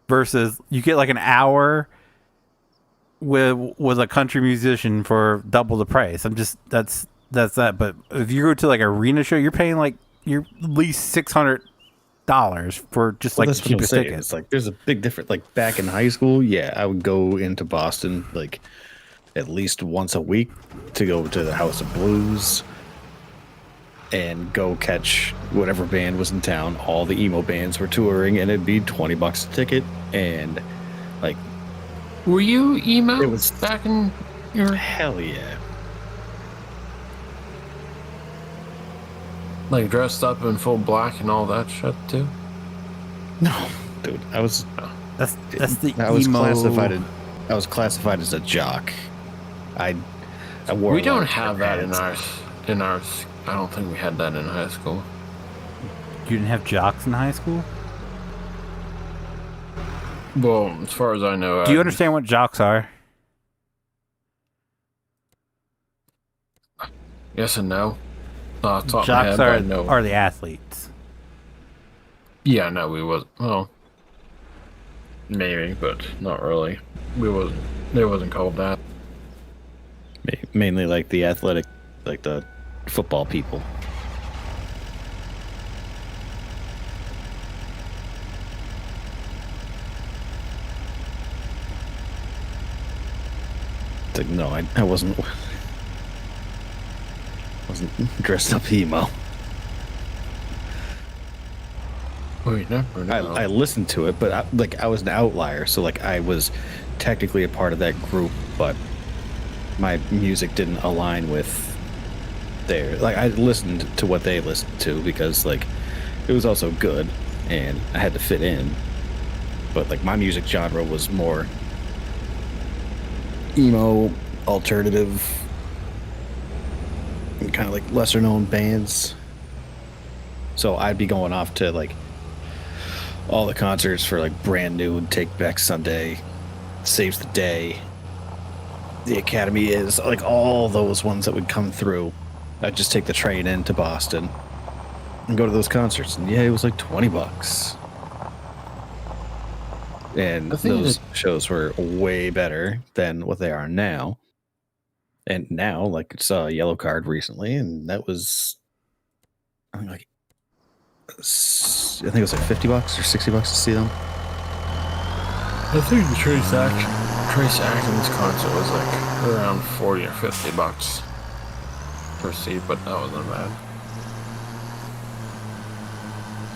versus you get like an hour with a country musician for double the price. That's that. But if you go to like an arena show, you're paying like at least $600 for just like the cheapest tickets. It's like there's a big difference. Like back in high school, yeah, I would go into Boston like at least once a week to go to the House of Blues and go catch whatever band was in town. All the emo bands were touring, and it'd be $20 a ticket. And like, were you emo? It was back in your hell yeah. Like dressed up in full black and all that shit too? No, dude, I was. That's the I emo. I was classified as a jock. I wore. We don't have that in our. I don't think we had that in high school. You didn't have jocks in high school? Well, as far as I know. Do you understand what jocks are? Yes and no. Jocks are the athletes. Yeah, no, we wasn't. Well, maybe, but not really. We wasn't. They wasn't called that. Mainly like the athletic, like the football people. It's like, no, I wasn't dressed up emo. We never know. I listened to it, but I was an outlier, so like I was technically a part of that group, but my music didn't align with their. Like I listened to what they listened to because like it was also good, and I had to fit in. But like my music genre was more emo, alternative, and kind of like lesser known bands. So I'd be going off to like all the concerts for like Brand New, Take Back Sunday, Saves the Day, The Academy Is, like all those ones that would come through. I'd just take the train into Boston and go to those concerts. And yeah, it was like $20. And those shows were way better than what they are now. And now, like, I saw a Yellow Card recently, and that was, I think, like, I think it was like $50 or $60 to see them. I think the Trace Atkins concert was like around $40 or $50 per seat, but that wasn't bad.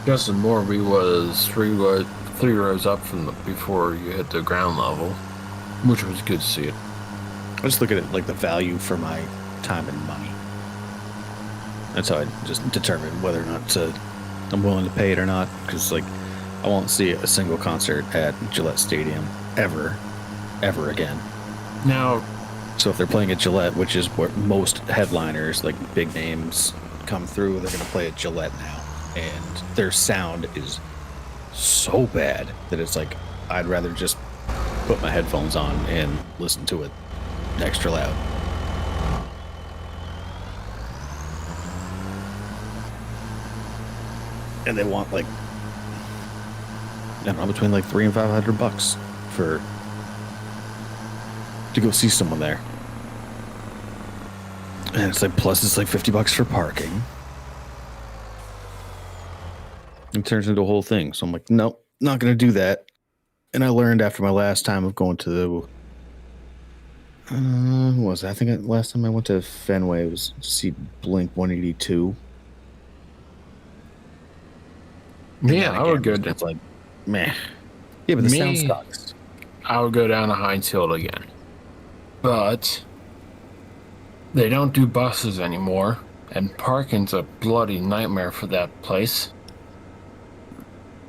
Justin Morby was three rows up from before you hit the ground level, which was good to see it. I just look at it like the value for my time and money. That's how I just determine whether or not I'm willing to pay it or not, because like I won't see a single concert at Gillette Stadium ever again. Now, so if they're playing at Gillette, which is where most headliners, like big names, come through, they're going to play at Gillette now, and their sound is so bad that it's like I'd rather just put my headphones on and listen to it extra loud. And they want like, I don't know, between like $300 and $500 to go see someone there. And it's like, plus it's like $50 for parking. It turns into a whole thing. So I'm like, nope, not going to do that. And I learned after my last time of going to the, what was it? I think last time I went to Fenway was to see Blink 182. Yeah, I would go. It's like, meh. Yeah, but the sound sucks. I would go down to Heinz Field again, but they don't do buses anymore, and parking's a bloody nightmare for that place.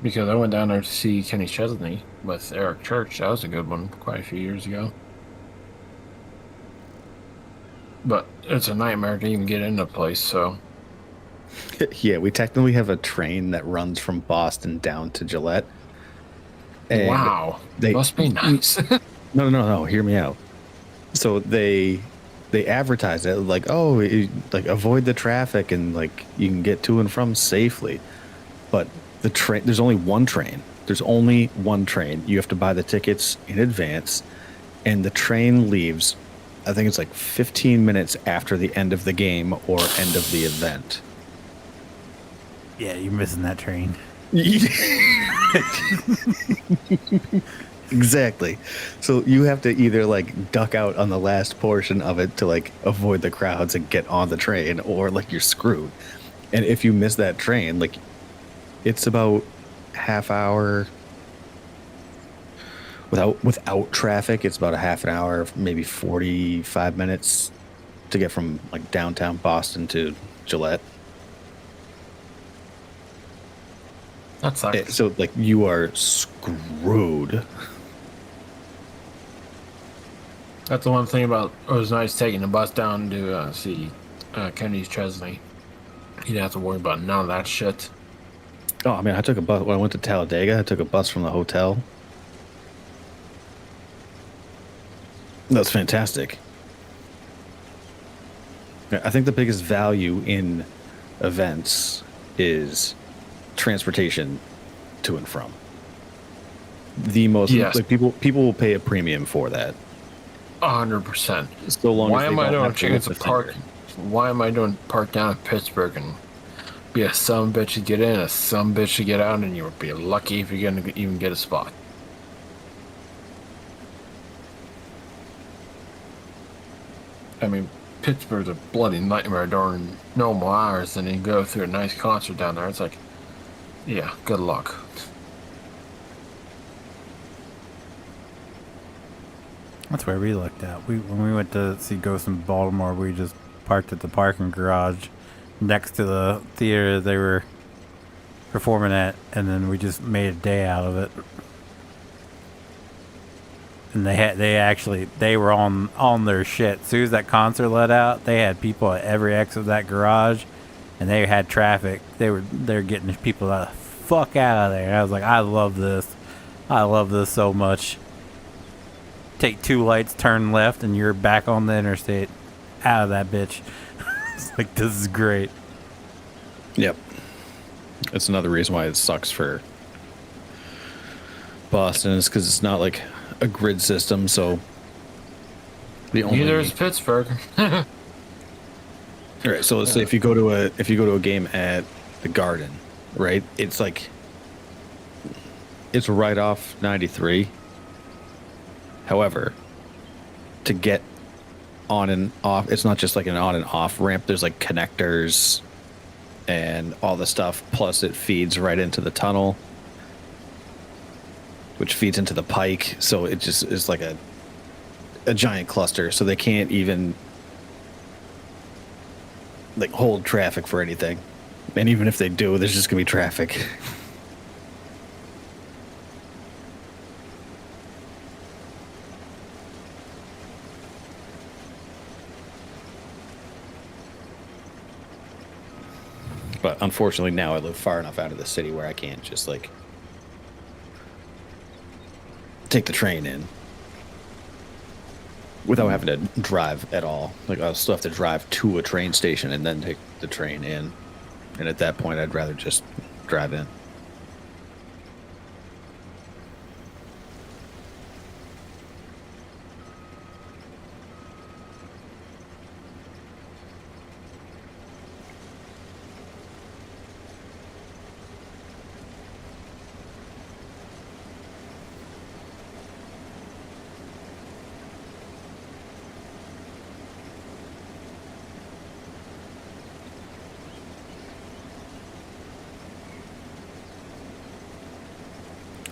Because I went down there to see Kenny Chesney with Eric Church. That was a good one, quite a few years ago. But it's a nightmare to even get into the place, so. Yeah, we technically have a train that runs from Boston down to Gillette. And wow, must be nice. No, hear me out. So they advertise it like, oh, like avoid the traffic and like you can get to and from safely. But the train, there's only one train. There's only one train. You have to buy the tickets in advance, and the train leaves, I think it's like 15 minutes after the end of the game or end of the event. Yeah, you're missing that train. Exactly. So you have to either like duck out on the last portion of it to like avoid the crowds and get on the train, or like you're screwed. And if you miss that train, like it's about half hour without traffic. It's about a half an hour, maybe 45 minutes to get from like downtown Boston to Gillette. That sucks. So like you are screwed. That's the one thing about it was nice taking the bus down to see Kenny Chesney. You didn't have to worry about none of that shit. Oh, I mean, I took a bus when I went to Talladega. I took a bus from the hotel. That's fantastic. I think the biggest value in events is transportation to and from. The most, yes. Like people will pay a premium for that. 100%. So long Why as am they I don't doing have to chance lift of a park? finger. Why am I doing park down in Pittsburgh and be a some bitch to get in, a some bitch to get out, and you would be lucky if you're gonna even get a spot. I mean, Pittsburgh's a bloody nightmare during normal hours, and you go through a nice concert down there. It's like Yeah, good luck. That's where we looked at. When we went to see Ghost in Baltimore, we just parked at the parking garage next to the theater they were performing at, and then we just made a day out of it. And they were on their shit. As soon as that concert let out, they had people at every exit of that garage, and they had traffic. They're getting people the fuck out of there. And I was like, I love this. I love this so much. Take 2 lights, turn left, and you're back on the interstate. Out of that bitch. It's like, this is great. Yep. That's another reason why it sucks for Boston, is because it's not like a grid system, so neither is Pittsburgh. All right, so let's say if you go to a game at the Garden, right? It's like it's right off 93. However, to get on and off, it's not just like an on and off ramp. There's like connectors and all the stuff. Plus, it feeds right into the tunnel, which feeds into the pike. So it just is like a giant cluster. So they can't even like hold traffic for anything. And even if they do, there's just gonna be traffic. But unfortunately, now I live far enough out of the city where I can't just like take the train in without having to drive at all. Like, I'll still have to drive to a train station and then take the train in. And at that point, I'd rather just drive in.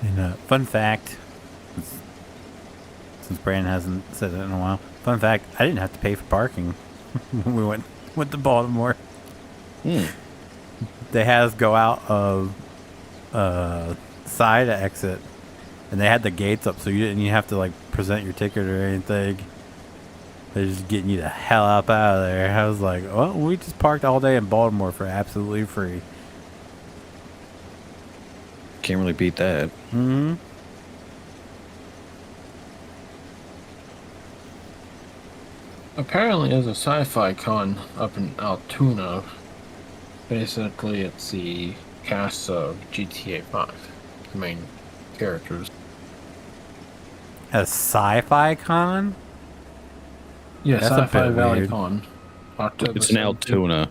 And fun fact, since Brandon hasn't said it in a while, fun fact, I didn't have to pay for parking when we went to Baltimore. They had us go out of side exit, and they had the gates up, so you didn't even have to like present your ticket or anything. They're just getting you the hell up out of there. I was like, well, we just parked all day in Baltimore for absolutely free. Can't really beat that. Mm-hmm. Apparently, there's a sci-fi con up in Altoona. Basically, it's the cast of GTA 5, the main characters. A sci-fi con? Yeah, That's a Sci-Fi bit Valley weird. Con. October It's an 17th. Altoona.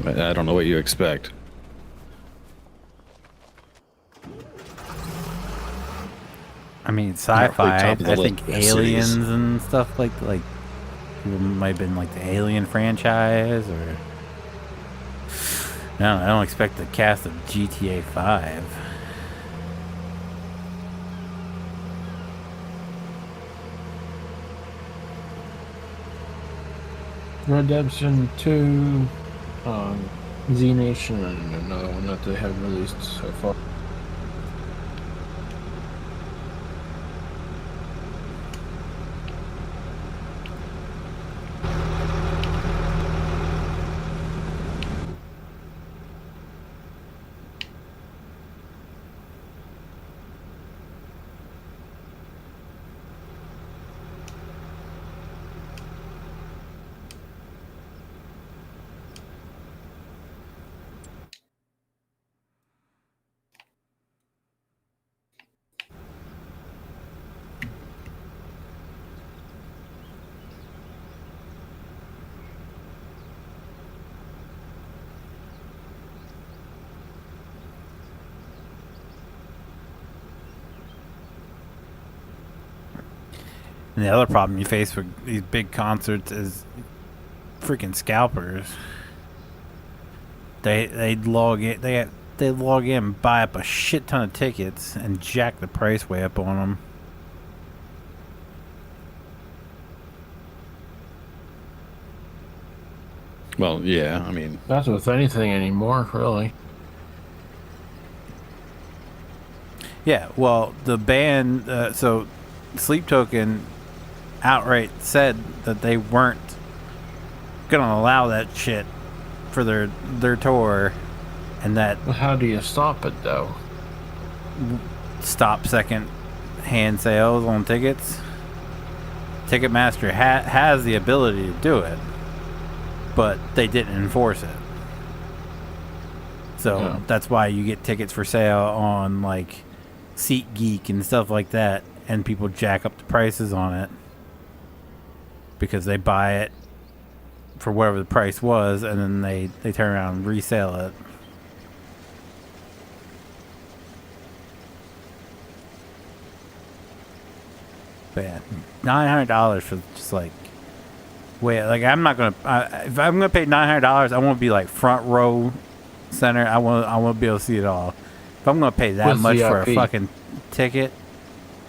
I don't know what you expect. I mean, sci-fi. top of the I think list of aliens cities. and stuff like people might have been like the Alien franchise, or no, I don't expect the cast of GTA 5. Redemption 2, Z Nation, and another one that they have released so far. And the other problem you face with these big concerts is freaking scalpers. They log it. they log in, buy up a shit ton of tickets, and jack the price way up on them. Well, yeah, I mean, That's with anything anymore, really. Yeah, well, the band, so Sleep Token outright said that they weren't gonna allow that shit for their tour, and that Well, how do you stop it, though? stop second hand sales on tickets. Ticketmaster has the ability to do it, but they didn't enforce it. So Yeah. that's why you get tickets for sale on like SeatGeek and stuff like that, and people jack up the prices on it because they buy it for whatever the price was, and then they turn around and resell it. But yeah, $900 for just like, wait, like I'm not gonna. If I'm gonna pay $900, I want to be like front row center. I want to be able to see it all. If I'm gonna pay that With much for a VIP. fucking ticket,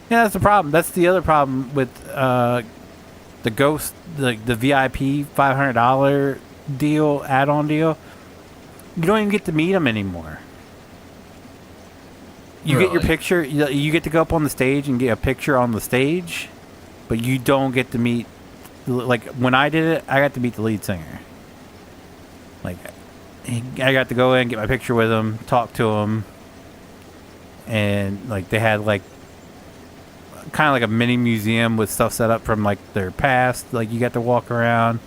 yeah, that's the problem. That's the other problem with the Ghost, the VIP $500 deal, add-on deal. You don't even get to meet them anymore. You get your Really? picture. You get to go up on the stage and get a picture on the stage, but you don't get to meet. Like when I did it, I got to meet the lead singer. Like I got to go in, get my picture with him, talk to him, and like they had like kind of like a mini museum with stuff set up from like their past. Like you got to walk around.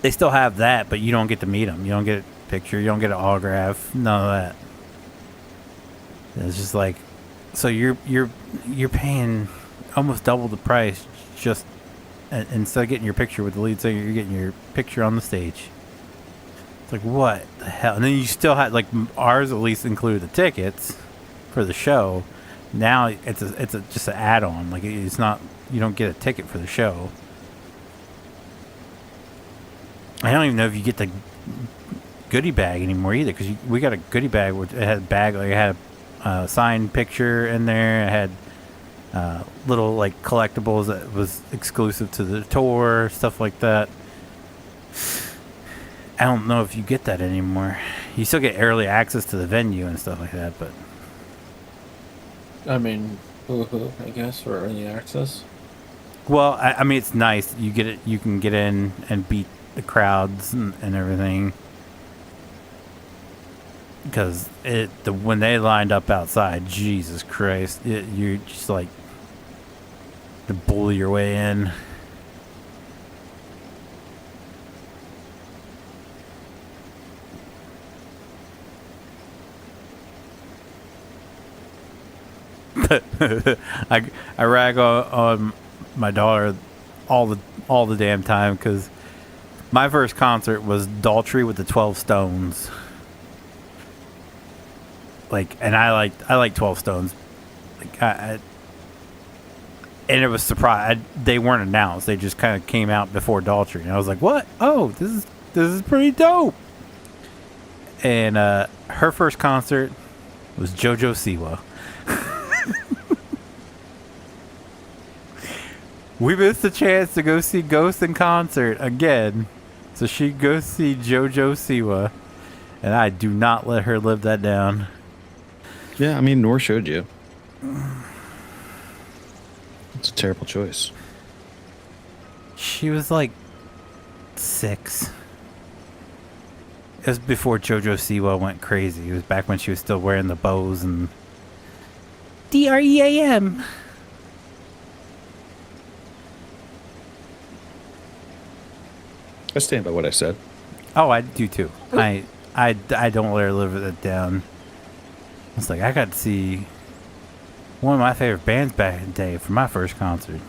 They still have that, but you don't get to meet them. You don't get a picture. You don't get an autograph. None of that. It's just like, so you're paying almost double the price just instead of getting your picture with the lead singer, you're getting your picture on the stage. It's like, what the hell? And then you still had like ours at least included the tickets for the show. Now it's just an add-on. Like it's not, you don't get a ticket for the show. I don't even know if you get the goodie bag anymore either, because we got a goodie bag which it had a bag, like it had a signed picture in there. It had little like collectibles that was exclusive to the tour, stuff like that. I don't know if you get that anymore. You still get early access to the venue and stuff like that, but I mean, I guess, for early access. well, I mean it's nice. You get it. You can get in and beat the crowds and everything. Because when they lined up outside, Jesus Christ, you're just like to bully your way in. I rag on my daughter all the damn time because my first concert was Daltrey with the 12 Stones. Like, and I like 12 Stones. Like, and it was surprised. They weren't announced. They just kind of came out before Daltrey, and I was like, "What? Oh, this is pretty dope." And her first concert was JoJo Siwa. We missed the chance to go see Ghost in concert again, so she goes see JoJo Siwa, and I do not let her live that down. yeah, I mean, nor should you. It's a terrible choice. She was like 6. It was before JoJo Siwa went crazy. It was back when she was still wearing the bows and DREAM. I stand by what I said. Oh, I do too. I don't let her live it down. It's like I got to see one of my favorite bands back in the day for my first concert.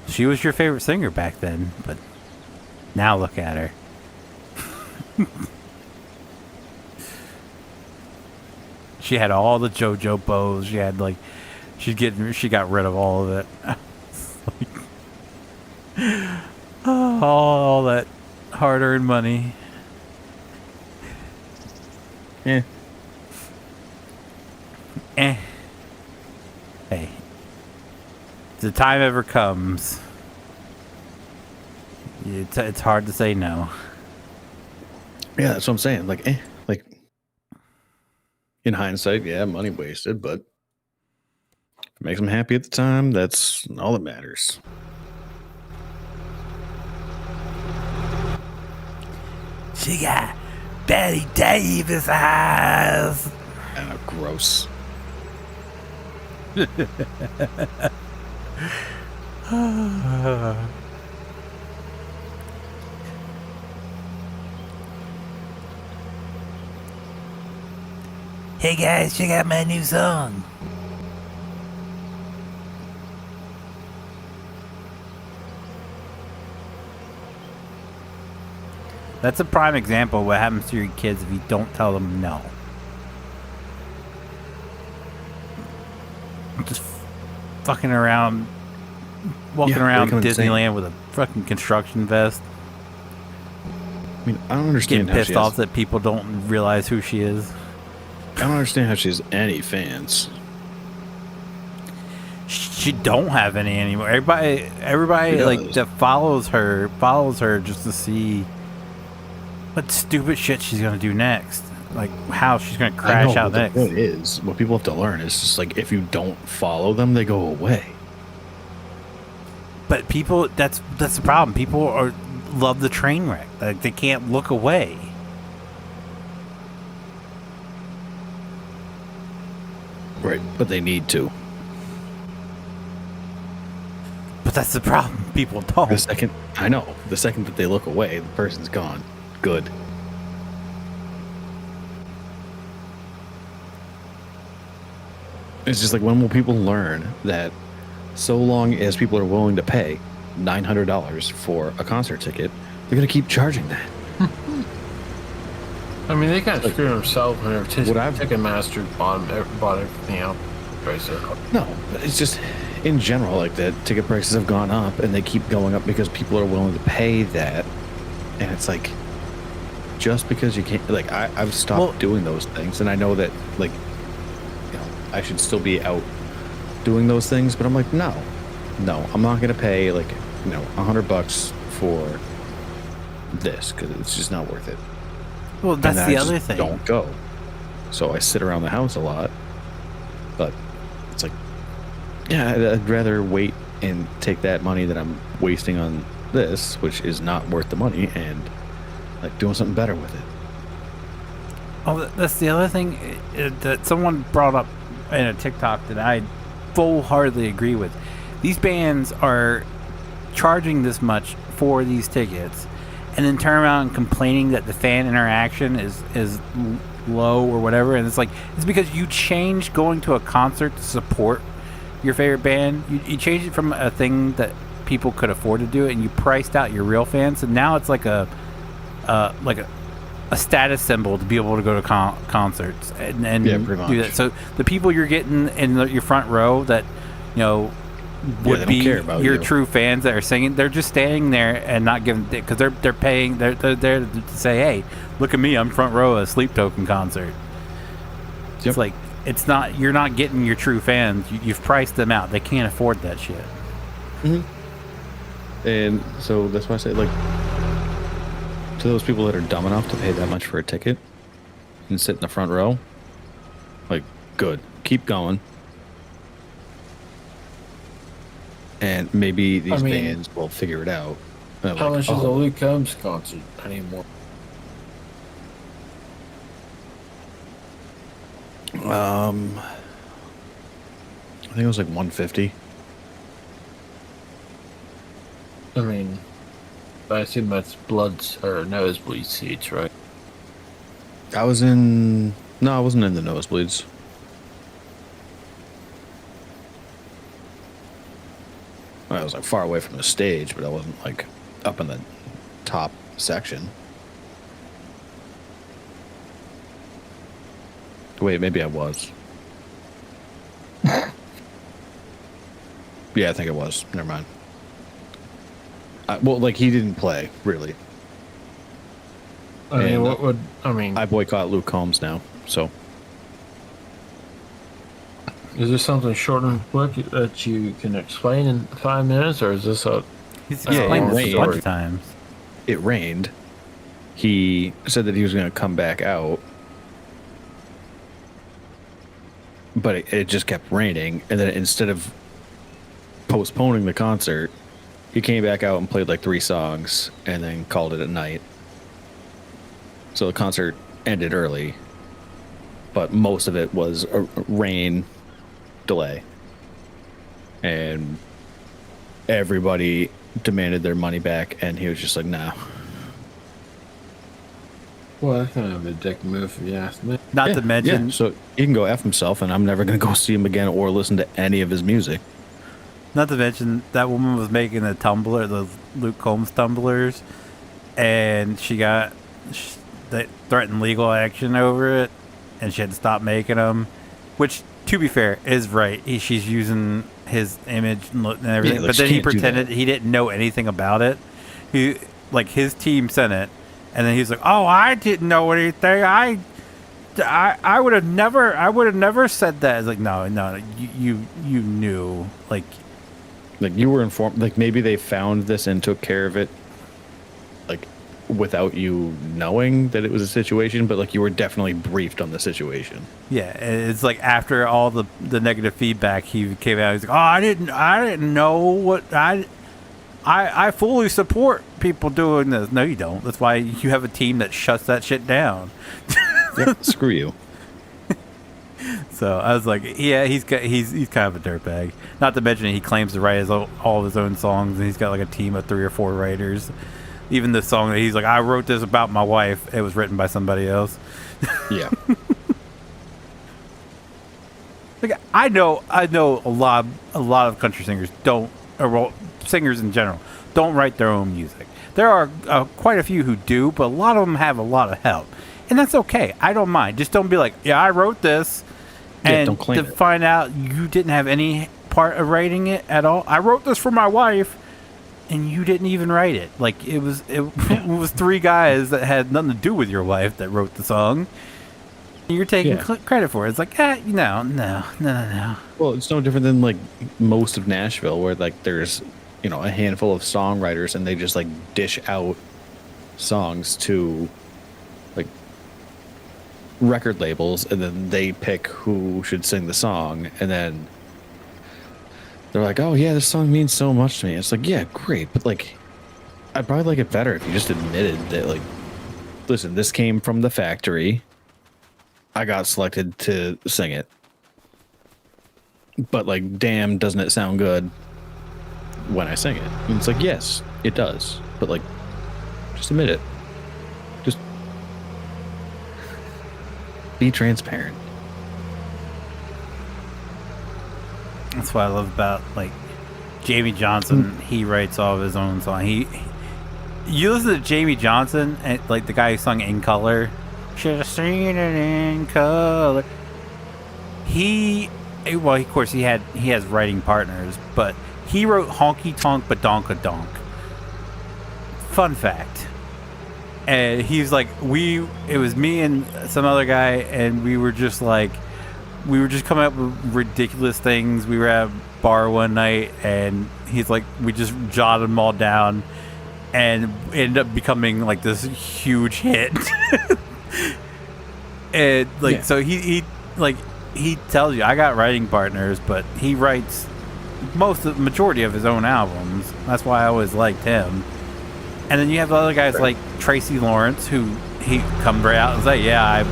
She was your favorite singer back then, but now look at her. She had all the JoJo bows. She had like, she got rid of all of it. all that hard-earned money. Yeah. Eh. Hey. If the time ever comes, it's hard to say no. Yeah, that's what I'm saying. Like, like in hindsight, yeah, money wasted, but if it makes them happy at the time, that's all that matters. She got Betty Davis eyes. Gross. Hey guys, check out my new song. That's a prime example of what happens to your kids if you don't tell them no. Just fucking around, walking around Disneyland with a fucking construction vest. I mean, I don't understand getting pissed off that people don't realize who she is. I don't understand how she has any fans. She don't have any anymore. Everybody like that follows her just to see what stupid shit she's gonna do next. Like how she's gonna crash out next. What it is, what people have to learn is just like if you don't follow them, they go away. But people, that's the problem. People love the train wreck. Like they can't look away. Right, but they need to. But that's the problem. People don't. The second that they look away, the person's gone. Good. It's just like, when will people learn that so long as people are willing to pay $900 for a concert ticket, they're going to keep charging that? I mean, they kind of screw themselves when Ticketmaster bought everything out. No, it's just in general like that. Ticket prices have gone up, and they keep going up because people are willing to pay that. And it's like, just because you can't, like, I've stopped doing those things, and I know that, like, you know, I should still be out doing those things, but I'm like, no, I'm not gonna pay like, you know, $100 for this because it's just not worth it. Well, that's the other thing. Don't go. So I sit around the house a lot, but it's like, yeah, I'd rather wait and take that money that I'm wasting on this, which is not worth the money, and like doing something better with it. Oh, that's the other thing that someone brought up in a TikTok that I full-heartedly agree with. These bands are charging this much for these tickets, and then turn around and complaining that the fan interaction is low or whatever. And it's like, it's because you changed going to a concert to support your favorite band. You changed it from a thing that people could afford to do it, and you priced out your real fans. And now it's like a status symbol to be able to go to concerts and do that. So the people you're getting in your front row that, you know, would be your true fans that are singing, they're just standing there and not giving, because they're paying, they're there to say, hey, look at me, I'm front row at a Sleep Token concert. Yep. It's like, it's not, you're not getting your true fans. You've priced them out. They can't afford that shit. Mm-hmm. And so that's why I say, like, to those people that are dumb enough to pay that much for a ticket and sit in the front row, like, good, keep going. And maybe these bands will figure it out. How much is a Luke Combs concert anymore? I think it was like $150. I mean, I assume that's nosebleed seats, right? I wasn't in the nosebleeds. I was like far away from the stage, but I wasn't like up in the top section. Wait, maybe I was. Yeah, I think it was. Never mind. Well, like, he didn't play, really. I mean, And, what would I mean? I boycott Luke Combs now. So Is this something short and quick that you can explain in 5 minutes, or is this a He's Yeah, explained it this a bunch rained. of times. it rained. He said that he was going to come back out, but it just kept raining. And then instead of postponing the concert, he came back out and played like 3 songs and then called it a night. So the concert ended early, but most of it was a rain delay. And everybody demanded their money back, and he was just like, nah. well, that's kind of a dick move if you ask me. Not to mention, Yeah, so he can go F himself, and I'm never going to go see him again or listen to any of his music. not to mention that woman was making a tumbler, those Luke Combs tumblers, and they threatened legal action over it, and she had to stop making them. Which, to be fair, is right. She's using his image and everything, Yeah, like, but then she he can't do pretended that. he didn't know anything about it. His team sent it, and then he's like, "Oh, I didn't know anything. I would have never said that." It's like, no, you knew, like You were informed, like maybe they found this and took care of it, like without you knowing that it was a situation, but like you were definitely briefed on the situation. yeah. It's like after all the negative feedback, he came out. He's like, "Oh, I didn't know what I fully support people doing this." No, you don't. That's why you have a team that shuts that shit down. Yep, screw you. So I was like, yeah, he's kind of a dirtbag. Not to mention he claims to write all of his own songs, and he's got like a team of 3 or 4 writers. Even the song that he's like, "I wrote this about my wife," it was written by somebody else. Yeah. Like I know a lot of country singers don't, or well, singers in general don't write their own music. There are quite a few who do, but a lot of them have a lot of help, and that's okay. I don't mind. Just don't be like, "Yeah, I wrote this," Yeah, and don't claim to it. find out you didn't have any part of writing it at all. "I wrote this for my wife," and you didn't even write it. Like it was 3 guys that had nothing to do with your wife that wrote the song. You're taking Yeah. credit for it. It's like, no. Well, it's no different than like most of Nashville, where like there's a handful of songwriters, and they just like dish out songs to like record labels, and then they pick who should sing the song, and then they're like, "Oh yeah, this song means so much to me." It's like, yeah, great, but like I'd probably like it better if you just admitted that, like, listen, this came from the factory. I got selected to sing it. But like, damn, doesn't it sound good when I sing it? And it's like, yes, it does. But like, just admit it. Just be transparent. That's what I love about like Jamie Johnson. He writes all of his own songs. You listen to Jamie Johnson, and like the guy who sung "In Color," should have seen it in color. Of course, he has writing partners, but he wrote "Honky Tonk Badonka Donk." Fun fact. And he's like, it was me and some other guy, and we were just coming up with ridiculous things. We were at a bar one night, and he's like, we just jotted them all down, and ended up becoming like this huge hit. And like, Yeah. so he tells you, I got writing partners, but he writes majority of his own albums. That's why I always liked him. And then you have other guys like Tracy Lawrence, who he come right out and say, "Yeah,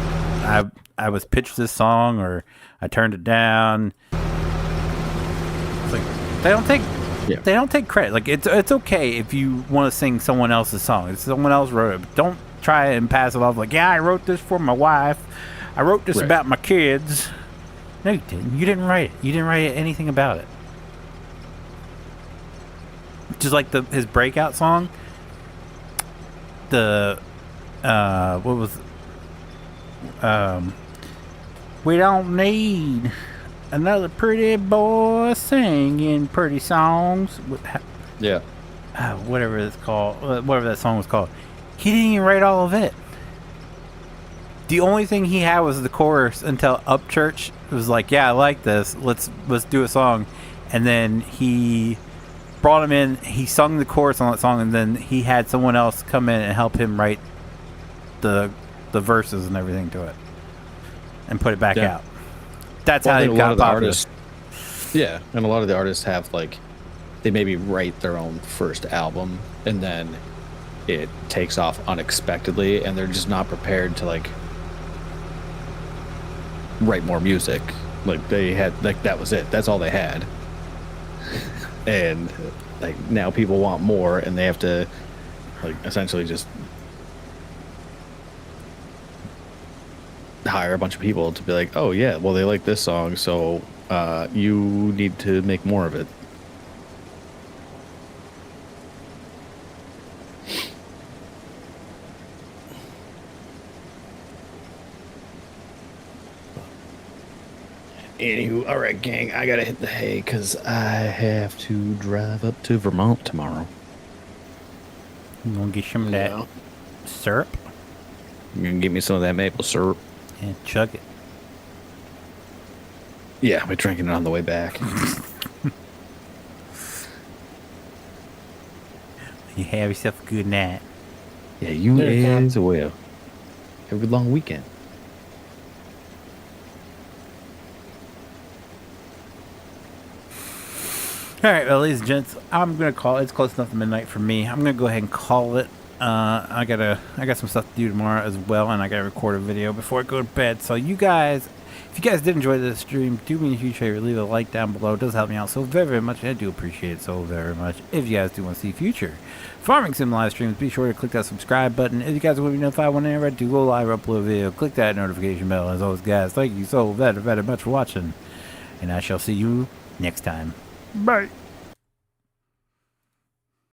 I was pitched this song, or I turned it down." It's like they don't take credit. Like it's okay if you want to sing someone else's song. If someone else wrote it, but don't try and pass it off like, "Yeah, I wrote this for my wife. I wrote this about my kids." No, you didn't. You didn't write it. You didn't write anything about it. Just like his breakout song. We don't need another pretty boy singing pretty songs. Yeah. Whatever it's called, whatever that song was called. He didn't even write all of it. The only thing he had was the chorus until Upchurch was like, "Yeah, I like this. Let's do a song," and then he brought him in. He sung the chorus on that song, and then he had someone else come in and help him write the verses and everything to it, and put it back out. That's how he got popular. Yeah, and a lot of the artists have like, they maybe write their own first album, and then it takes off unexpectedly, and they're just not prepared to like write more music. Like they had, like that was it. That's all they had. And like now people want more, and they have to like essentially just hire a bunch of people to be like, oh yeah, well they like this song, so you need to make more of it. Anywho, all right, gang, I gotta hit the hay because I have to drive up to Vermont tomorrow. You gonna get some of that syrup? You gonna give me some of that maple syrup? And chug it. Yeah, we're drinking it on the way back. You have yourself a good night. Yeah, you as well. Have a good long weekend. All right, well, ladies and gents, I'm gonna call it. It's close enough to midnight for me. I'm gonna go ahead and call it. I got some stuff to do tomorrow as well, and I gotta record a video before I go to bed. So you guys, if you guys did enjoy this stream, do me a huge favor, leave a like down below. It does help me out so very, very much. I do appreciate it so very much. If you guys do want to see future Farming Sim live streams, be sure to click that subscribe button. If you guys want to be notified whenever I do go live or upload a video, click that notification bell. As always, guys, thank you so very, very much for watching, and I shall see you next time. Bye.